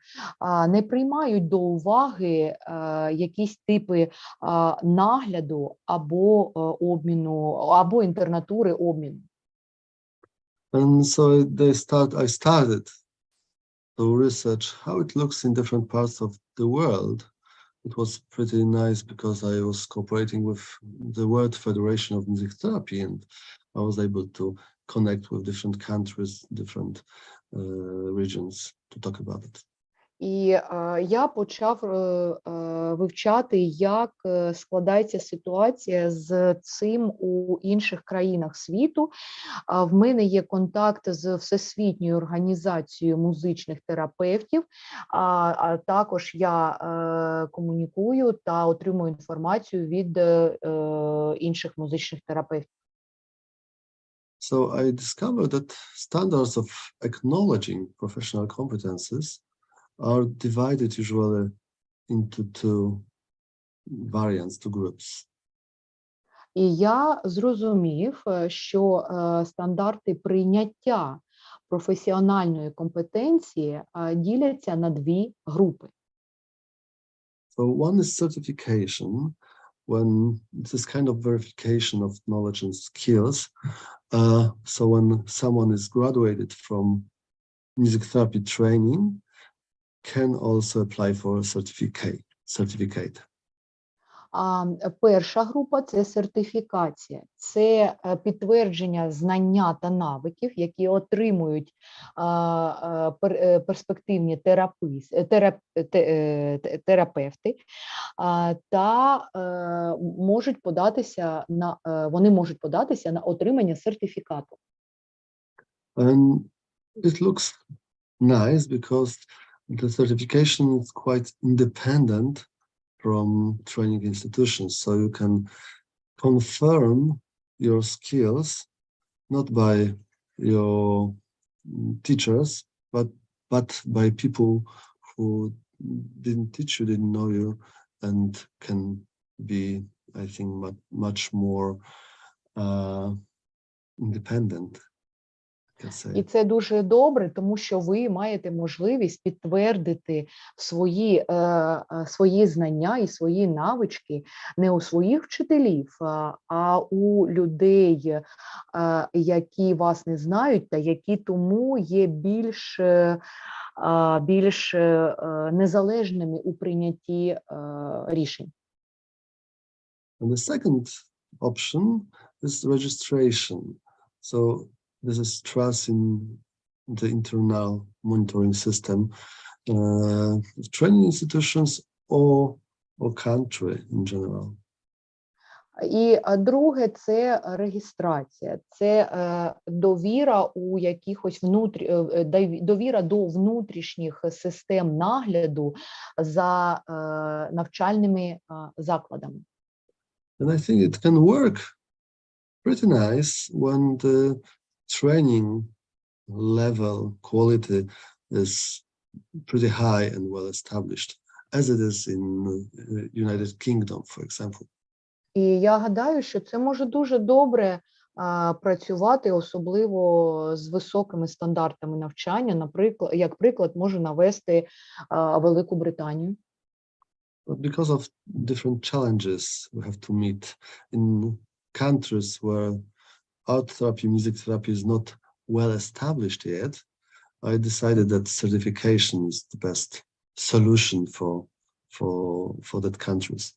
не приймають до уваги якісь типи нагляду або обміну, або інтернатури обміну. And so I started to research how it looks in different parts of the world. It was pretty nice because I was cooperating with the World Federation of Music Therapy, and I was able to connect with different countries, different regions to talk about it. І я почав вивчати, як складається ситуація з цим у інших країнах світу. В мене є контакт з Всесвітньою організацією музичних терапевтів, а також я комунікую та отримую інформацію від інших музичних терапевтів. So I discovered that standards of acknowledging professional competences are divided usually into two variants, two groups. І я зрозумів, що стандарти прийняття професіональної компетенції діляться на дві групи. So one is certification, when this kind of verification of knowledge and skills. So when someone is graduated from music therapy training, can also apply for a certificate. Перша група – це сертифікація. Це підтвердження знання та навиків, які отримують перспективні терапевти, та вони можуть податися на отримання сертифікату. And it looks nice because the certification is quite independent from training institutions, so you can confirm your skills not by your teachers, but by people who didn't teach you, didn't know you, and can be, I think, much more independent. І це дуже добре, тому що ви маєте можливість підтвердити свої знання і свої навички не у своїх вчителів, а у людей, які вас не знають та які тому є більш незалежними у прийнятті рішень. And the second option is registration. So this is trust in the internal monitoring system of training institutions or country in general. І друге – це регістрація, це довіра у якихось довіра до внутрішніх систем нагляду за навчальними закладами. And I think it can work pretty nice when the training level quality is pretty high and well established, as it is in United Kingdom, for example. І я гадаю, що це може дуже добре працювати, особливо з високими стандартами навчання. Наприклад, як приклад, можу навести Велику Британію. But because of different challenges we have to meet in countries where art therapy, music therapy is not well established yet, I decided that certification is the best solution for that countries.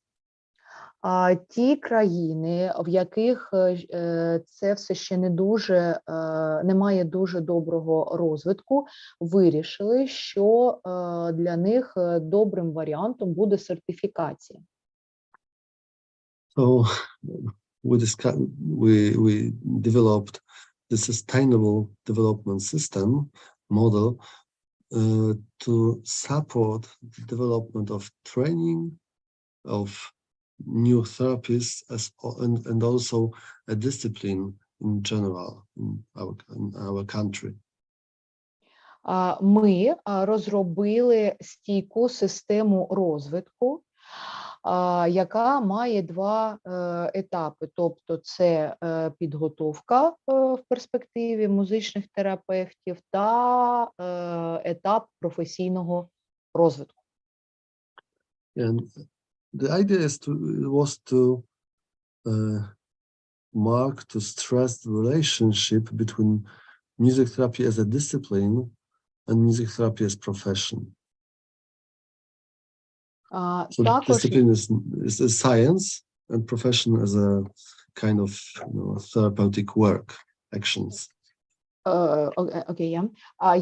Ті країни, в яких це все ще не має дуже доброго розвитку, вирішили, що для них добрим варіантом буде сертифікація. So we developed the sustainable development system model to support the development of training of new therapies and also a discipline in general in our country. Ми розробили стійку систему розвитку, яка має два етапи. Тобто це підготовка в перспективі музичних терапевтів та етап професійного розвитку. And the idea was to stress the relationship between music therapy as a discipline and music therapy as profession. So discipline is a science and profession as a kind of therapeutic work, actions. Окей.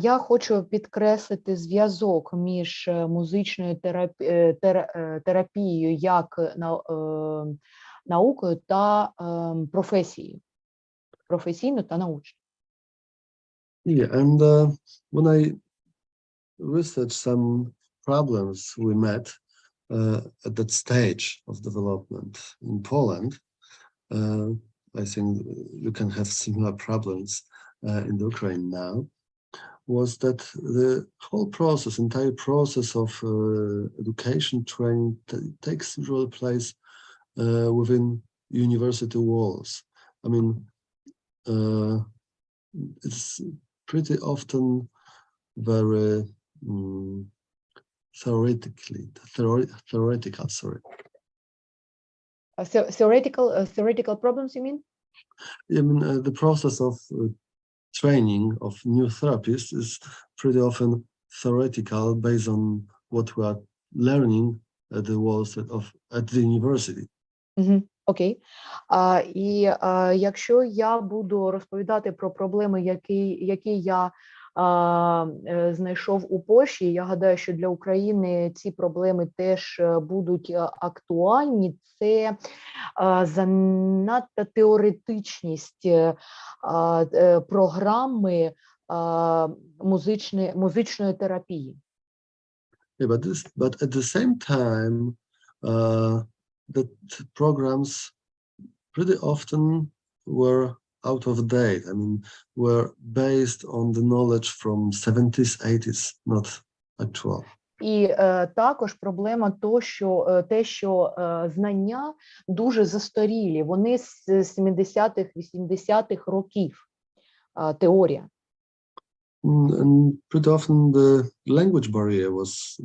Я хочу підкреслити зв'язок між музичною терапією як наукою та професією. Професійно та научно. Yeah, and when I researched some problems we met at that stage of development in Poland, I think you can have similar problems in the Ukraine now. was that the whole process, entire process of education training takes usual place within university walls. I mean, it's pretty often very theoretical, sorry. Theoretical problems, you mean? I mean, the process of training of new therapists is pretty often theoretical based on what we are learning at the walls at the university. Окей. І якщо я буду розповідати про проблеми, які я знайшов у Польщі, я гадаю, що для України ці проблеми теж будуть актуальні. Це занадто теоретичність програми музичної терапії. Yeah, but at the same time, that programs pretty often were out of date. I mean, were based on the knowledge from 70s, 80s, not actual. І також проблема те, що знання дуже застарілі. Вони з 70-х, 80-х років, теорія. And pretty often the language barrier was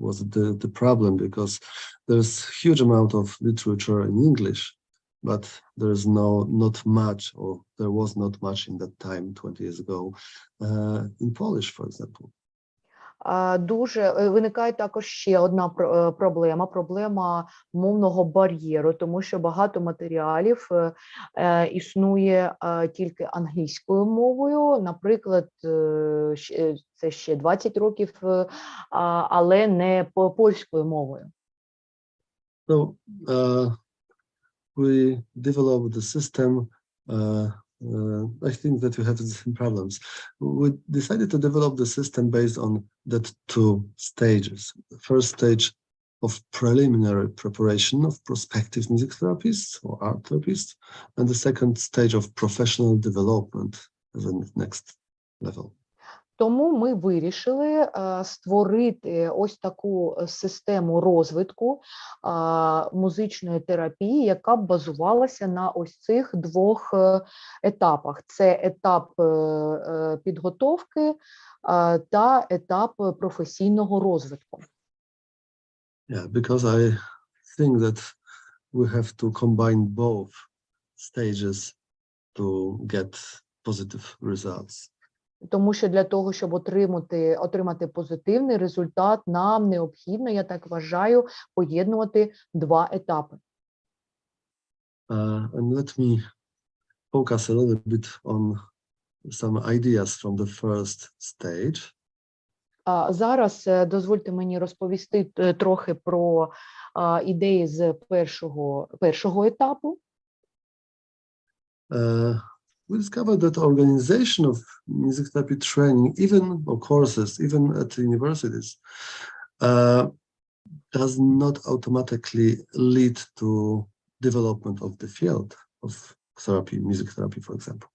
the problem, because there's huge amount of literature in English, but there's not much, or there was not much in that time 20 years ago in Polish, for example. Дуже виникає також ще одна проблема мовного бар'єру, тому що багато матеріалів існує тільки англійською мовою, наприклад, це ще 20 років, але не польською мовою. So we developed the system. I think that we have the same problems. We decided to develop the system based on that two stages. The first stage of preliminary preparation of prospective music therapists or art therapists, and the second stage of professional development as a next level. Тому ми вирішили створити ось таку систему розвитку музичної терапії, яка б базувалася на ось цих двох етапах. Це етап підготовки та етап професійного розвитку. Yeah, because I think that we have to combine both stages to get positive results. Тому що для того, щоб отримати позитивний результат, нам необхідно, я так вважаю, поєднувати два етапи. And let me focus a little bit on some ideas from the first stage. Зараз дозвольте мені розповісти трохи про ідеї з першого етапу. We discovered that organization of music therapy training, even or courses, even at universities, does not automatically lead to development of the field of therapy, music therapy, for example.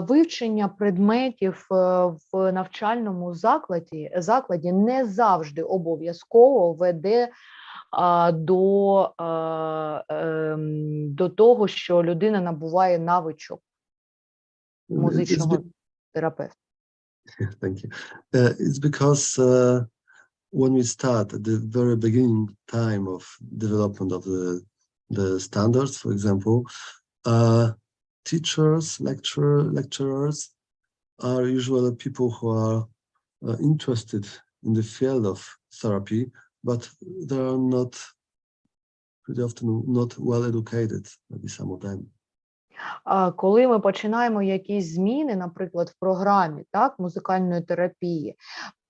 Вивчення предметів в навчальному закладі не завжди обов'язково веде до того, що людина набуває навичок музичного терапевта. Thank you. It's because when we start at the very beginning time of development of the standards, for example, teachers, lecturers are usually people who are interested in the field of therapy, but they are not pretty often not well educated, maybe some of them. Коли ми починаємо якісь зміни, наприклад, в програмі музикальної терапії,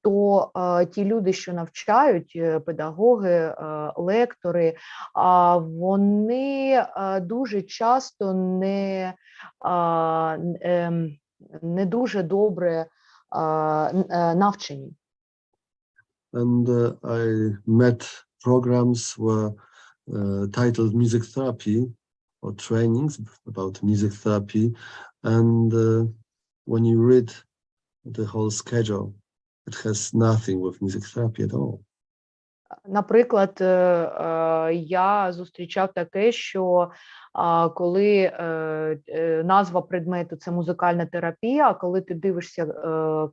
то ті люди, що навчають, педагоги, лектори, вони дуже часто не дуже добре навчені. And I met programs where titled music therapy or trainings about music therapy, and when you read the whole schedule. It has nothing with music therapy at all. Наприклад, я зустрічав таке, що коли назва предмету – це музикальна терапія, а коли ти дивишся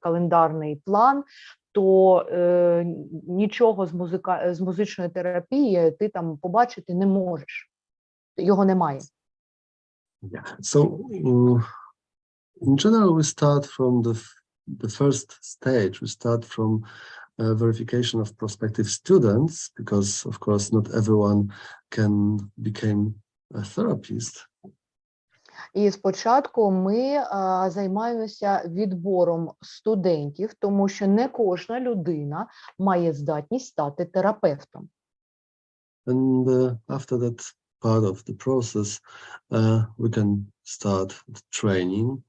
календарний план, то нічого з музичної терапії ти там побачити не можеш. Його немає. Yeah. So, in general, we start from the first stage. We start from verification of prospective students, because, of course, not everyone can become a therapist. І спочатку ми займаємося відбором студентів, тому що не кожна людина має здатність стати терапевтом. And after that part of the process, we can start the training.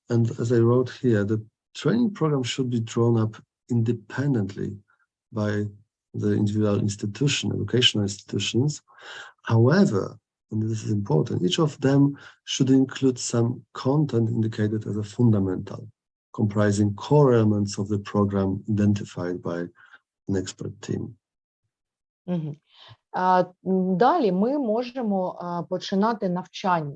And as I wrote here, the training program should be drawn up independently by the individual institution, educational institutions. However, and this is important, each of them should include some content indicated as a fundamental, comprising core elements of the program identified by an expert team. Далі ми можемо починати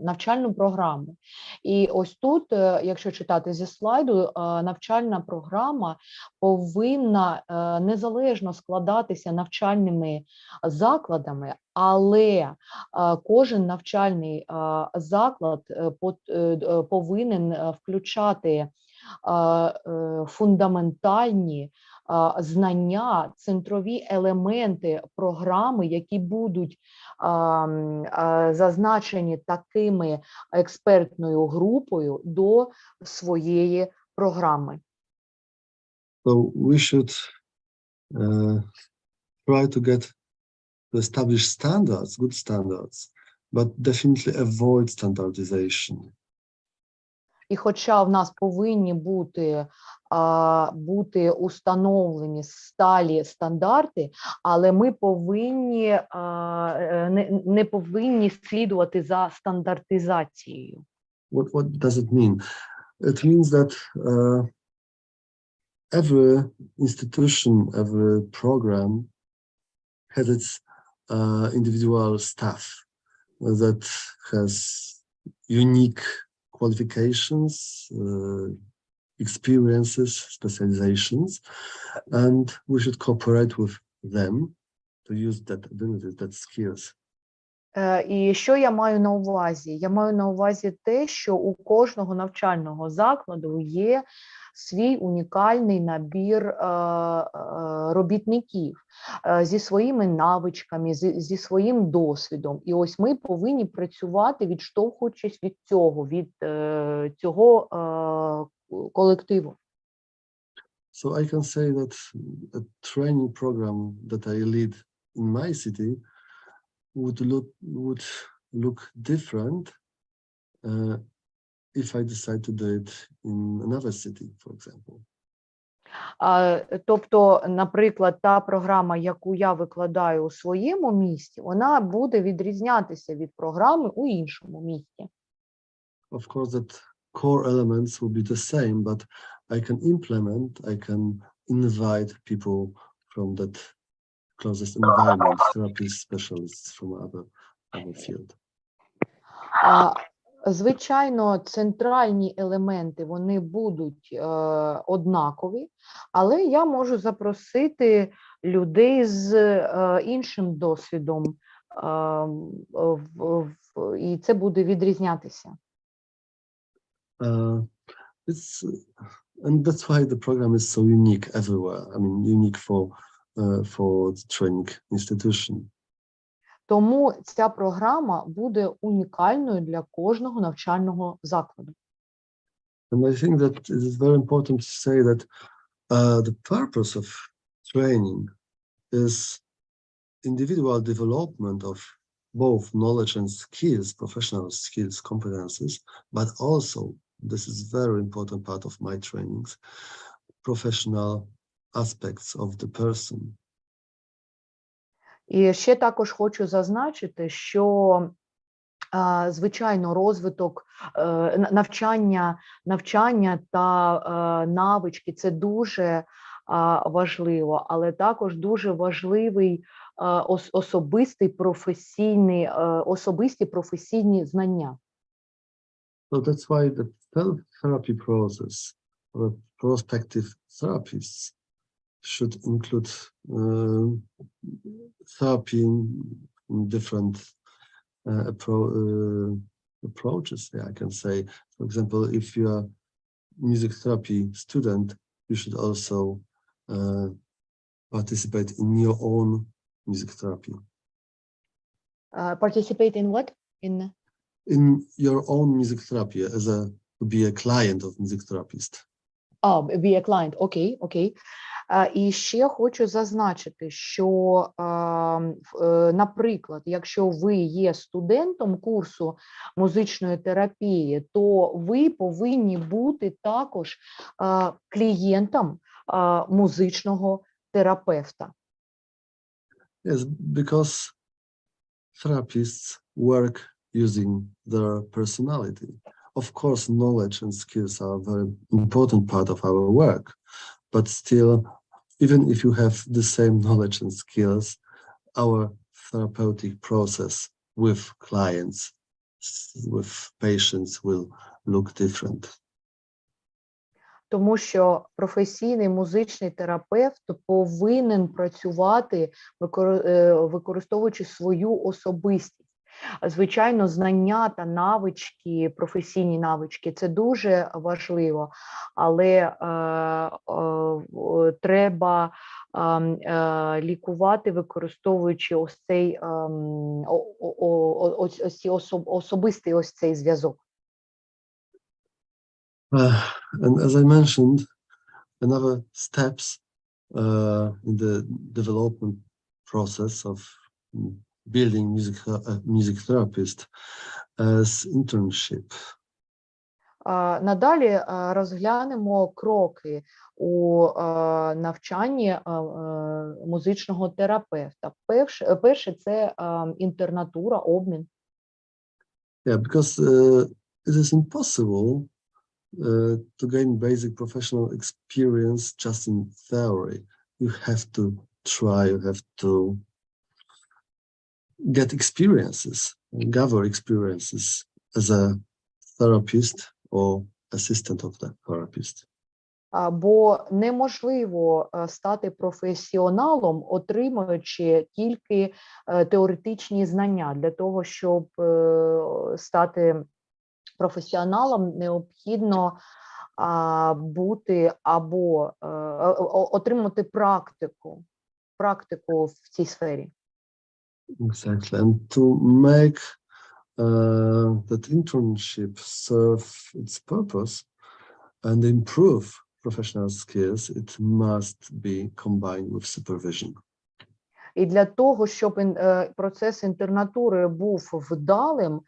навчальну програму. І ось тут, якщо читати зі слайду, навчальна програма повинна незалежно складатися навчальними закладами, але кожен навчальний заклад повинен включати фундаментальні знання, центрові елементи програми, які будуть зазначені такими експертною групою до своєї програми. So we should try to establish standards, good standards, but definitely avoid standardization. І хоча в нас повинні бути установлені сталі стандарти, але ми не повинні слідувати за стандартизацією. What does it mean? It means that every institution, every program has its individual staff that has unique qualifications, experiences, specializations, and we should cooperate with them to use that abilities, that skills. І що я маю на увазі? Я маю на увазі те, що у кожного навчального закладу є свій унікальний набір робітників зі своїми навичками, зі своїм досвідом. І ось ми повинні працювати, відштовхуючись від цього колективу. So I can say that a training program that I lead in my city would look different if I decide to do it in another city, for example. Тобто, наприклад, та програма, яку я викладаю у своєму місті, вона буде відрізнятися від програми у іншому місті. Of course, that core elements will be the same, but I can invite people from that closest environment, therapists, specialists from other field. Звичайно, центральні елементи, вони будуть однакові, але я можу запросити людей з іншим досвідом, і це буде відрізнятися. And that's why the program is so unique everywhere. I mean, unique for the training institution. Тому ця програма буде унікальною для кожного навчального закладу. And I think that it is very important to say that the purpose of training is individual development of both knowledge and skills, professional skills, competences, but also, this is very important part of my trainings, professional aspects of the person. І ще також хочу зазначити, що Звичайно, розвиток, навчання та навички – це дуже важливо, але також дуже важливий особисті професійні знання. So that's why the therapy process for prospective therapists should include therapy in different approaches. Yeah, I can say, for example, if you are music therapy student, you should also participate in your own music therapy. Participate in what? In your own music therapy to be a client of music therapist. Be a client. Окей. І ще хочу зазначити, що, наприклад, якщо ви є студентом курсу музичної терапії, то ви повинні бути також клієнтом музичного терапевта. Yes, because therapists work using their personality. Of course, knowledge and skills are a very important part of our work, but still, even if you have the same knowledge and skills, our therapeutic process with clients, with patients will look different. Тому що професійний музичний терапевт повинен працювати, використовуючи свою особистість. Звичайно, знання та навички, професійні навички – це дуже важливо, але треба лікувати, використовуючи особистий цей зв'язок. And as I mentioned, another steps in the development process of building music therapist as internship. Надалі розглянемо кроки у навчанні музичного терапевта. Перше – це інтернатура, обмін. Yeah, because it is impossible to gain basic professional experience just in theory. You have to try, you have to get experiences, gather experiences as a therapist or assistant of the therapist. Бо неможливо стати професіоналом, отримуючи тільки теоретичні знання. Для того, щоб стати професіоналом, необхідно бути або отримати практику в цій сфері. Exactly, and to make that internship serve its purpose and improve professional skills, it must be combined with supervision. І для того, щоб процес інтернатури був вдалим,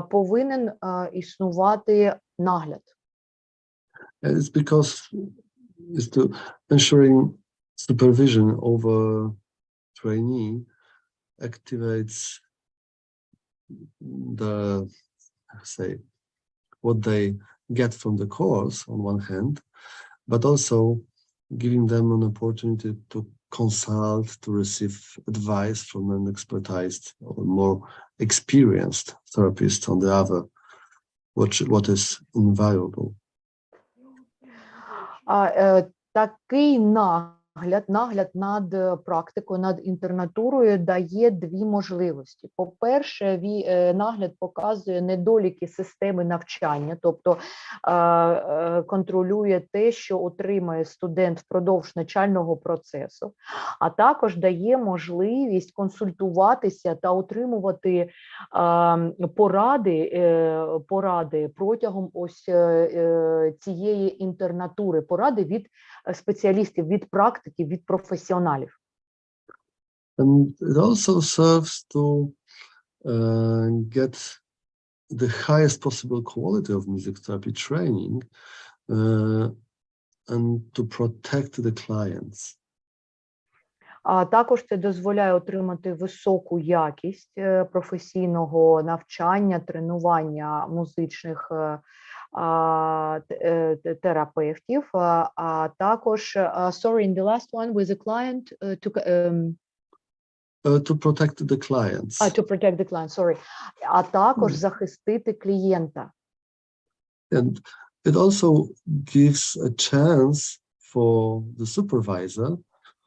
повинен існувати нагляд. It's because it's to ensuring supervision over trainee activates what they get from the course on one hand, but also giving them an opportunity to consult, to receive advice from an expertised or more experienced therapist on the other, what is invaluable. Такий нагляд над практикою, над інтернатурою дає дві можливості. По-перше, нагляд показує недоліки системи навчання, тобто контролює те, що отримає студент впродовж навчального процесу, а також дає можливість консультуватися та отримувати поради протягом цієї інтернатури, поради від спеціалістів, від практиків, від професіоналів. And it also serves to get the highest possible quality of music therapy training and to protect the clients. А також це дозволяє отримати високу якість професійного навчання, тренування музичних терапевтів, а також sorry, in the last one with the client to protect the clients. to protect the client, sorry. А також захистити клієнта. And it also gives a chance for the supervisor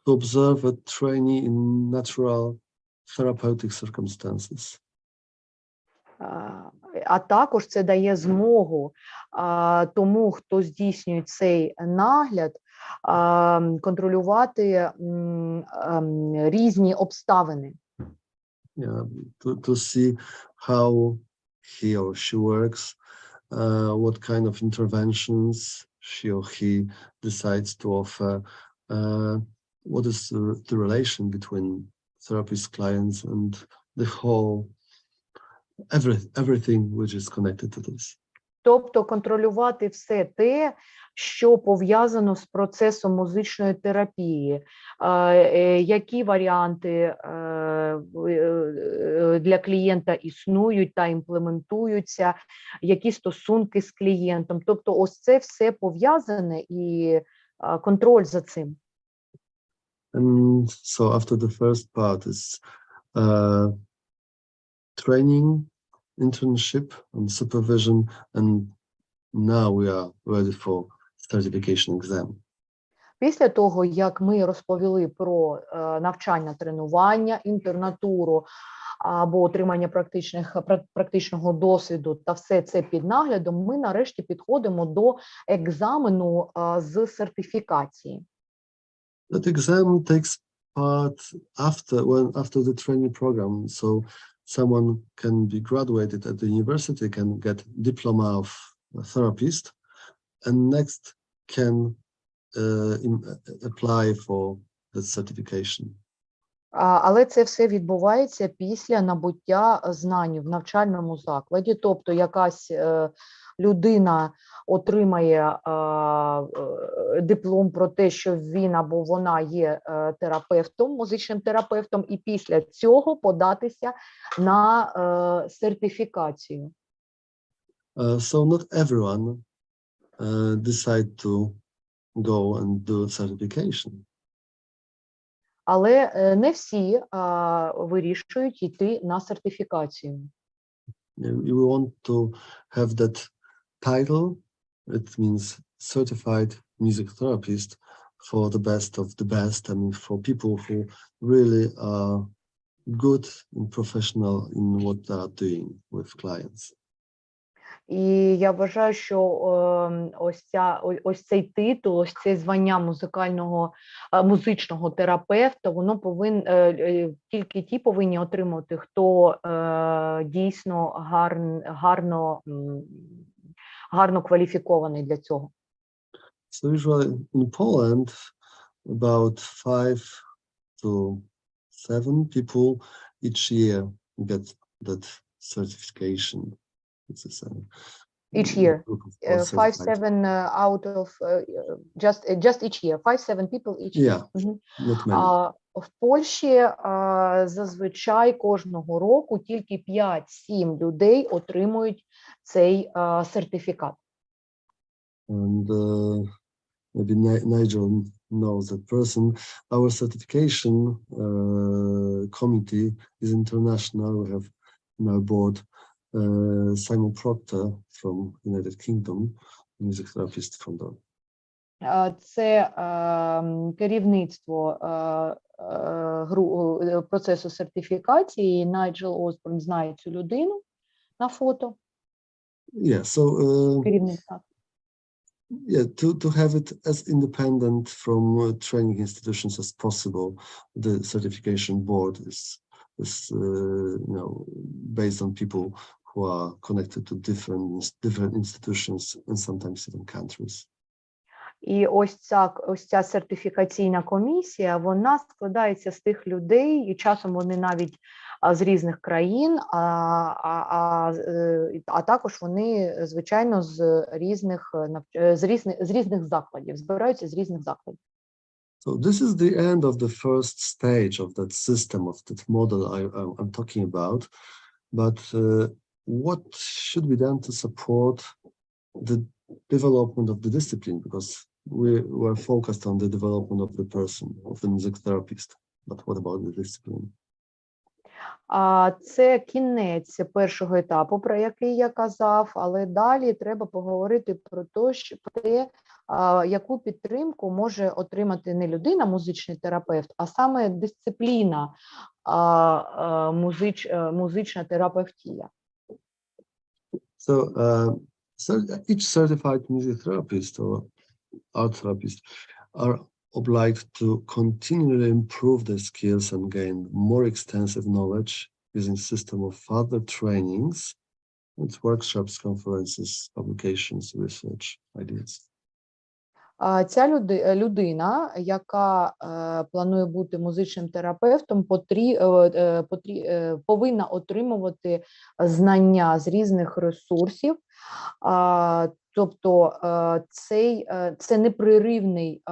to observe a trainee in natural therapeutic circumstances. А також це дає змогу тому, хто здійснює цей нагляд, контролювати різні обставини. Yeah, to see how he or she works, what kind of interventions she or he decides to offer, what is the relation between therapist clients and the whole everything which is connected to this. Тобто контролювати все те, що пов'язано з процесом музичної терапії, які варіанти для клієнта існують та імплементуються, які стосунки з клієнтом. Тобто ось це все пов'язане і контроль за цим. And so after the first part is training, internship and supervision, and now we are ready for certification exam. Після того, як ми розповіли про навчання, тренування, інтернатуру або отримання практичного досвіду та все це під наглядом, ми нарешті підходимо до екзамену з сертифікації. That exam takes part after the training program, so someone can be graduated at the university, can get diploma of a therapist, and next can apply for the certification. Але це все відбувається після набуття знань в навчальному закладі, тобто якась людина отримає диплом про те, що він або вона є терапевтом, музичним терапевтом, і після цього податися на сертифікацію. So not everyone decide to go and do certification. Але не всі вирішують йти на сертифікацію. You want to have that title, it means certified music therapist for the best of the best, I mean for people who really are good and professional in what they are doing with clients. І я вважаю, що ось цей титул, ось це звання музичного терапевта, воно тільки ті повинні отримати, хто дійсно гарно кваліфікований для цього. So usually in Poland, about 5 to 7 people each year get that certification. Each year, 5-7 out of just each year, 5-7 people each year. Not many. В Польщі зазвичай кожного року тільки 5-7 людей отримують цей сертифікат. And maybe Nigel knows that person. Our certification committee is international. We have in our board Simon Proctor from United Kingdom, music therapist from there. Це керівництво процесу сертифікації. Найджел Осборн знає цю людину на фото. Yeah, so керівник, так. Yeah, to have it as independent from training institutions as possible, the certification board is based on people who are connected to different institutions and sometimes even countries. І ось ця сертифікаційна комісія, вона складається з тих людей, і часом вони навіть з різних країн, а також вони, звичайно, з різних закладів, збираються з різних закладів. So this is the end of the first stage of that system, of that model I'm talking about. But what should be done to support the development of the discipline? Because we were focused on the development of the person, of the music therapist. But what about the discipline? Це кінець першого етапу, про який я казав, але далі треба поговорити про те, яку підтримку може отримати не людина, музичний терапевт, а саме дисципліна музична терапевтія. So each certified music therapist or art therapist are obliged to continually improve their skills and gain more extensive knowledge using system of further trainings, and workshops, conferences, publications, research, ideas. Ця людина, яка планує бути музичним терапевтом, повинна отримувати знання з різних ресурсів. Тобто це непреривний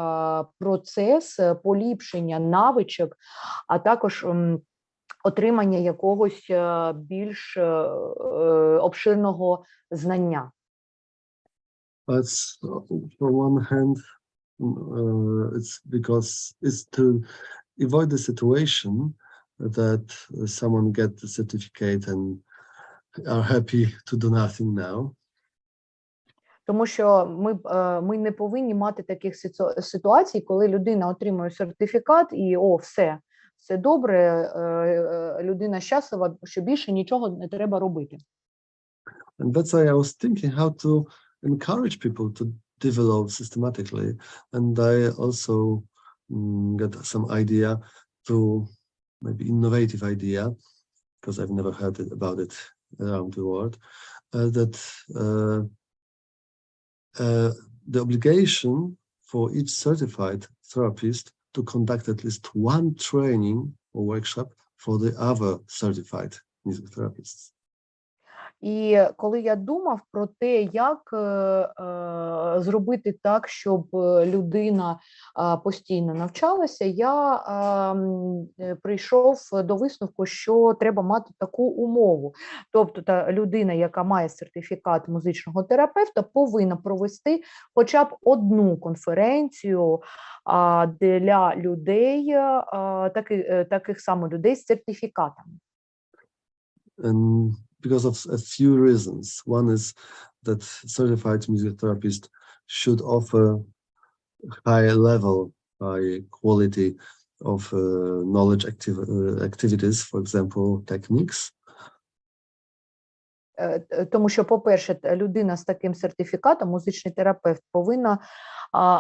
процес поліпшення навичок, а також отримання якогось більш обширного знання. But for one hand, it's because it's to avoid the situation that someone gets the certificate and are happy to do nothing now. Тому що ми не повинні мати таких ситуацій, коли людина отримує сертифікат і все добре, людина щаслива, що більше нічого не треба робити. And that's why I was thinking how to encourage people to develop systematically. And I also got some idea to maybe innovative idea, because I've never heard about it around the world, that the obligation for each certified therapist to conduct at least one training or workshop for the other certified music therapists. І коли я думав про те, як зробити так, щоб людина постійно навчалася, я прийшов до висновку, що треба мати таку умову. Тобто та людина, яка має сертифікат музичного терапевта, повинна провести хоча б одну конференцію для людей, таких само людей з сертифікатами. Because of a few reasons. One is that certified music therapist should offer high level, high quality of knowledge activities, for example, techniques. Тому що, по-перше, людина з таким сертифікатом, музичний терапевт, повинна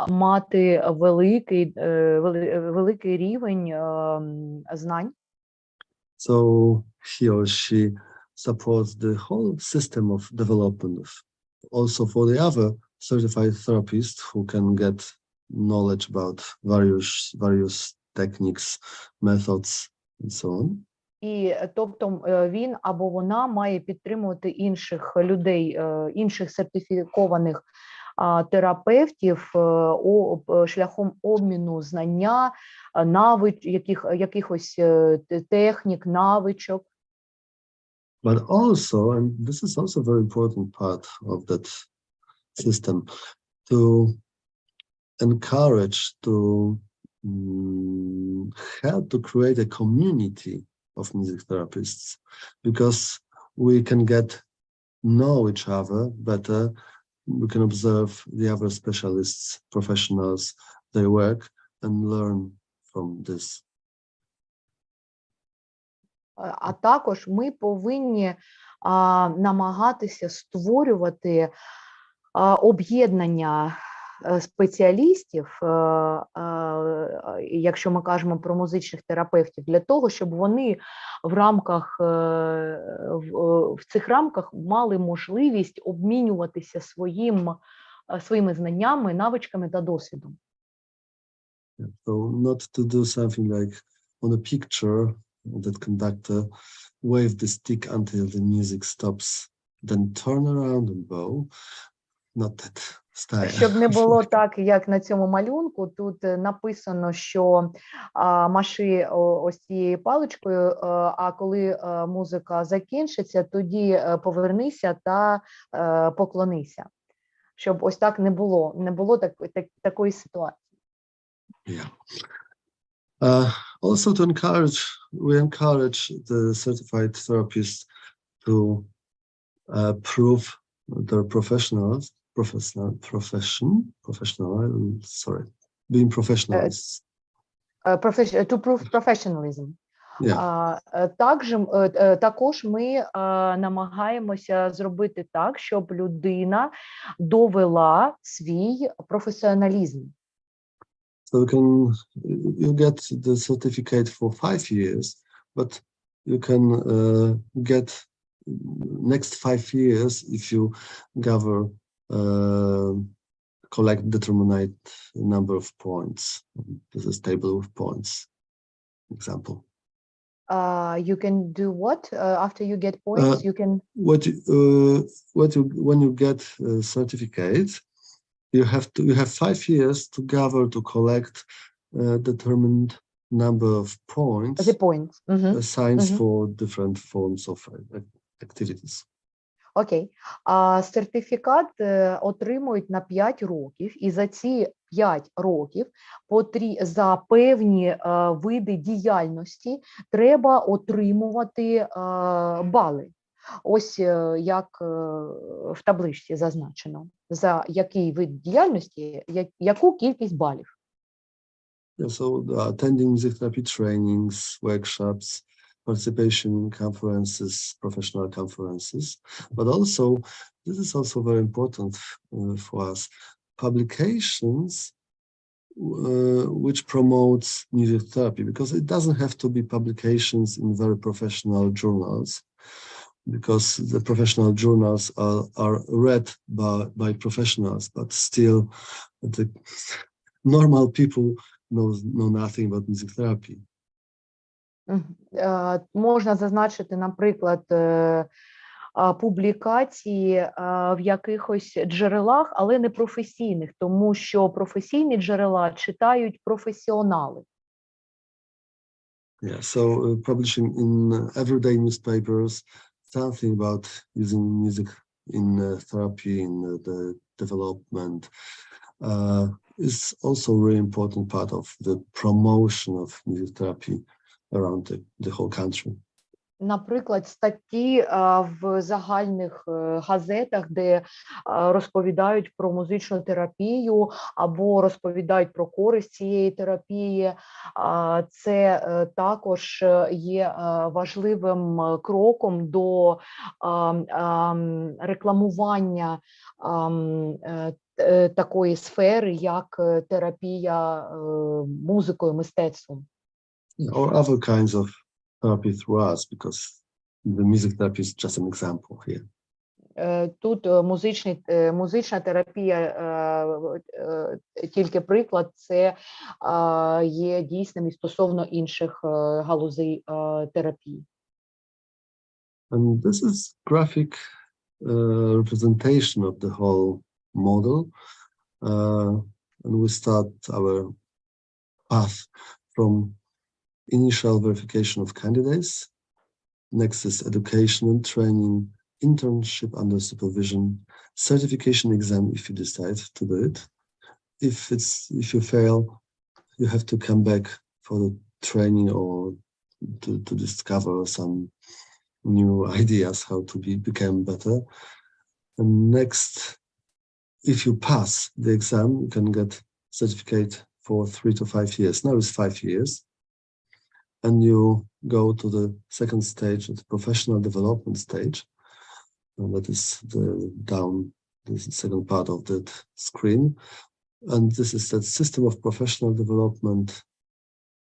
мати великий рівень знань. So he or she supports the whole system of development. Also for the other certified therapists who can get knowledge about various techniques, methods, and so on. І тобто він або вона має підтримувати інших людей, інших сертифікованих терапевтів шляхом обміну знання, якихось технік, навичок. But also, and this is also a very important part of that system, to encourage, to help to create a community of music therapists, because we can know each other better, we can observe the other specialists, professionals, their work, and learn from this. А також ми повинні намагатися створювати об'єднання спеціалістів, якщо ми кажемо про музичних терапевтів, для того, щоб вони в цих рамках мали можливість обмінюватися своїми знаннями, навичками та досвідом. So not to do something like on a picture, that conductor wave the stick until the music stops, then turn around and bow. Not that style. Щоб не було так, як на цьому малюнку, тут написано, що маши ось цією паличкою, а коли музика закінчиться, тоді повернися та поклонися. Щоб ось так не було такої ситуації. Yeah. Also we encourage the certified therapists to prove their being professionalists. To prove professionalism. Yeah. Також ми намагаємося зробити так, щоб людина довела свій професіоналізм. So you get the certificate for 5 years, but you can get next 5 years if you collect determinate number of points. This is table of points. Example. You can do what after you get points? You can when you get certificates. You have 5 years to collect determined number of points. The points. Assigned for different forms of activities. Окей. Сертифікат отримують на 5 років, і за ці 5 років за певні види діяльності треба отримувати бали. Ось як в табличці зазначено, за який вид діяльності, яку кількість балів. Yeah, so attending music therapy trainings, workshops, participation in conferences, professional conferences, but also, this is also very important for us, publications which promotes music therapy, because it doesn't have to be publications in very professional journals, because the professional journals are read by professionals, but still the normal people know nothing about music therapy. Можна зазначити, наприклад, публікації в якихось джерелах, але не професійних, тому що професійні джерела читають професіонали. Yeah, so publishing in everyday newspapers something about using music in therapy, in the development, is also a really important part of the promotion of music therapy around the whole country. Наприклад, статті в загальних газетах, де розповідають про музичну терапію або розповідають про користь цієї терапії, це також є важливим кроком до рекламування такої сфери, як терапія музикою, мистецтвом. Or other kinds of therapy through us, because the music therapy is just an example here. Тут музична терапія, тільки приклад, це є дійсним і стосовно інших галузей терапії. And this is graphic representation of the whole model. And we start our path from initial verification of candidates. Next is education and training, internship under supervision, certification exam if you decide to do it. If you fail, you have to come back for the training or to discover some new ideas how to become better. And next, if you pass the exam, you can get certificate for 3 to 5 years. Now it's 5 years. And you go to the second stage, the professional development stage. And that is the second part of that screen. And this is that system of professional development.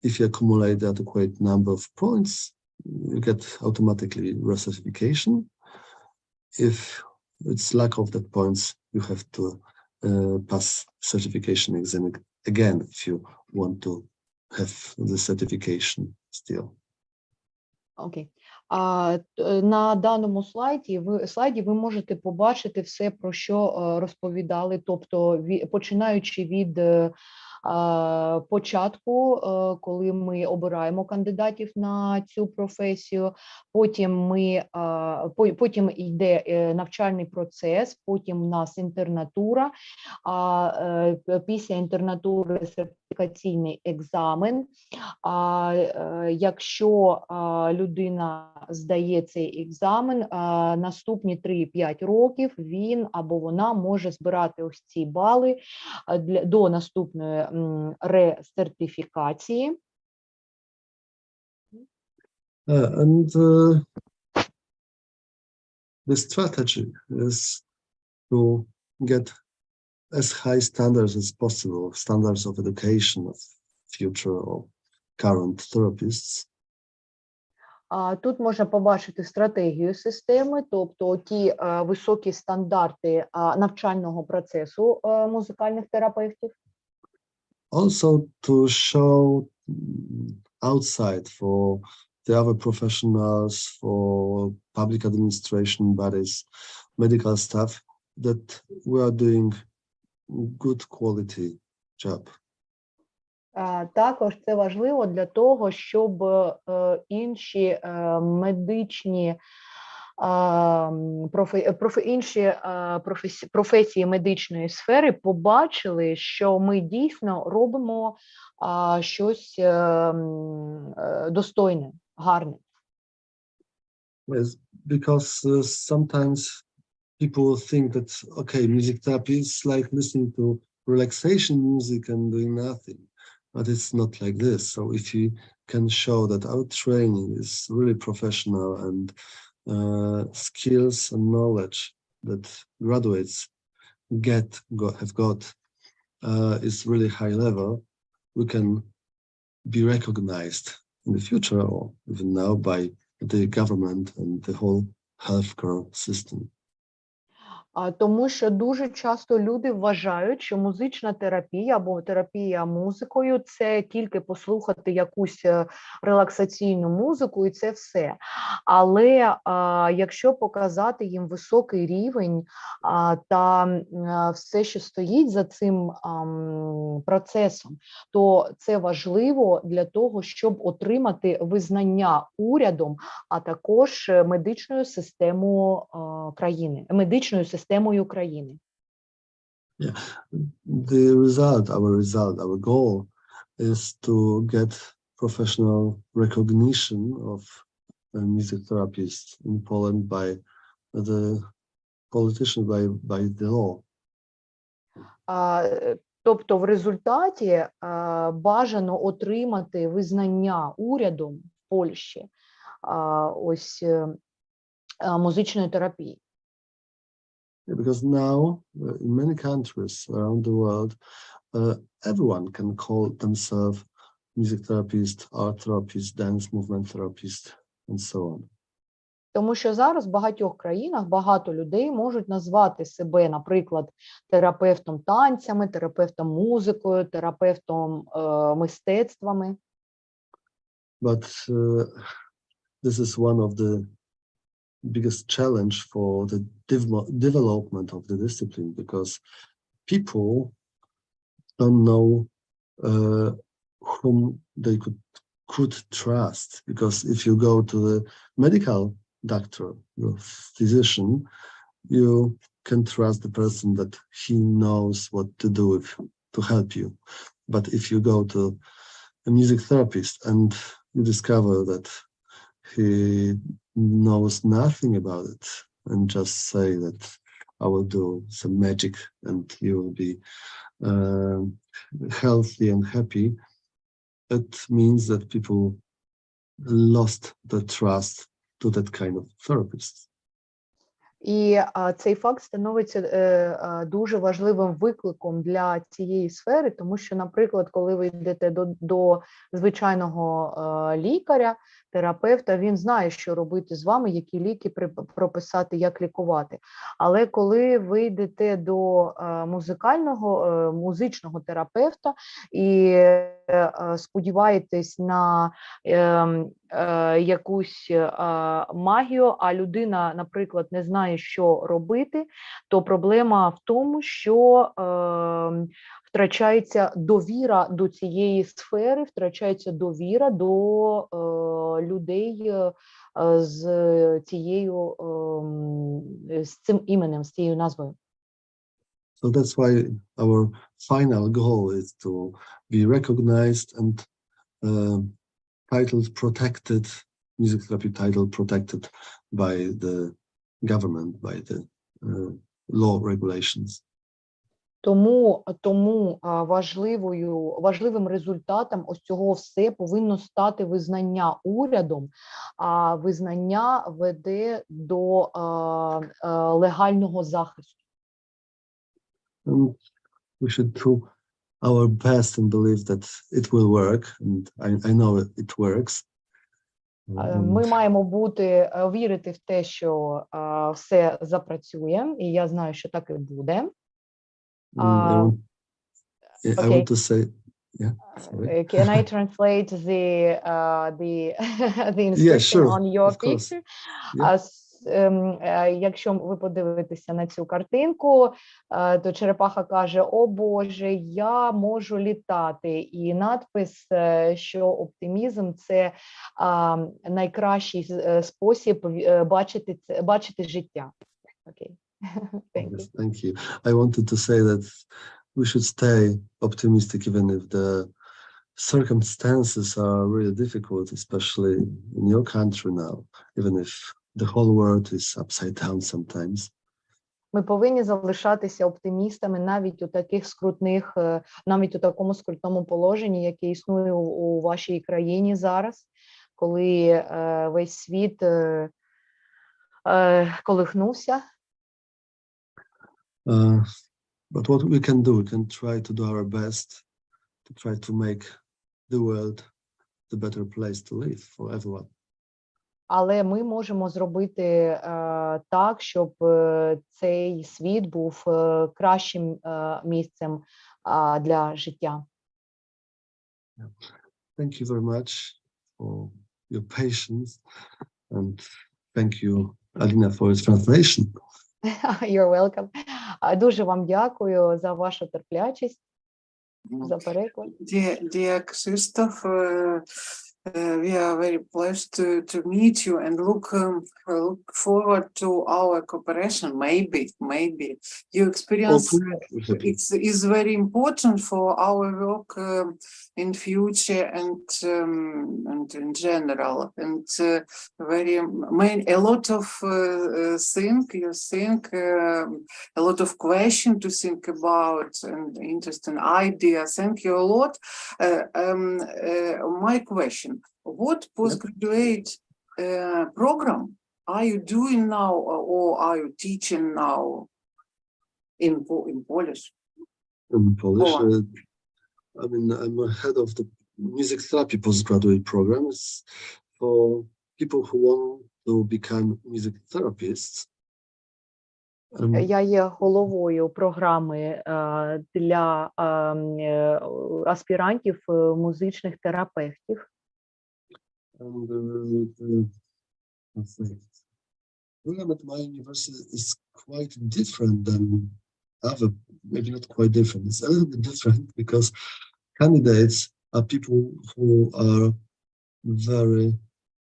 If you accumulate the adequate number of points, you get automatically recertification. If it's lack of that points, you have to pass certification exam again if you want to have the certification still. Окей. На даному слайді ви можете побачити все, про що розповідали, тобто починаючи від початку, коли ми обираємо кандидатів на цю професію, потім йде навчальний процес, потім у нас інтернатура, після інтернатури сертифікаційний екзамен. Якщо людина здає цей екзамен, наступні 3-5 років він або вона може збирати ось ці бали до наступної ресертифікації. And the strategy is to get as high standards as possible, standards of education of future or current therapists. Тут можна побачити стратегію системи, тобто ті високі стандарти навчального процесу музикальних терапевтів. Also to show outside for the other professionals, for public administration bodies, medical staff, that we are doing good quality job. Також це важливо для того, щоб інші медичні професії медичної сфери побачили, що ми дійсно робимо щось достойне, гарне. Yes, because sometimes people think that, okay, music therapy is like listening to relaxation music and doing nothing, but it's not like this. So if you can show that our training is really professional and skills and knowledge that graduates have got is really high level, we can be recognized in the future or even now by the government and the whole healthcare system. Тому що дуже часто люди вважають, що музична терапія або терапія музикою – це тільки послухати якусь релаксаційну музику і це все. Але якщо показати їм високий рівень та все, що стоїть за цим процесом, то це важливо для того, щоб отримати визнання урядом, а також медичною системою країни, медичною системою країни. Yeah, our goal is to get professional recognition of music therapists in Poland by the politicians, by the law. Тобто в результаті бажано отримати визнання урядом в Польщі ось музичної терапії. Because now, in many countries around the world, everyone can call themselves music therapist, art therapist, dance movement therapist, and so on. Тому що зараз в багатьох країнах багато людей можуть назвати себе, наприклад, терапевтом танцями, терапевтом музикою, терапевтом мистецтвами. But this is one of the biggest challenge for the development of the discipline, because people don't know whom they could trust. Because if you go to the medical doctor, your physician, you can trust the person that he knows what to do to help you. But if you go to a music therapist and you discover that he knows nothing about it and just say that I will do some magic and you will be healthy and happy, it means that people lost the trust to that kind of therapist. І цей факт становиться дуже важливим викликом для цієї сфери, тому що, наприклад, коли ви йдете до звичайного лікаря, терапевта, він знає, що робити з вами, які ліки прописати, як лікувати. Але коли ви йдете до музичного терапевта і сподіваєтесь на якусь магію, а людина, наприклад, не знає, що робити, то проблема в тому, що втрачається довіра до цієї сфери, втрачається довіра до людей з цим іменем, з цією назвою. So that's why our final goal is to be recognized and title protected, music therapy title protected by the government, by the law regulations. Тому важливим результатом ось цього все повинно стати визнання урядом, а визнання веде до легального захисту. And we should do our best and believe that it will work, and I know it works. Ми маємо вірити в те, що все запрацює, і я знаю, що так і буде. I want to say, yeah. Can I translate the inscription on your picture? Якщо ви подивитеся на цю картинку, то черепаха каже: "О Боже, я можу літати". І надпис, що оптимізм – це найкращий спосіб бачити життя. Окей. Thank you. I wanted to say that we should stay optimistic even if the circumstances are really difficult, especially in your country now, even if the whole world is upside down sometimes. Ми повинні залишатися оптимістами навіть у такому скрутному положенні, яке існує у вашій країні зараз, коли весь світ колихнувся. But what we can do, we can try to do our best to try to make the world the better place to live for everyone. Але ми можемо зробити так, щоб цей світ був кращим місцем для життя. Thank you very much for your patience, and thank you, Alina, for its translation. You're welcome. Дуже вам дякую за вашу терплячість, за переклад. Dear Krzysztof, we are very pleased to meet you and look forward to our cooperation. Maybe your experience is very important for our work in future and in general. And a lot of a lot of questions to think about and interesting ideas. Thank you a lot. My question: what postgraduate program are you doing now, or are you teaching now in Polish? In Polish, I mean, I'm head of the music therapy postgraduate program. It's for people who want to become music therapists. Я є головою програми для аспірантів музичних терапевтів. And the program at my university is quite different than other, maybe not quite different. It's a little bit different because candidates are people who are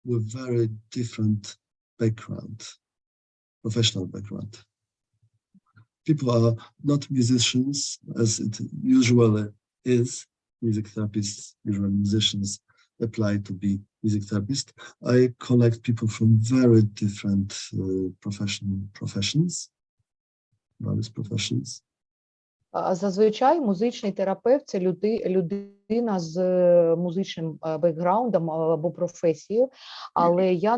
with very different background, professional background. People are not musicians, as it usually is. Music therapists, usually musicians, apply to be music therapist. I collect people from very different professions, various professions. Зазвичай музичний терапевт – це людина з музичним бекграундом або професією, але я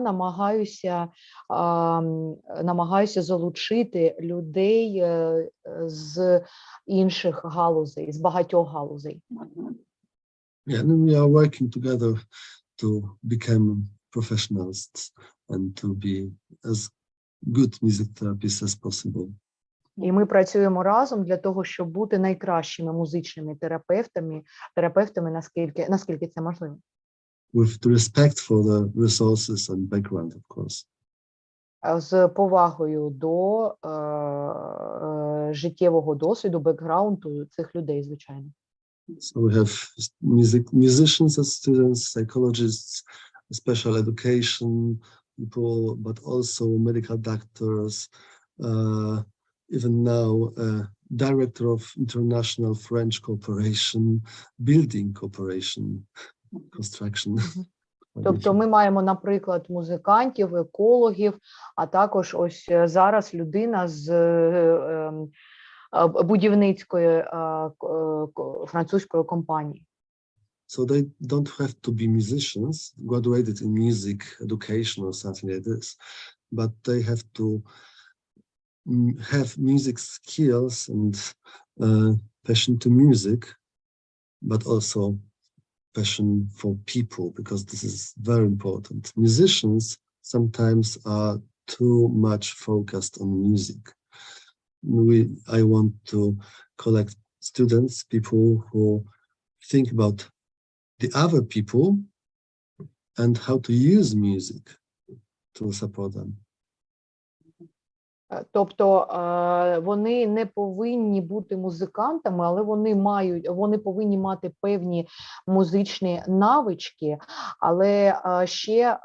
намагаюся залучити людей з інших галузей, з багатьох галузей. Yeah, and we are working together to become professionals and to be as good music therapists as possible. І ми працюємо разом для того, щоб бути найкращими музичними терапевтами, наскільки це можливо. With the respect for the resources and background, of course. З повагою до життєвого досвіду, бекграунду цих людей, звичайно. So we have musicians as students, psychologists, special education people, but also medical doctors, even now director of international French cooperation, building cooperation, construction. Тобто ми маємо, наприклад, музикантів, екологів, а також ось зараз людина з будівницької французької компанії. So they don't have to be musicians, graduated in music education or something like this, but they have to have music skills and passion to music, but also passion for people, because this is very important. Musicians sometimes are too much focused on music. I want to collect students, people who think about the other people and how to use music to support them. Тобто вони не повинні бути музикантами, але вони повинні мати певні музичні навички, але ще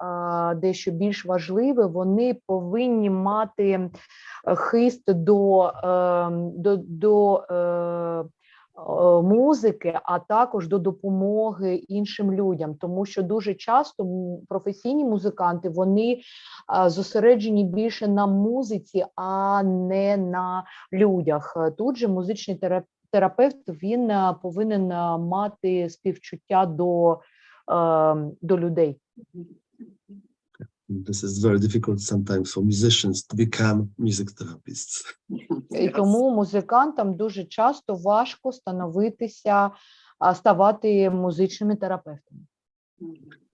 дещо більш важливе, вони повинні мати хист до музики, а також до допомоги іншим людям, тому що дуже часто професійні музиканти, вони зосереджені більше на музиці, а не на людях. Тут же музичний терапевт, він повинен мати співчуття до людей. This is very difficult sometimes for musicians to become music therapists. І тому музикантам дуже часто важко ставати музичними терапевтами.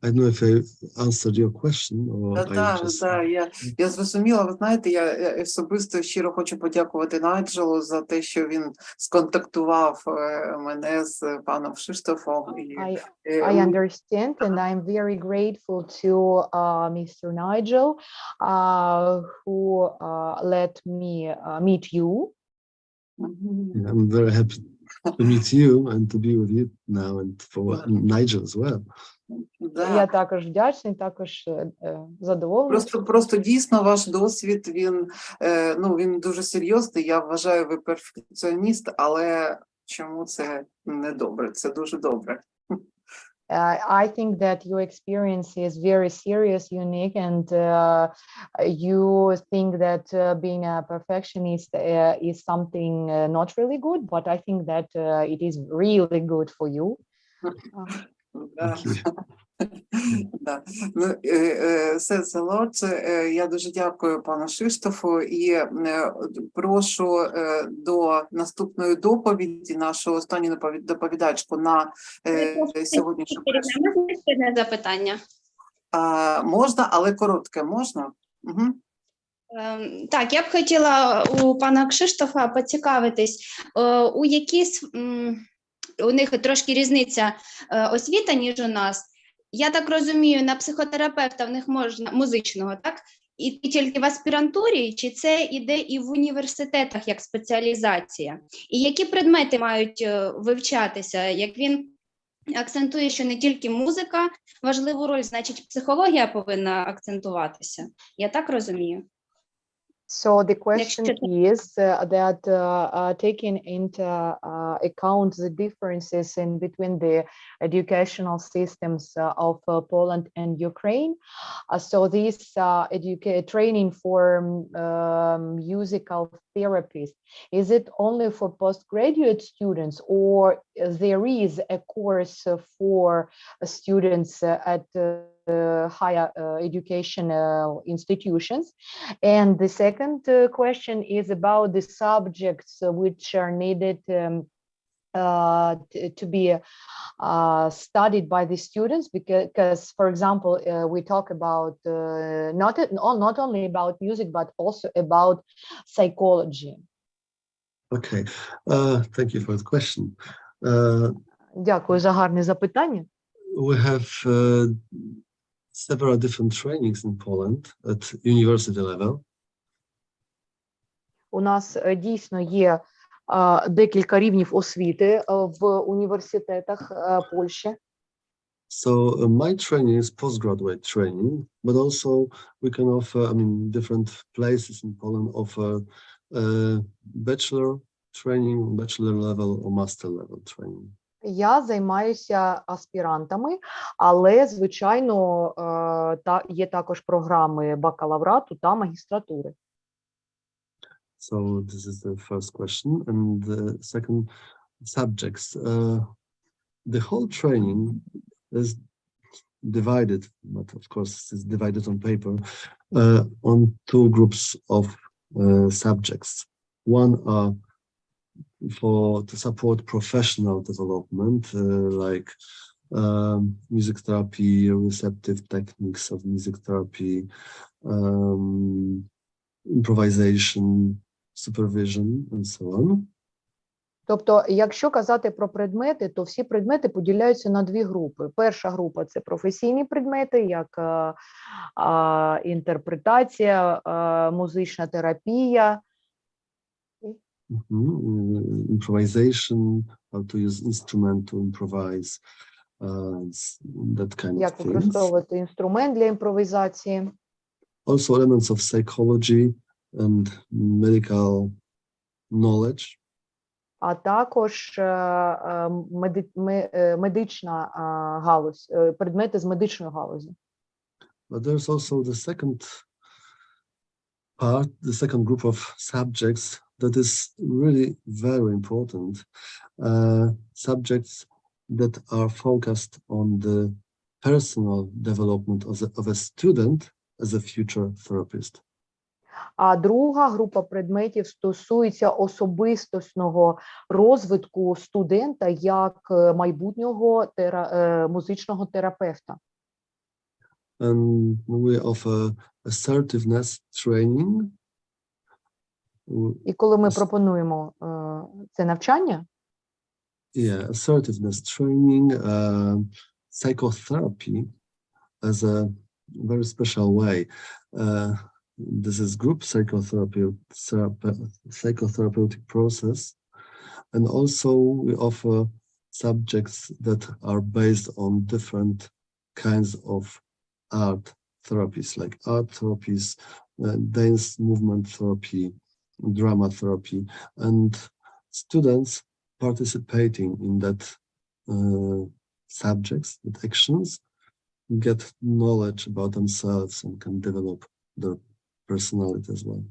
I don't know if I answered your question or я зрозуміла. Ви знаєте, я особисто щиро хочу подякувати Найджелу за те, що він сконтактував мене з паном Кшиштофом. I understand, and I'm very grateful to Mr. Nigel, who let me meet you. I'm very happy to meet you and to be with you now, and for Nigel as well. Я також вдячний, також задоволений. Просто дійсно ваш досвід, він дуже серйозний. Я вважаю, ви перфекціоніст, але чому це не добре? Це дуже добре. I think that your experience is very serious, unique, and you think that being a perfectionist is something not really good, but I think that it is really good for you. Я дуже дякую пану Кшиштофу і прошу до наступної доповіді нашу останню доповідачку на сьогоднішню. Можна запитання? Можна, але коротке, можна? Угу. Так, я б хотіла у пана Кшиштофа поцікавитись, у них трошки різниця освіта, ніж у нас. Я так розумію, на психотерапевта в них можна, музичного, так? І тільки в аспірантурі, чи це іде і в університетах як спеціалізація? І які предмети мають вивчатися? Як він акцентує, що не тільки музика важливу роль, значить психологія повинна акцентуватися? Я так розумію. So the question is that taking into account the differences in between the educational systems of Poland and Ukraine, so this training for musical therapists, is it only for postgraduate students, or there is a course for students at higher educational institutions? And the second question is about the subjects which are needed to be studied by the students, because for example, we talk about not only about music but also about psychology. Okay, thank you for the question. Дякую за гарне запитання. We have several different trainings in Poland at university level. У нас дійсно є декілька рівнів освіти в університетах Польщі. So my training is postgraduate training, but also we can offer, different places in Poland offer bachelor training, bachelor level or master level training. Я займаюся аспірантами, але, звичайно, є також програми бакалаврату та магістратури. So this is the first question. And the second, subjects. The whole training is divided, but of course it's divided on paper, on two groups of subjects. One are to support professional development, like music therapy, receptive techniques of music therapy, improvisation, supervision, and so on. Тобто, якщо казати про предмети, то всі предмети поділяються на дві групи. Перша група – це професійні предмети, як інтерпретація, музична терапія. Improvisation, how to use instrument to improvise, that kind of things. Як використовувати інструмент для імпровізації. Also elements of psychology and medical knowledge. А також медична галузь, предмети з медичної галузі. But there's also the second part, the second group of subjects that is really very important. Subjects that are focused on the personal development of a student as a future therapist. А друга група предметів стосується особистісного розвитку студента як майбутнього музичного терапевта. And we offer assertiveness training. І коли ми пропонуємо це навчання, assertiveness training, psychotherapy as a very special way. This is group psychotherapeutic process, and also we offer subjects that are based on different kinds of art therapies, like art therapies, dance movement therapy, drama therapy, and students participating in that subjects, that actions, get knowledge about themselves and can develop their personality as well.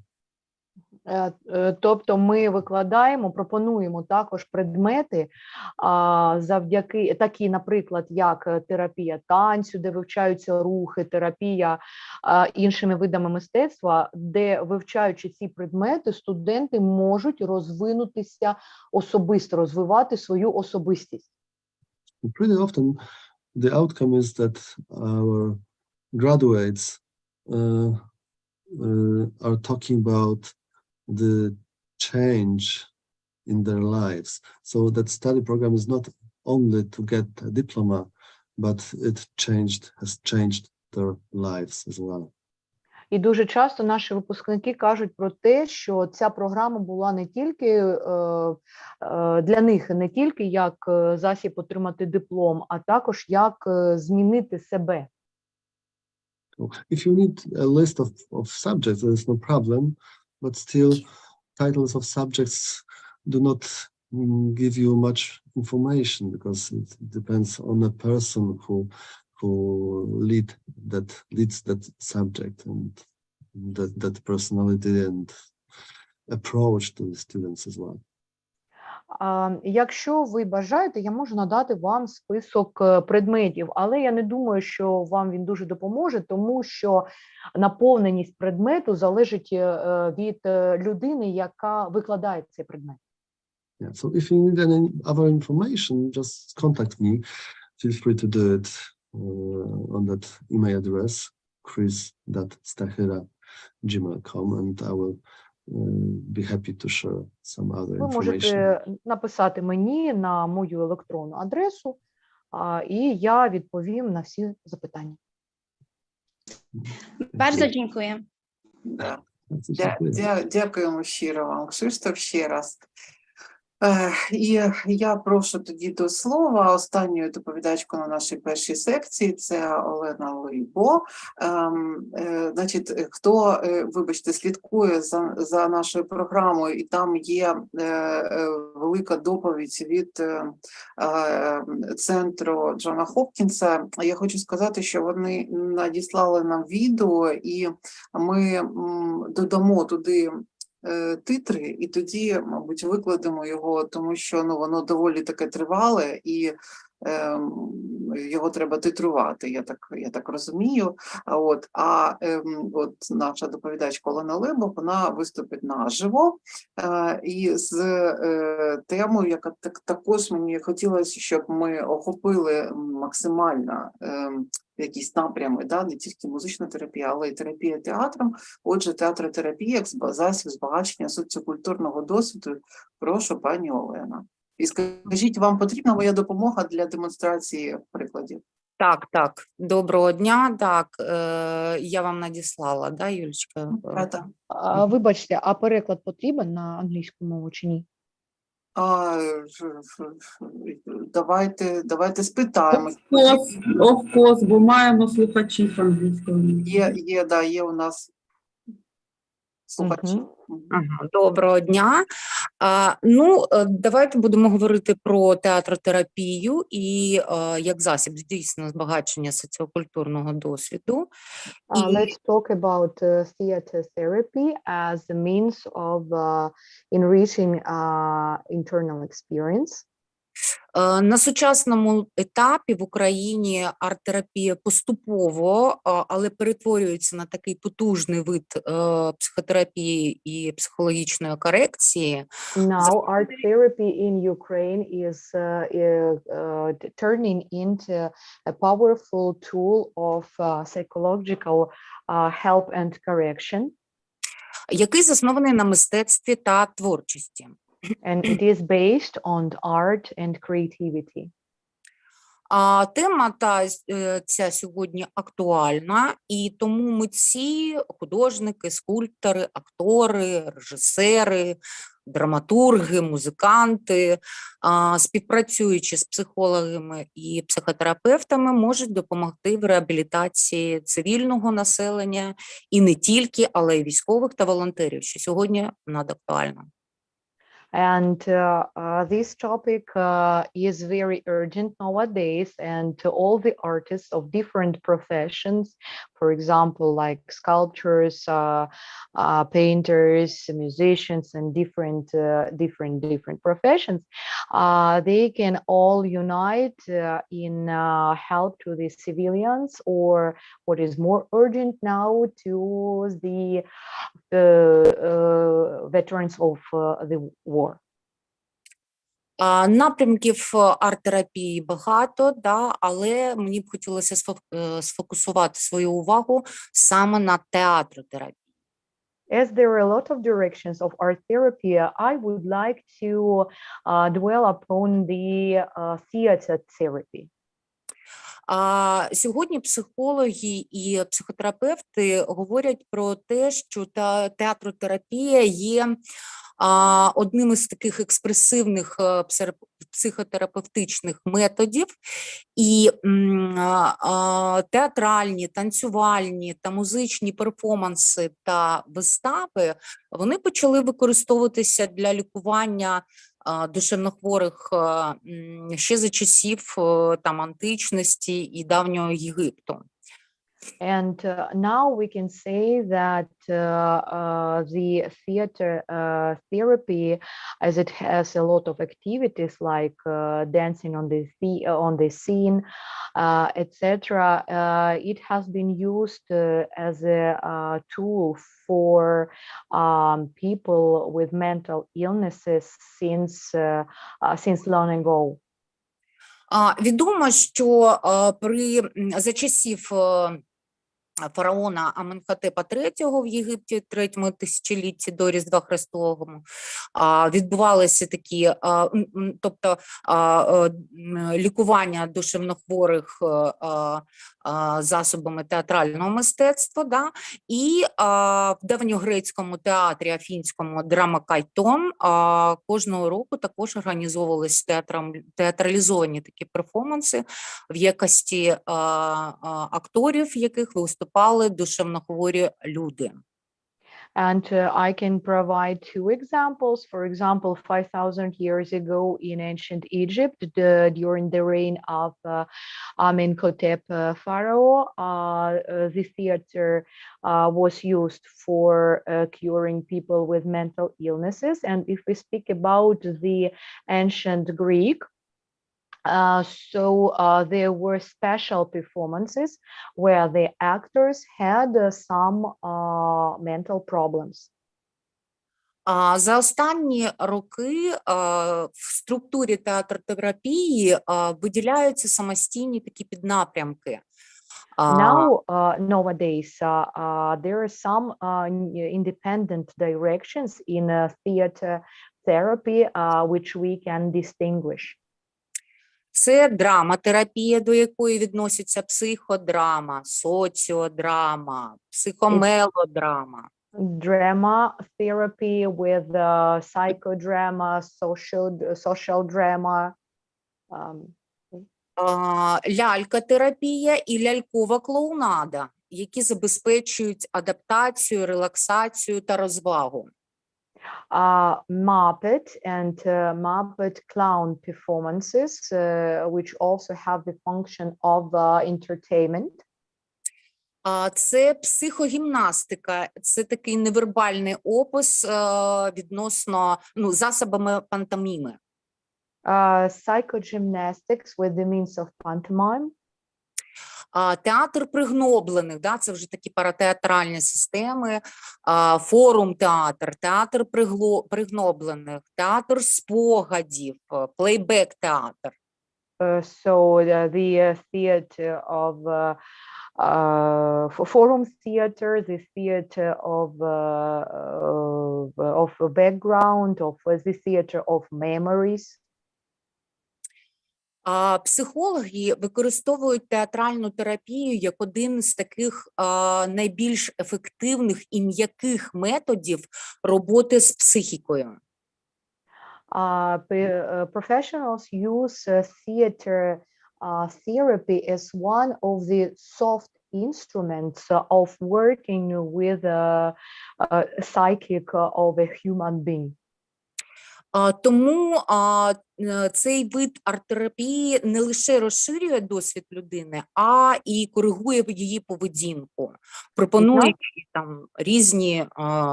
Тобто ми викладаємо, пропонуємо також предмети, завдяки такі, наприклад, як терапія танцю, де вивчаються рухи, терапія іншими видами мистецтва, де, вивчаючи ці предмети, студенти можуть розвинутися особисто, розвивати свою особистість. Pretty often the outcome is that our graduates are talking about the change in their lives. So that study program is not only to get a diploma, but it has changed their lives as well. І дуже часто наші випускники кажуть про те, що ця програма була не тільки для них, не тільки як засіб отримати диплом, а також як змінити себе. If you need a list of subjects, there is no problem, but still titles of subjects do not give you much information because it depends on the person who leads that subject and that personality and approach to the students as well. Якщо ви бажаєте, я можу надати вам список предметів, але я не думаю, що вам він дуже допоможе, тому що наповненість предмету залежить від людини, яка викладає цей предмет. Yeah. So if you need any other information, just contact me. Feel free to do it on that email address, chris.stachyra@gmail.com, and I will be happy to share some other Ви information. можете написати мені на мою електронну адресу, і я відповім на всі запитання. Bardzo dziękuję. Да. Dziękuję. Дякуємо щиро вам, Кшиштоф, ще раз. І я прошу тоді до слова останньою доповідачкою на нашій першій секції, це Олена Либо. Значить, хто, вибачте, слідкує за нашою програмою, і там є велика доповідь від центру Джона Хопкінса, я хочу сказати, що вони надіслали нам відео, і ми додамо туди титри, і тоді, мабуть, викладемо його, тому що воно доволі таке тривале, і його треба титрувати, я так розумію. От наша доповідачка Олена Либо, вона виступить наживо, і з темою, яка також мені хотілося, щоб ми охопили максимально якісь напрями, не тільки музична терапія, але й терапія театром. Отже, театротерапія як засіб збагачення соціокультурного досвіду. Прошу, пані Олена. І скажіть, вам потрібна моя допомога для демонстрації прикладів? Так. Доброго дня. Так, я вам надіслала, да, Юлічка? Вибачте, а переклад потрібен на англійську мову чи ні? Давайте спитаємо. Of course, бо маємо слухачів англійської. Є у нас слухачі. Доброго дня. Давайте будемо говорити про театротерапію і як засіб, дійсно, збагачення соціокультурного досвіду. Let's talk about theater therapy as a means of enriching internal experience. На сучасному етапі в Україні арт-терапія поступово, але перетворюється на такий потужний вид психотерапії і психологічної корекції. Now art therapy in Ukraine is turning into a powerful tool of psychological help and correction. Який заснований на мистецтві та творчості. And it is based on art and creativity. Тема ця сьогодні актуальна, і тому митці, художники, скульптори, актори, режисери, драматурги, музиканти, співпрацюючи з психологами і психотерапевтами, можуть допомогти в реабілітації цивільного населення і не тільки, але й військових та волонтерів, що сьогодні надактуально. And this topic is very urgent nowadays, and to all the artists of different professions, for example, like sculptors, painters, musicians, and different professions, they can all unite in help to the civilians, or what is more urgent now, to the veterans of the war. Напрямків арт-терапії багато, але мені б хотілося сфокусувати свою увагу саме на театротерапії. As there are a lot of directions of art therapy, I would like to dwell upon the theater therapy. Сьогодні психологи і психотерапевти говорять про те, що театротерапія є одним із таких експресивних психотерапевтичних методів, і театральні, танцювальні та музичні перформанси та вистави, вони почали використовуватися для лікування душевнохворих ще за часів античності і давнього Єгипту. And now we can say that the theater therapy, as it has a lot of activities like dancing on the scene, etc., it has been used as a tool for people with mental illnesses since long ago. Відомо, що за часів фараона Аменхотепа III в Єгипті в 3-му тисячолітті до Різдва Христового відбувалися такі, тобто лікування душевнохворих засобами театрального мистецтва, да? І в давньогрецькому театрі афінському Драмакайтон кожного року також організовувалися театралізовані такі перформанси в якості акторів, в яких виступали душевнохворі люди. And I can provide two examples. For example, 5,000 years ago in ancient Egypt, during the reign of Amenhotep Pharaoh, the theater was used for curing people with mental illnesses. And if we speak about the ancient Greek, there were special performances where the actors had some mental problems. За останні роки в структурі театротерапії виділяються самостійні такі піднапрямки. Now, nowadays, there are some independent directions in theater therapy which we can distinguish. Це драматерапія, до якої відноситься психодрама, соціодрама, психомелодрама. Drama therapy with psychodrama, social drama. Лялькотерапія і лялькова клоунада, які забезпечують адаптацію, релаксацію та розвагу. Muppet and Muppet clown performances, which also have the function of entertainment. Це психогімнастика, це такий невербальний опис відносно засобами пантоміми. Psychogymnastics with the means of pantomime. Театр пригноблених, да, це вже такі паратеатральні системи, форум-театр, театр пригноблених, театр спогадів, плейбек-театр. So the theater of forum theater, the theater of background, of the theater of memories. Психологи використовують театральну терапію як один з таких найбільш ефективних і м'яких методів роботи з психікою. Professionals use theater therapy as one of the soft instruments of working with psychic of a human being. Тому цей вид арт-терапії не лише розширює досвід людини, а і коригує її поведінку, пропонує там різні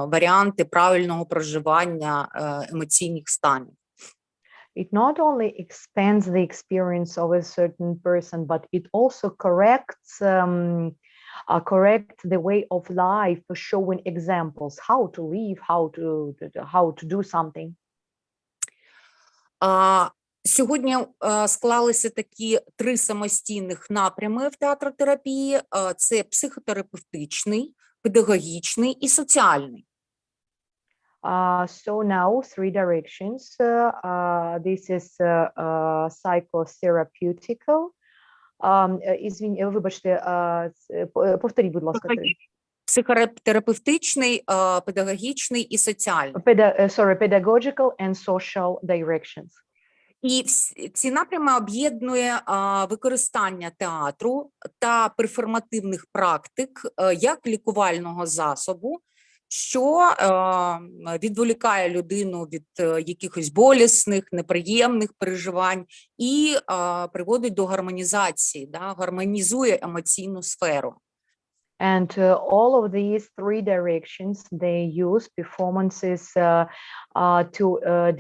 варіанти правильного проживання емоційних станів. It not only expands the experience of a certain person, but it also corrects the way of life, showing examples how to live, how to do something. Сьогодні склалися такі 3 самостійних напрями в театротерапії. Це психотерапевтичний, педагогічний і соціальний. So now 3 directions. This is psychotherapeutical. Вибачте, повторіть, будь ласка. Психотерапевтичний, педагогічний і соціальний. Pedagogical and social directions. І ці напрями об'єднує використання театру та перформативних практик як лікувального засобу, що відволікає людину від якихось болісних, неприємних переживань і приводить до гармонізації, да, гармонізує емоційну сферу. And all of these three directions, they use performances to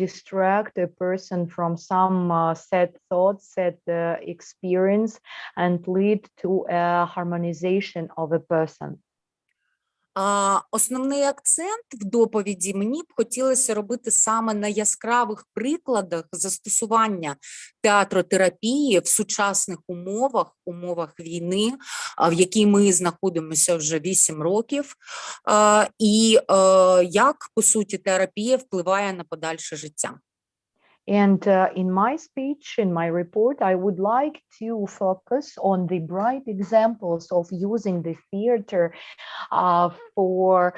distract a person from some set thoughts, set experience, and lead to a harmonization of a person. Основний акцент в доповіді мені б хотілося робити саме на яскравих прикладах застосування театротерапії в сучасних умовах війни, в якій ми знаходимося вже 8 років, і як, по суті, терапія впливає на подальше життя. And in my speech, in my report, I would like to focus on the bright examples of using the theater for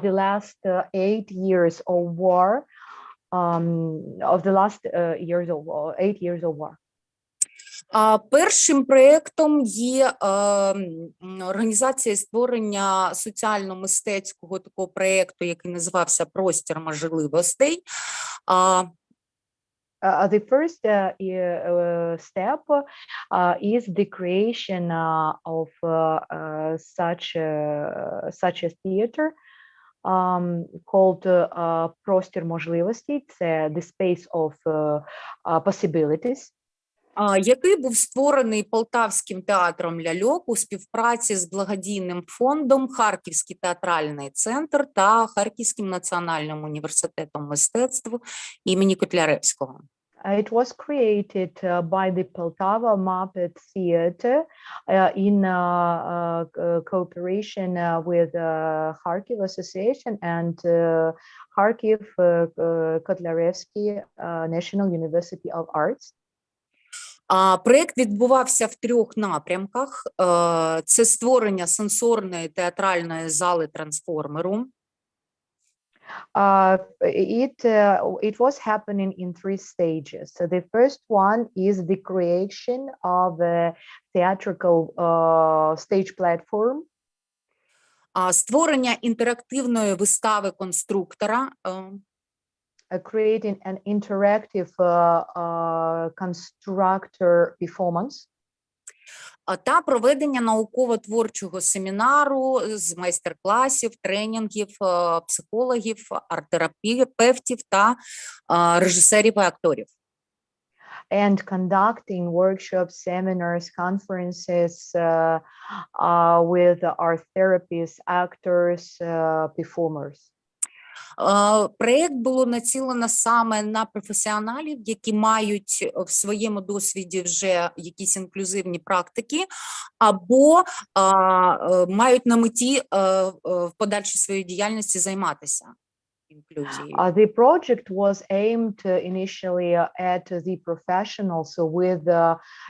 the last 8 years of war, of the last 8 years of war. Першим проєктом є організація створення соціально-мистецького такого проєкту, який називався «Простір можливостей». The first step is the creation of such a theater called «Простір можливостей». Це the space of possibilities. Який був створений Полтавським театром ляльок у співпраці з благодійним фондом Харківський театральний центр та Харківським національним університетом мистецтв імені Котляревського. It was created by the Poltava Muppet Theater in cooperation with Kharkiv Association and Kharkiv Kotlяревський National University of Arts. Проєкт відбувався в 3 напрямках. Це створення сенсорної театральної зали трансформеру. It was happening in 3 stages. So the first one is the creation of a theatrical stage platform. Створення інтерактивної вистави конструктора. Creating an interactive constructor performance. Та проведення науково-творчого семінару з майстер-класів, тренінгів, психологів, арт-терапевтів та режисерів і акторів. And conducting workshops, seminars, conferences with art therapists, actors, performers. Проєкт було націлено саме на професіоналів, які мають в своєму досвіді вже якісь інклюзивні практики, або мають на меті в подальшій своїй діяльності займатися інклюзією. The project was aimed initially at the professionals with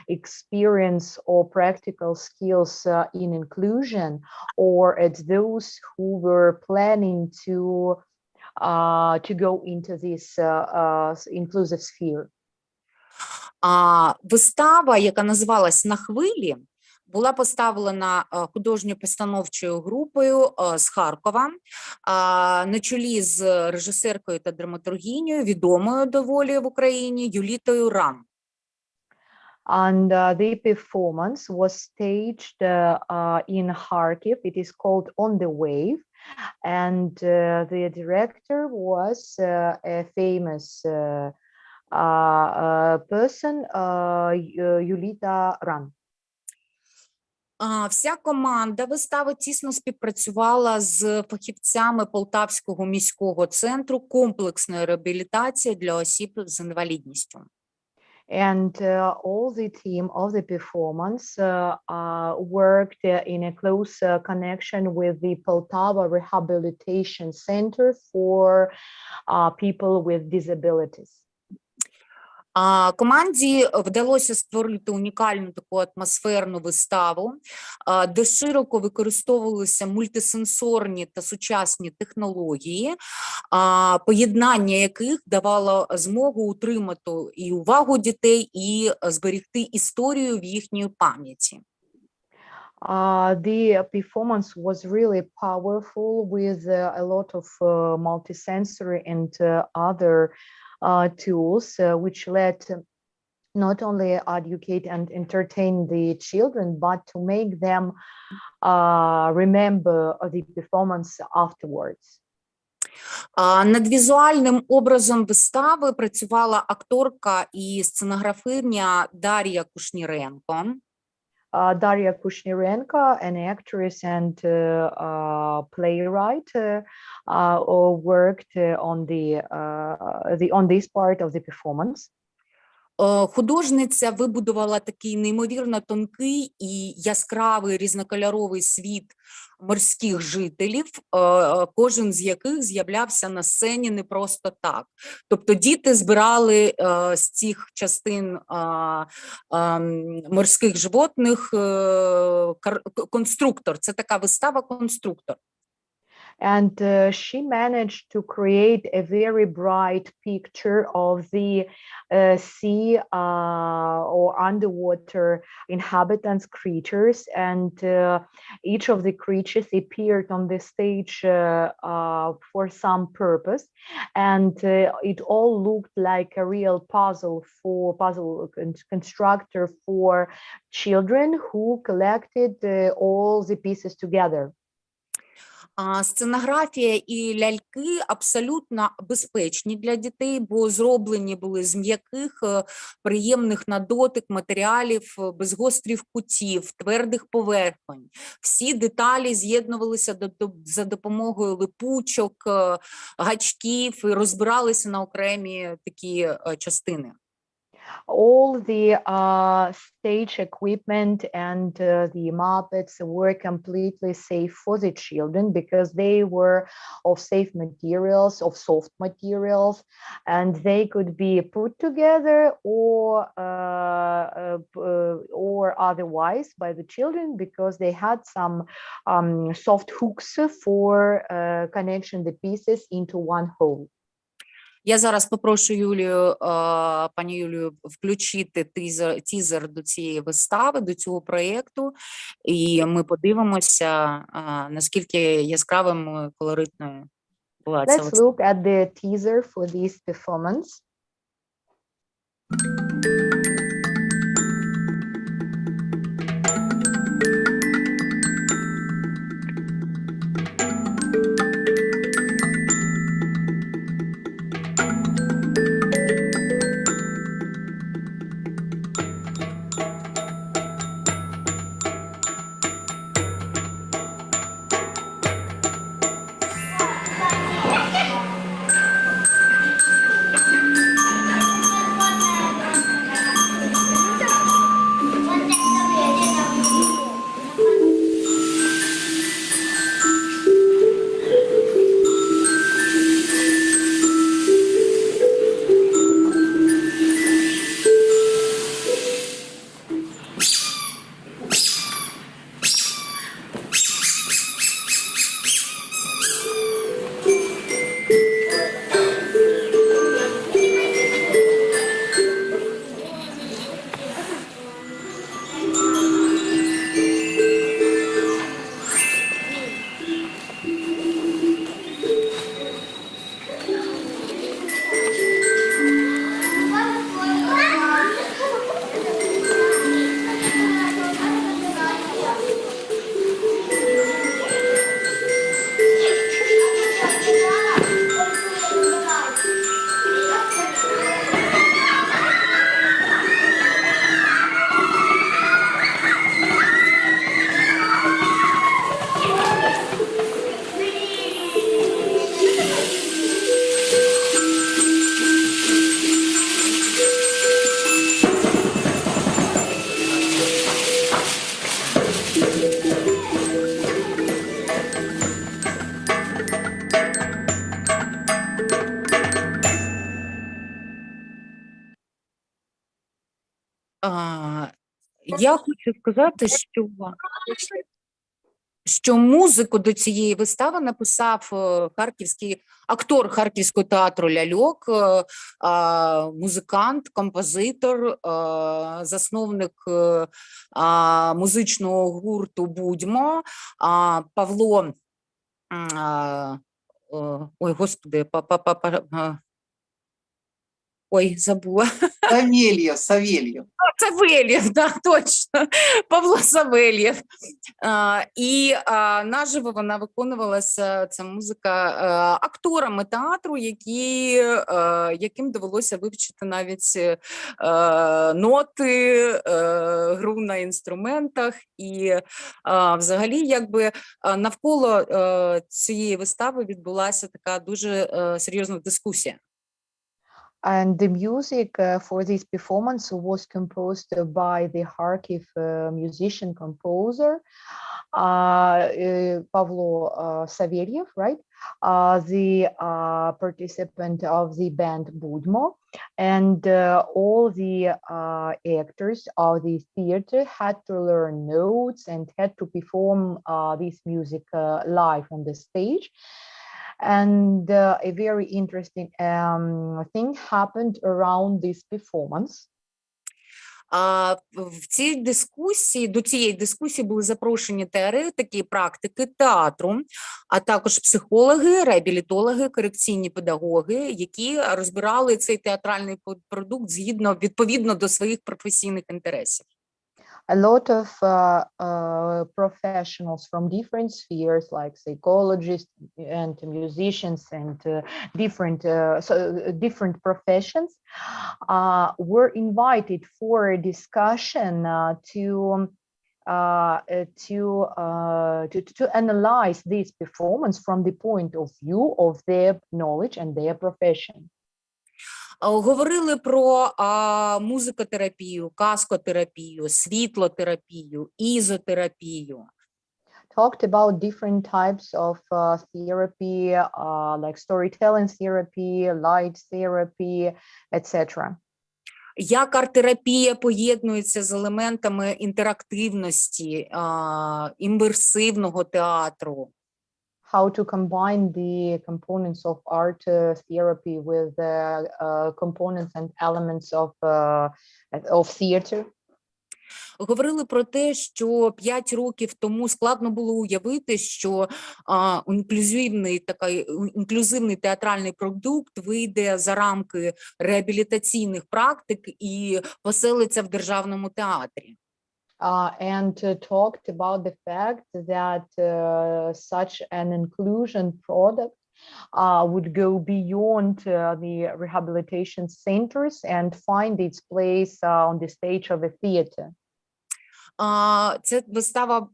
experience or practical skills in inclusion, or at those who were planning to go into this inclusive sphere. Вистава, яка називалась «На хвилі», була поставлена художньо-постановчою групою з Харкова на чолі з режисеркою та драматургінею, відомою доволі в Україні, Юлітою Ран. And the performance was staged in Kharkiv. It is called On the Wave. And the director was a famous person, Yulita Ran. Вся команда вистави тісно співпрацювала з фахівцями Полтавського міського центру комплексної реабілітації для осіб з інвалідністю. And all the team of the performance worked in a close connection with the Poltava Rehabilitation Center for people with disabilities. Команді вдалося створити унікальну таку атмосферну виставу, де широко використовувалися мультисенсорні та сучасні технології, поєднання яких давало змогу утримати і увагу дітей, і зберегти історію в їхній пам'яті. The performance was really powerful with a lot of multisensory and other tools which let not only educate and entertain the children, but to make them remember the performance afterwards. Над візуальним образом вистави працювала акторка і сценографиня Дар'я Кушніренко. Darya Kushnirenko, an actress and playwright, worked on this part of the performance. Художниця вибудувала такий неймовірно тонкий і яскравий різнокольоровий світ морських жителів, кожен з яких з'являвся на сцені не просто так. Тобто діти збирали з цих частин морських животних конструктор. Це така вистава «Конструктор». And she managed to create a very bright picture of the sea or underwater inhabitants, creatures, and each of the creatures appeared on the stage for some purpose, and it all looked like a real puzzle constructor for children who collected all the pieces together. Сценографія і ляльки абсолютно безпечні для дітей, бо зроблені були з м'яких, приємних на дотик матеріалів, без гострих кутів, твердих поверхонь. Всі деталі з'єднувалися за допомогою липучок, гачків і розбиралися на окремі такі частини. All the stage equipment and the Muppets were completely safe for the children because they were of safe materials, of soft materials, and they could be put together or otherwise by the children because they had some soft hooks for connection the pieces into one whole. Я зараз попрошу Юлію, пані Юлію, включити тізер до цієї вистави, до цього проєкту, і ми подивимося, наскільки яскравим і колоритною була ця Let's вистава. look at the teaser for this performance. Я хочу сказати, що музику до цієї вистави написав актор Харківського театру ляльок, музикант, композитор, засновник музичного гурту «Будьмо» Павло, ой, господи, Ой, забула. Савельєв. Савельєв, да, точно. Павло Савельєв. І наживо вона виконувалася, ця музика, акторами театру, яким довелося вивчити навіть ноти, гру на інструментах. І взагалі, якби навколо цієї вистави відбулася така дуже серйозна дискусія. And the music for this performance was composed by the Kharkiv musician composer Pavlo Savelyev, right? The participant of the band Budmo, and all the actors of the theater had to learn notes and had to perform this music live on the stage. And a very interesting thing happened around this performance. В цій дискусії, до цієї дискусії були запрошені теоретики і практики театру, а також психологи, реабілітологи, корекційні педагоги, які розбирали цей театральний продукт відповідно до своїх професійних інтересів. A lot of professionals from different spheres, like psychologists and musicians and different professions, were invited for a discussion to analyze this performance from the point of view of their knowledge and their profession. Говорили про музикотерапію, каскотерапію, світлотерапію, ізотерапію. Talked about different types of therapy, like storytelling therapy, light therapy, etc. Як арт-терапія поєднується з елементами інтерактивності, імерсивного театру. How to combine the components of art therapy with the components and elements of theater. Говорили про те, що 5 років тому складно було уявити, що інклюзивний театральний продукт вийде за рамки реабілітаційних практик і поселиться в державному театрі. And talked about the fact that such an inclusion product would go beyond the rehabilitation centers and find its place on the stage of a theater. Ця вистава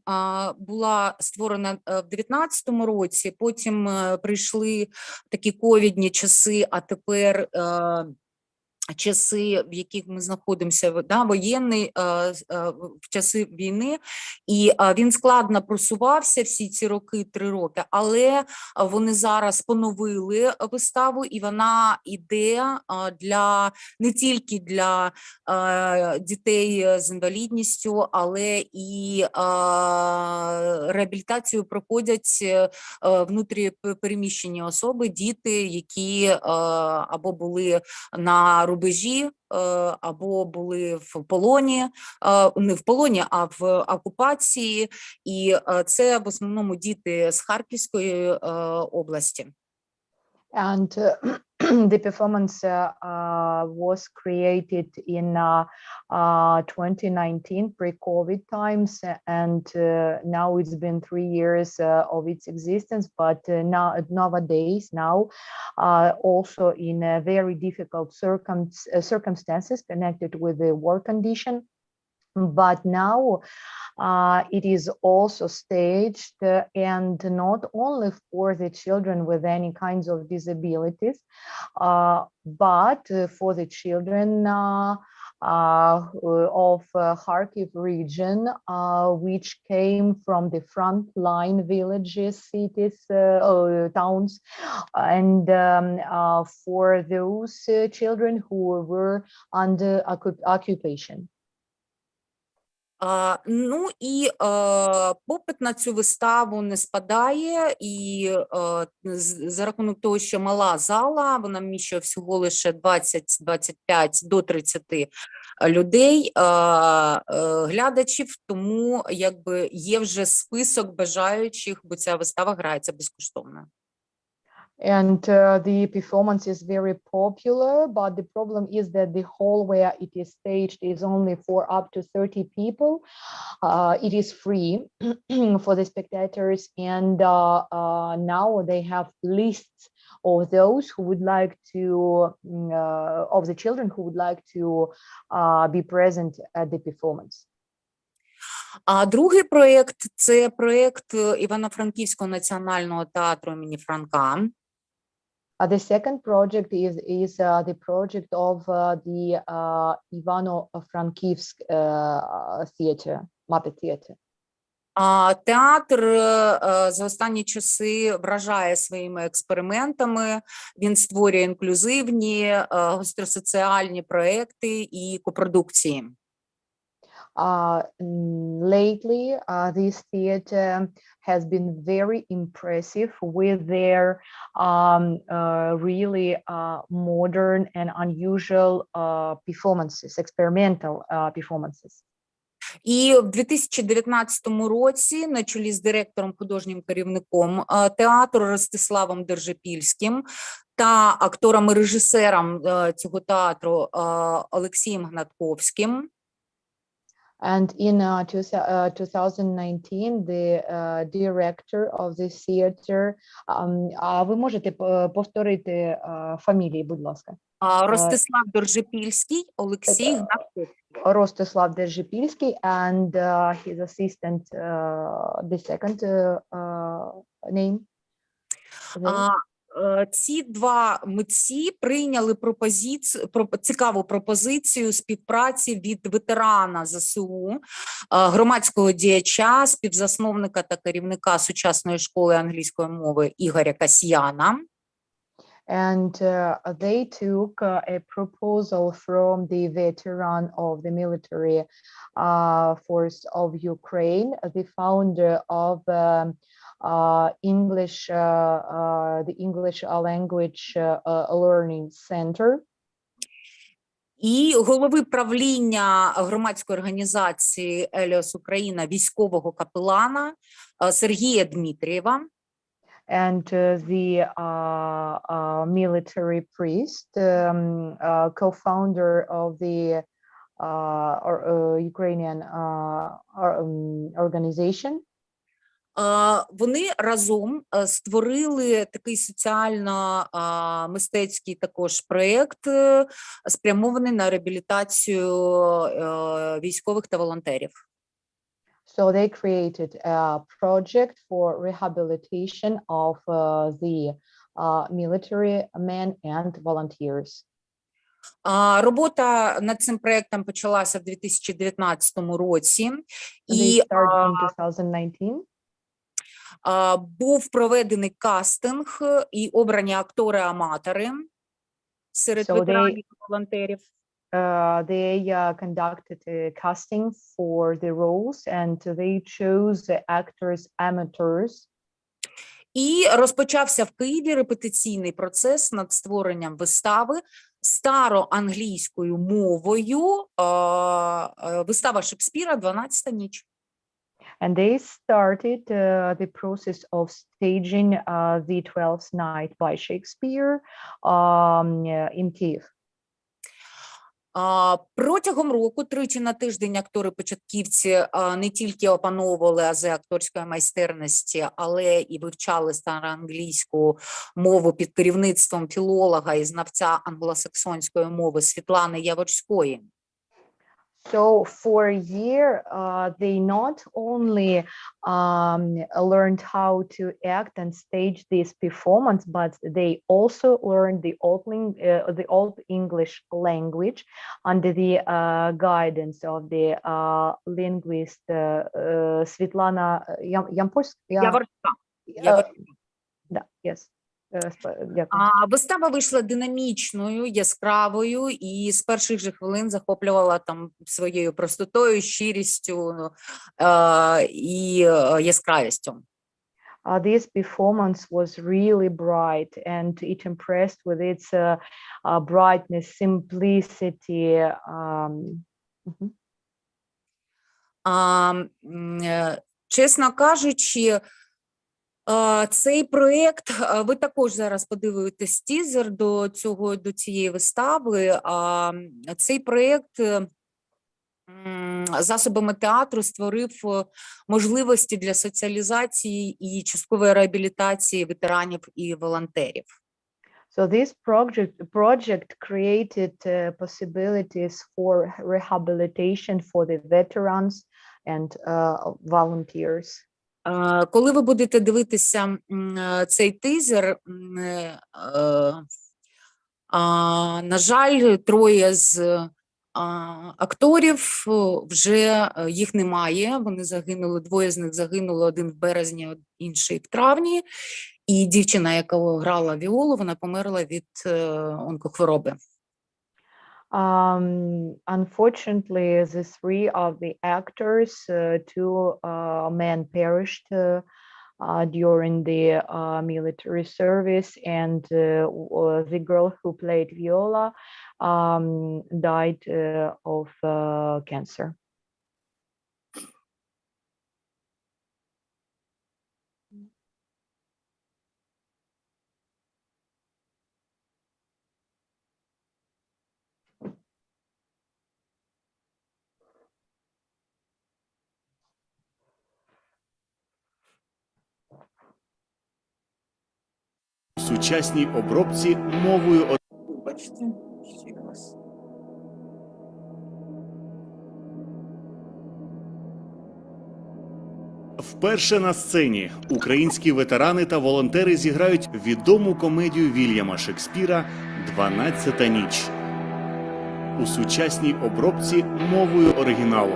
була створена в 19-му році, потім прийшли такі ковідні часи, а тепер часи, в яких ми знаходимося, воєнний, в часи війни, і він складно просувався всі ці роки, 3 роки, але вони зараз поновили виставу, і вона йде не тільки для дітей з інвалідністю, але і реабілітацію проходять внутріпереміщені особи, діти, які або були на рубежі, або були в полоні, не в полоні, а в окупації, і це в основному діти з Харківської області. And the performance was created in 2019, pre-COVID times, and now it's been 3 years of its existence, but nowadays, also in very difficult circumstances connected with the war condition. But now it is also staged, and not only for the children with any kinds of disabilities, but for the children of Kharkiv region, which came from the frontline villages, cities, towns, and for those children who were under occupation. Ну і попит на цю виставу не спадає, і за рахунок того, що мала зала, вона вміщує всього лише 20-25 до 30 людей, глядачів, тому якби є вже список бажаючих, бо ця вистава грається безкоштовно. And the performance is very popular, but the problem is that the hall where it is staged is only for up to 30 people. It is free for the spectators, and now they have lists of those who would like to, of the children who would like to be present at the performance. А другий проєкт – це проєкт Івано-Франківського національного театру імені Франка. The second project is the project of the Ivano-Frankivsk theater, Muppet Theater. Театр за останні часи вражає своїми експериментами. Він створює інклюзивні, гостросоціальні проекти і копродукції. Lately, this theater has been very impressive with their really modern and unusual performances, experimental performances. І в 2019 році на чолі з директором, художнім керівником театру Ростиславом Держипільським та актором і режисером цього театру Олексієм Гнатковським. And in 2019, the director of the theater, ви можете повторити фамілії, будь ласка? Ростислав Держипільський, Олексій Гнатковський. Ростислав Держипільський and his assistant, the second name. Ці два митці прийняли цікаву пропозицію співпраці від ветерана ЗСУ, громадського діяча, співзасновника та керівника сучасної школи англійської мови Ігоря Касьяна. And they took a proposal from the veteran of the military force of Ukraine, the founder of the English language learning center. І голови правління громадської організації «Еліос Україна» військового капелана Сергія Дмитрієва. And the military priest, co-founder of the Ukrainian organization. Вони разом створили такий соціально-мистецький також проєкт, спрямований на реабілітацію військових та волонтерів. So they created a project for rehabilitation of the military men and volunteers. Робота над цим проєктом почалася в 2019 році. They started in 2019. Був проведений кастинг і обрані актори-аматори серед ветеранів і волонтерів. They conducted a casting for the roles and they chose the actors amateurs. І розпочався в Києві репетиційний процес над створенням вистави староанглійською мовою, вистава Шекспіра «12-та ніч». And they started the process of staging the 12th Night by Shakespeare in Kyiv. Протягом року тричі на тиждень актори-початківці не тільки опановували ази акторської майстерності, але і вивчали староанглійську мову під керівництвом філолога і знавця англосаксонської мови Світлани Яворської. So for a year, they not only learned how to act and stage this performance, but they also learned the Old English language under the guidance of the linguist Svetlana Яворська. Yes. Вистава вийшла динамічною, яскравою і з перших же хвилин захоплювала там своєю простотою, щирістю і яскравістю. This performance was really bright and it impressed with its brightness, simplicity. Чесно кажучи, Цей проєкт, ви також зараз подивитесь тізер до цієї вистави. Цей проєкт засобами театру створив можливості для соціалізації і часткової реабілітації ветеранів і волонтерів. So this project created possibilities for rehabilitation for the veterans and volunteers. Коли ви будете дивитися цей тизер, на жаль, троє з акторів вже їх немає. Вони загинули, двоє з них загинули, один в березні, інший в травні. І дівчина, яка грала Віолу, вона померла від онкохвороби. Unfortunately, the three of the actors, two men perished during the military service, and the girl who played Viola died of cancer. Сучасній обробці мовою. Вибачте, ще раз. Вперше на сцені українські ветерани та волонтери зіграють відому комедію Вільяма Шекспіра «12-та ніч» у сучасній обробці мовою оригіналу.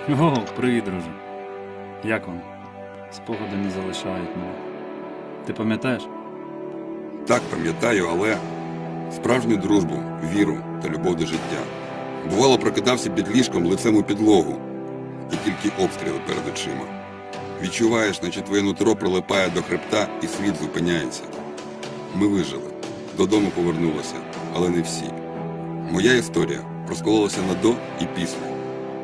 О, привіт, друже. Як вам? Спогади не залишають мене. Ти пам'ятаєш? Так, пам'ятаю, але справжню дружбу, віру та любов до життя. Бувало, прокидався під ліжком лицем у підлогу, і тільки обстріли перед очима. Відчуваєш, наче твоє нутро прилипає до хребта і світ зупиняється. Ми вижили, додому повернулися, але не всі. Моя історія розкололася на до і після.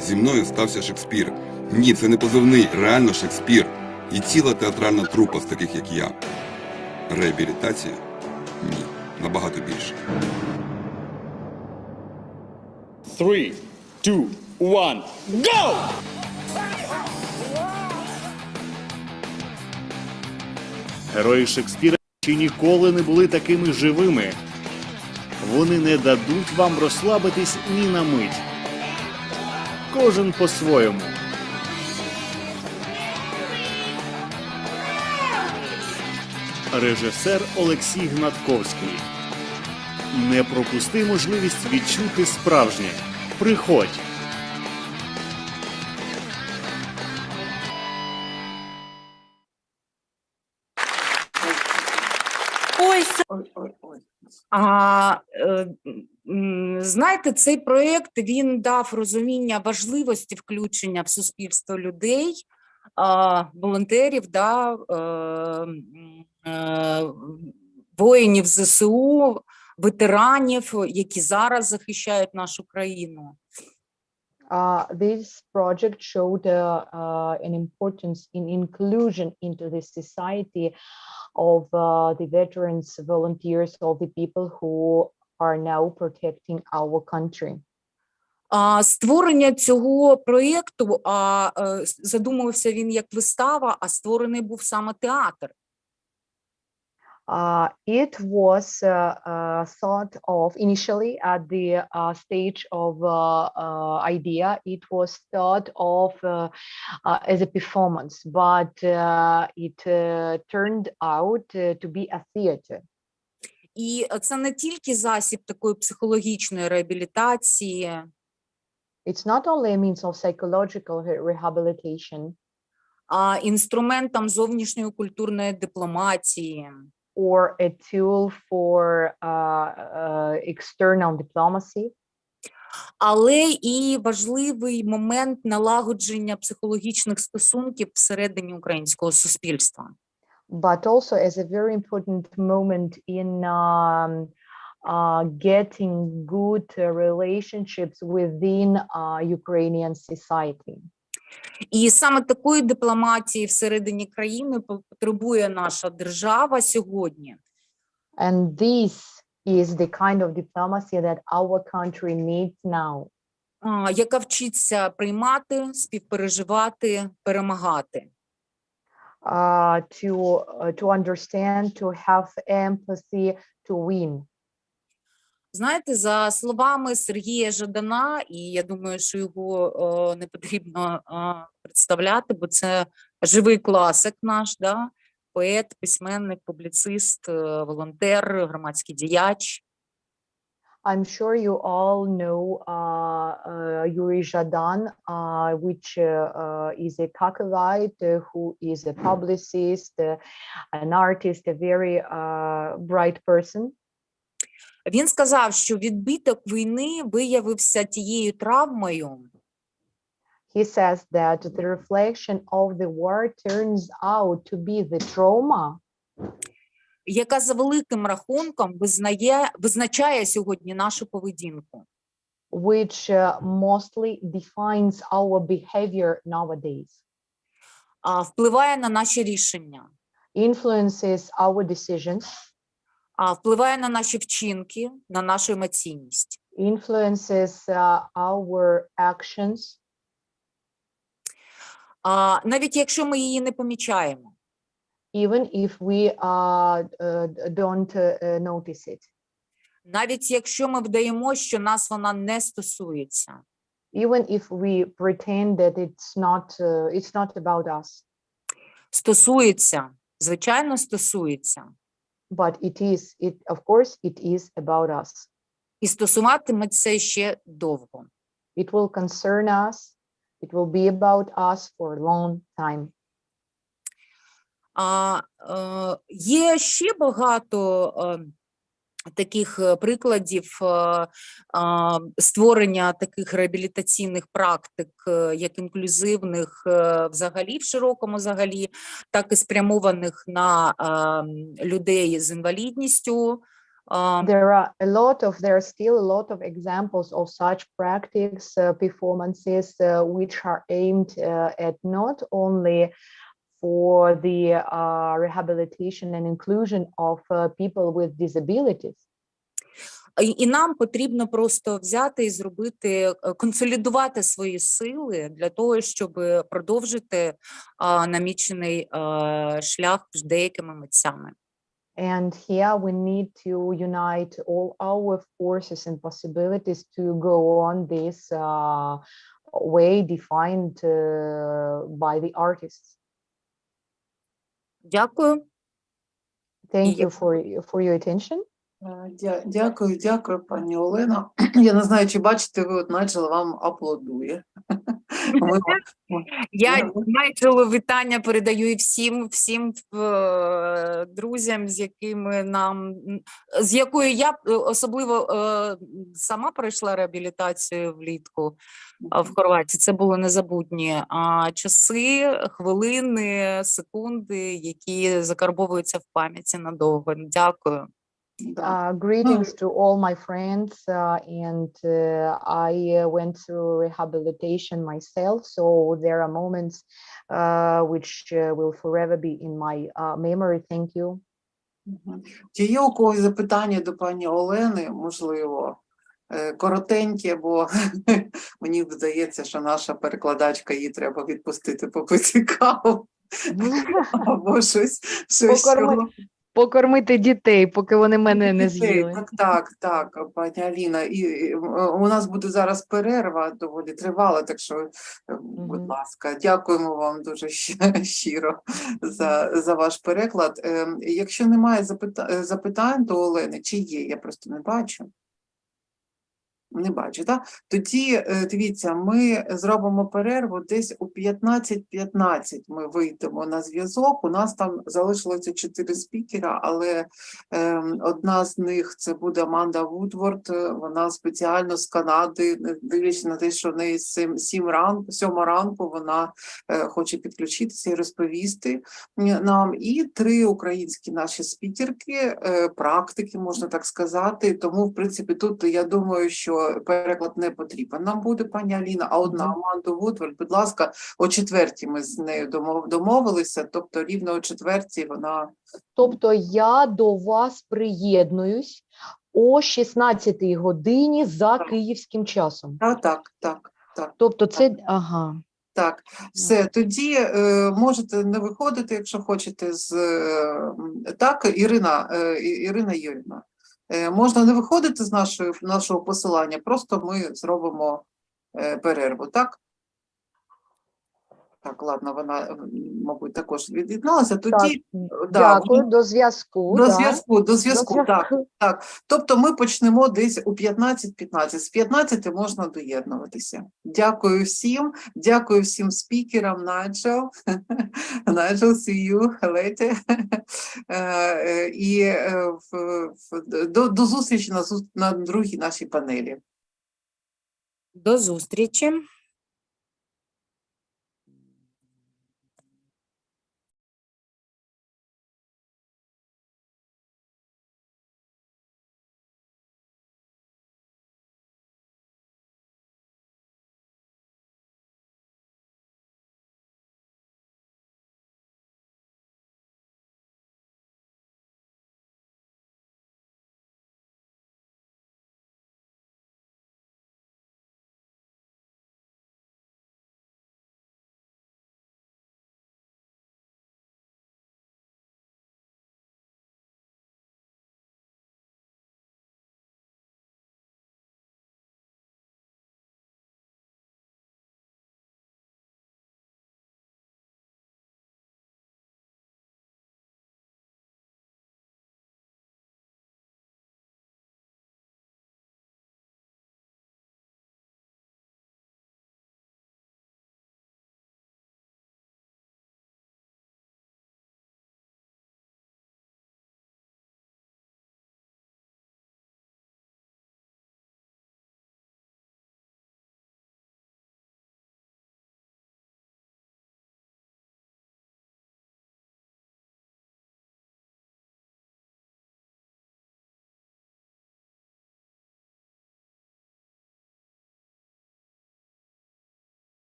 Зі мною стався Шекспір. Ні, це не позивний, реально Шекспір. І ціла театральна трупа з таких, як я. Реабілітація? Ні, набагато більше. 3, 2, 1, go! Герої Шекспіра ще ніколи не були такими живими. Вони не дадуть вам розслабитись ні на мить. Кожен по-своєму. Режисер Олексій Гнатковський. Не пропусти можливість відчути справжнє. Приходь. Знаєте, цей проєкт, він дав розуміння важливості включення в суспільство людей, волонтерів, воїнів ЗСУ, ветеранів, які зараз захищають нашу країну. This project showed an importance in inclusion into the society of the veterans, volunteers, all the people who are now protecting our country. Створення цього проєкту, задумувався він як вистава, а створений був саме театр. It was thought of initially at the stage of idea. It was thought of as a performance, but it turned out to be a theater. І це не тільки засіб такої психологічної реабілітації. It's not only a means of psychological rehabilitation. Інструментом зовнішньої культурної дипломатії. Or a tool for external diplomacy. Але і важливий момент налагодження психологічних стосунків всередині українського суспільства. But also as a very important moment in getting good relationships within Ukrainian society. І саме такої дипломатії всередині країни потребує наша держава сьогодні. And this is the kind of diplomacy that our country needs now. Яка вчиться приймати, співпереживати, перемагати. To understand, to have empathy, to win. Знаєте, за словами Сергія Жадана, і я думаю, що його не потрібно представляти, бо це живий класик наш, да? Поет, письменник, публіцист, волонтер, громадський діяч. I'm sure you all know Yuri Zhadan, which is a Kakavite, who is a publicist, an artist, a very bright person. Він сказав, що відбиток війни виявився тією травмою, He says that the reflection of the war turns out to be the trauma, яка за великим рахунком визначає сьогодні нашу поведінку. which mostly defines our behavior nowadays. Впливає на наші рішення. Influences our decisions. Впливає на наші вчинки, на нашу емоційність. Influences our actions. Навіть якщо ми її не помічаємо. Even if we don't notice it. Навіть якщо ми вдаємо, що нас вона не стосується. Even if we pretend that it's not about us. Стосується, звичайно, стосується. But of course, it is about us. І стосуватиметься ще довго. It will concern us. It will be about us for a long time. Є ще багато таких прикладів створення таких реабілітаційних практик, як інклюзивних взагалі в широкому загалі, так і спрямованих на людей з інвалідністю. There are still a lot of examples of such practice performances which are aimed at not only for the rehabilitation and inclusion of people with disabilities. І нам потрібно просто взяти і зробити, консолідувати свої сили для того, щоб продовжити намічений шлях з деякими митцями. And here we need to unite all our forces and possibilities to go on this way defined by the artists. Дякую. Thank you for your attention. Дякую, пані Олено. Я не знаю, чи бачите, ви от Найджел вам аплодує. Я Найджелу вітання передаю і всім друзям, з якою я особливо сама пройшла реабілітацію влітку в Хорватії. Це були незабутні часи, хвилини, секунди, які закарбовуються в пам'яті надовго. Дякую. Greetings to all my friends, and I went through rehabilitation myself, so there are moments which will forever be in my memory. Thank you. Чи є у когось запитання до пані Олени, можливо, коротеньке, бо мені здається, що наша перекладачка, їй треба відпустити попити каву або щось. Покормити дітей, поки вони мене не з'їли. Так, пані Аліна. І у нас буде зараз перерва доволі тривала, так що, будь ласка, дякуємо вам дуже щиро за ваш переклад. Якщо немає запитань до Олени, чи є, я просто не бачу. Не бачу, так? Тоді, дивіться, ми зробимо перерву десь у 15:15 ми вийдемо на зв'язок. У нас там залишилося 4 спікера, але одна з них це буде Аманда Вудворд. Вона спеціально з Канади, дивлячись на те, що в неї 7 ранку, вона хоче підключитися і розповісти нам. І 3 українські наші спікерки, практики, можна так сказати. Тому, в принципі, тут, я думаю, що що переклад не потрібен нам буде, пані Аліна, а одна Аманду Вудвард, будь ласка, о 4:00 ми з нею домовилися, тобто рівно о 4:00 вона... Тобто я до вас приєднуюсь о 16-й годині за київським часом. Так. Тобто це, ага. Так, все, тоді можете не виходити, якщо хочете Так, Ірина Юрівна, можна не виходити з нашого посилання, просто ми зробимо перерву, так? Так, ладно, вона, мабуть, також від'єдналася. Тоді, Дякую, до зв'язку. До зв'язку, так. Тобто ми почнемо десь у 15:15. З 15 можна доєднуватися. Дякую всім спікерам, Найджел, see you later. І до зустрічі на другій нашій панелі. До зустрічі.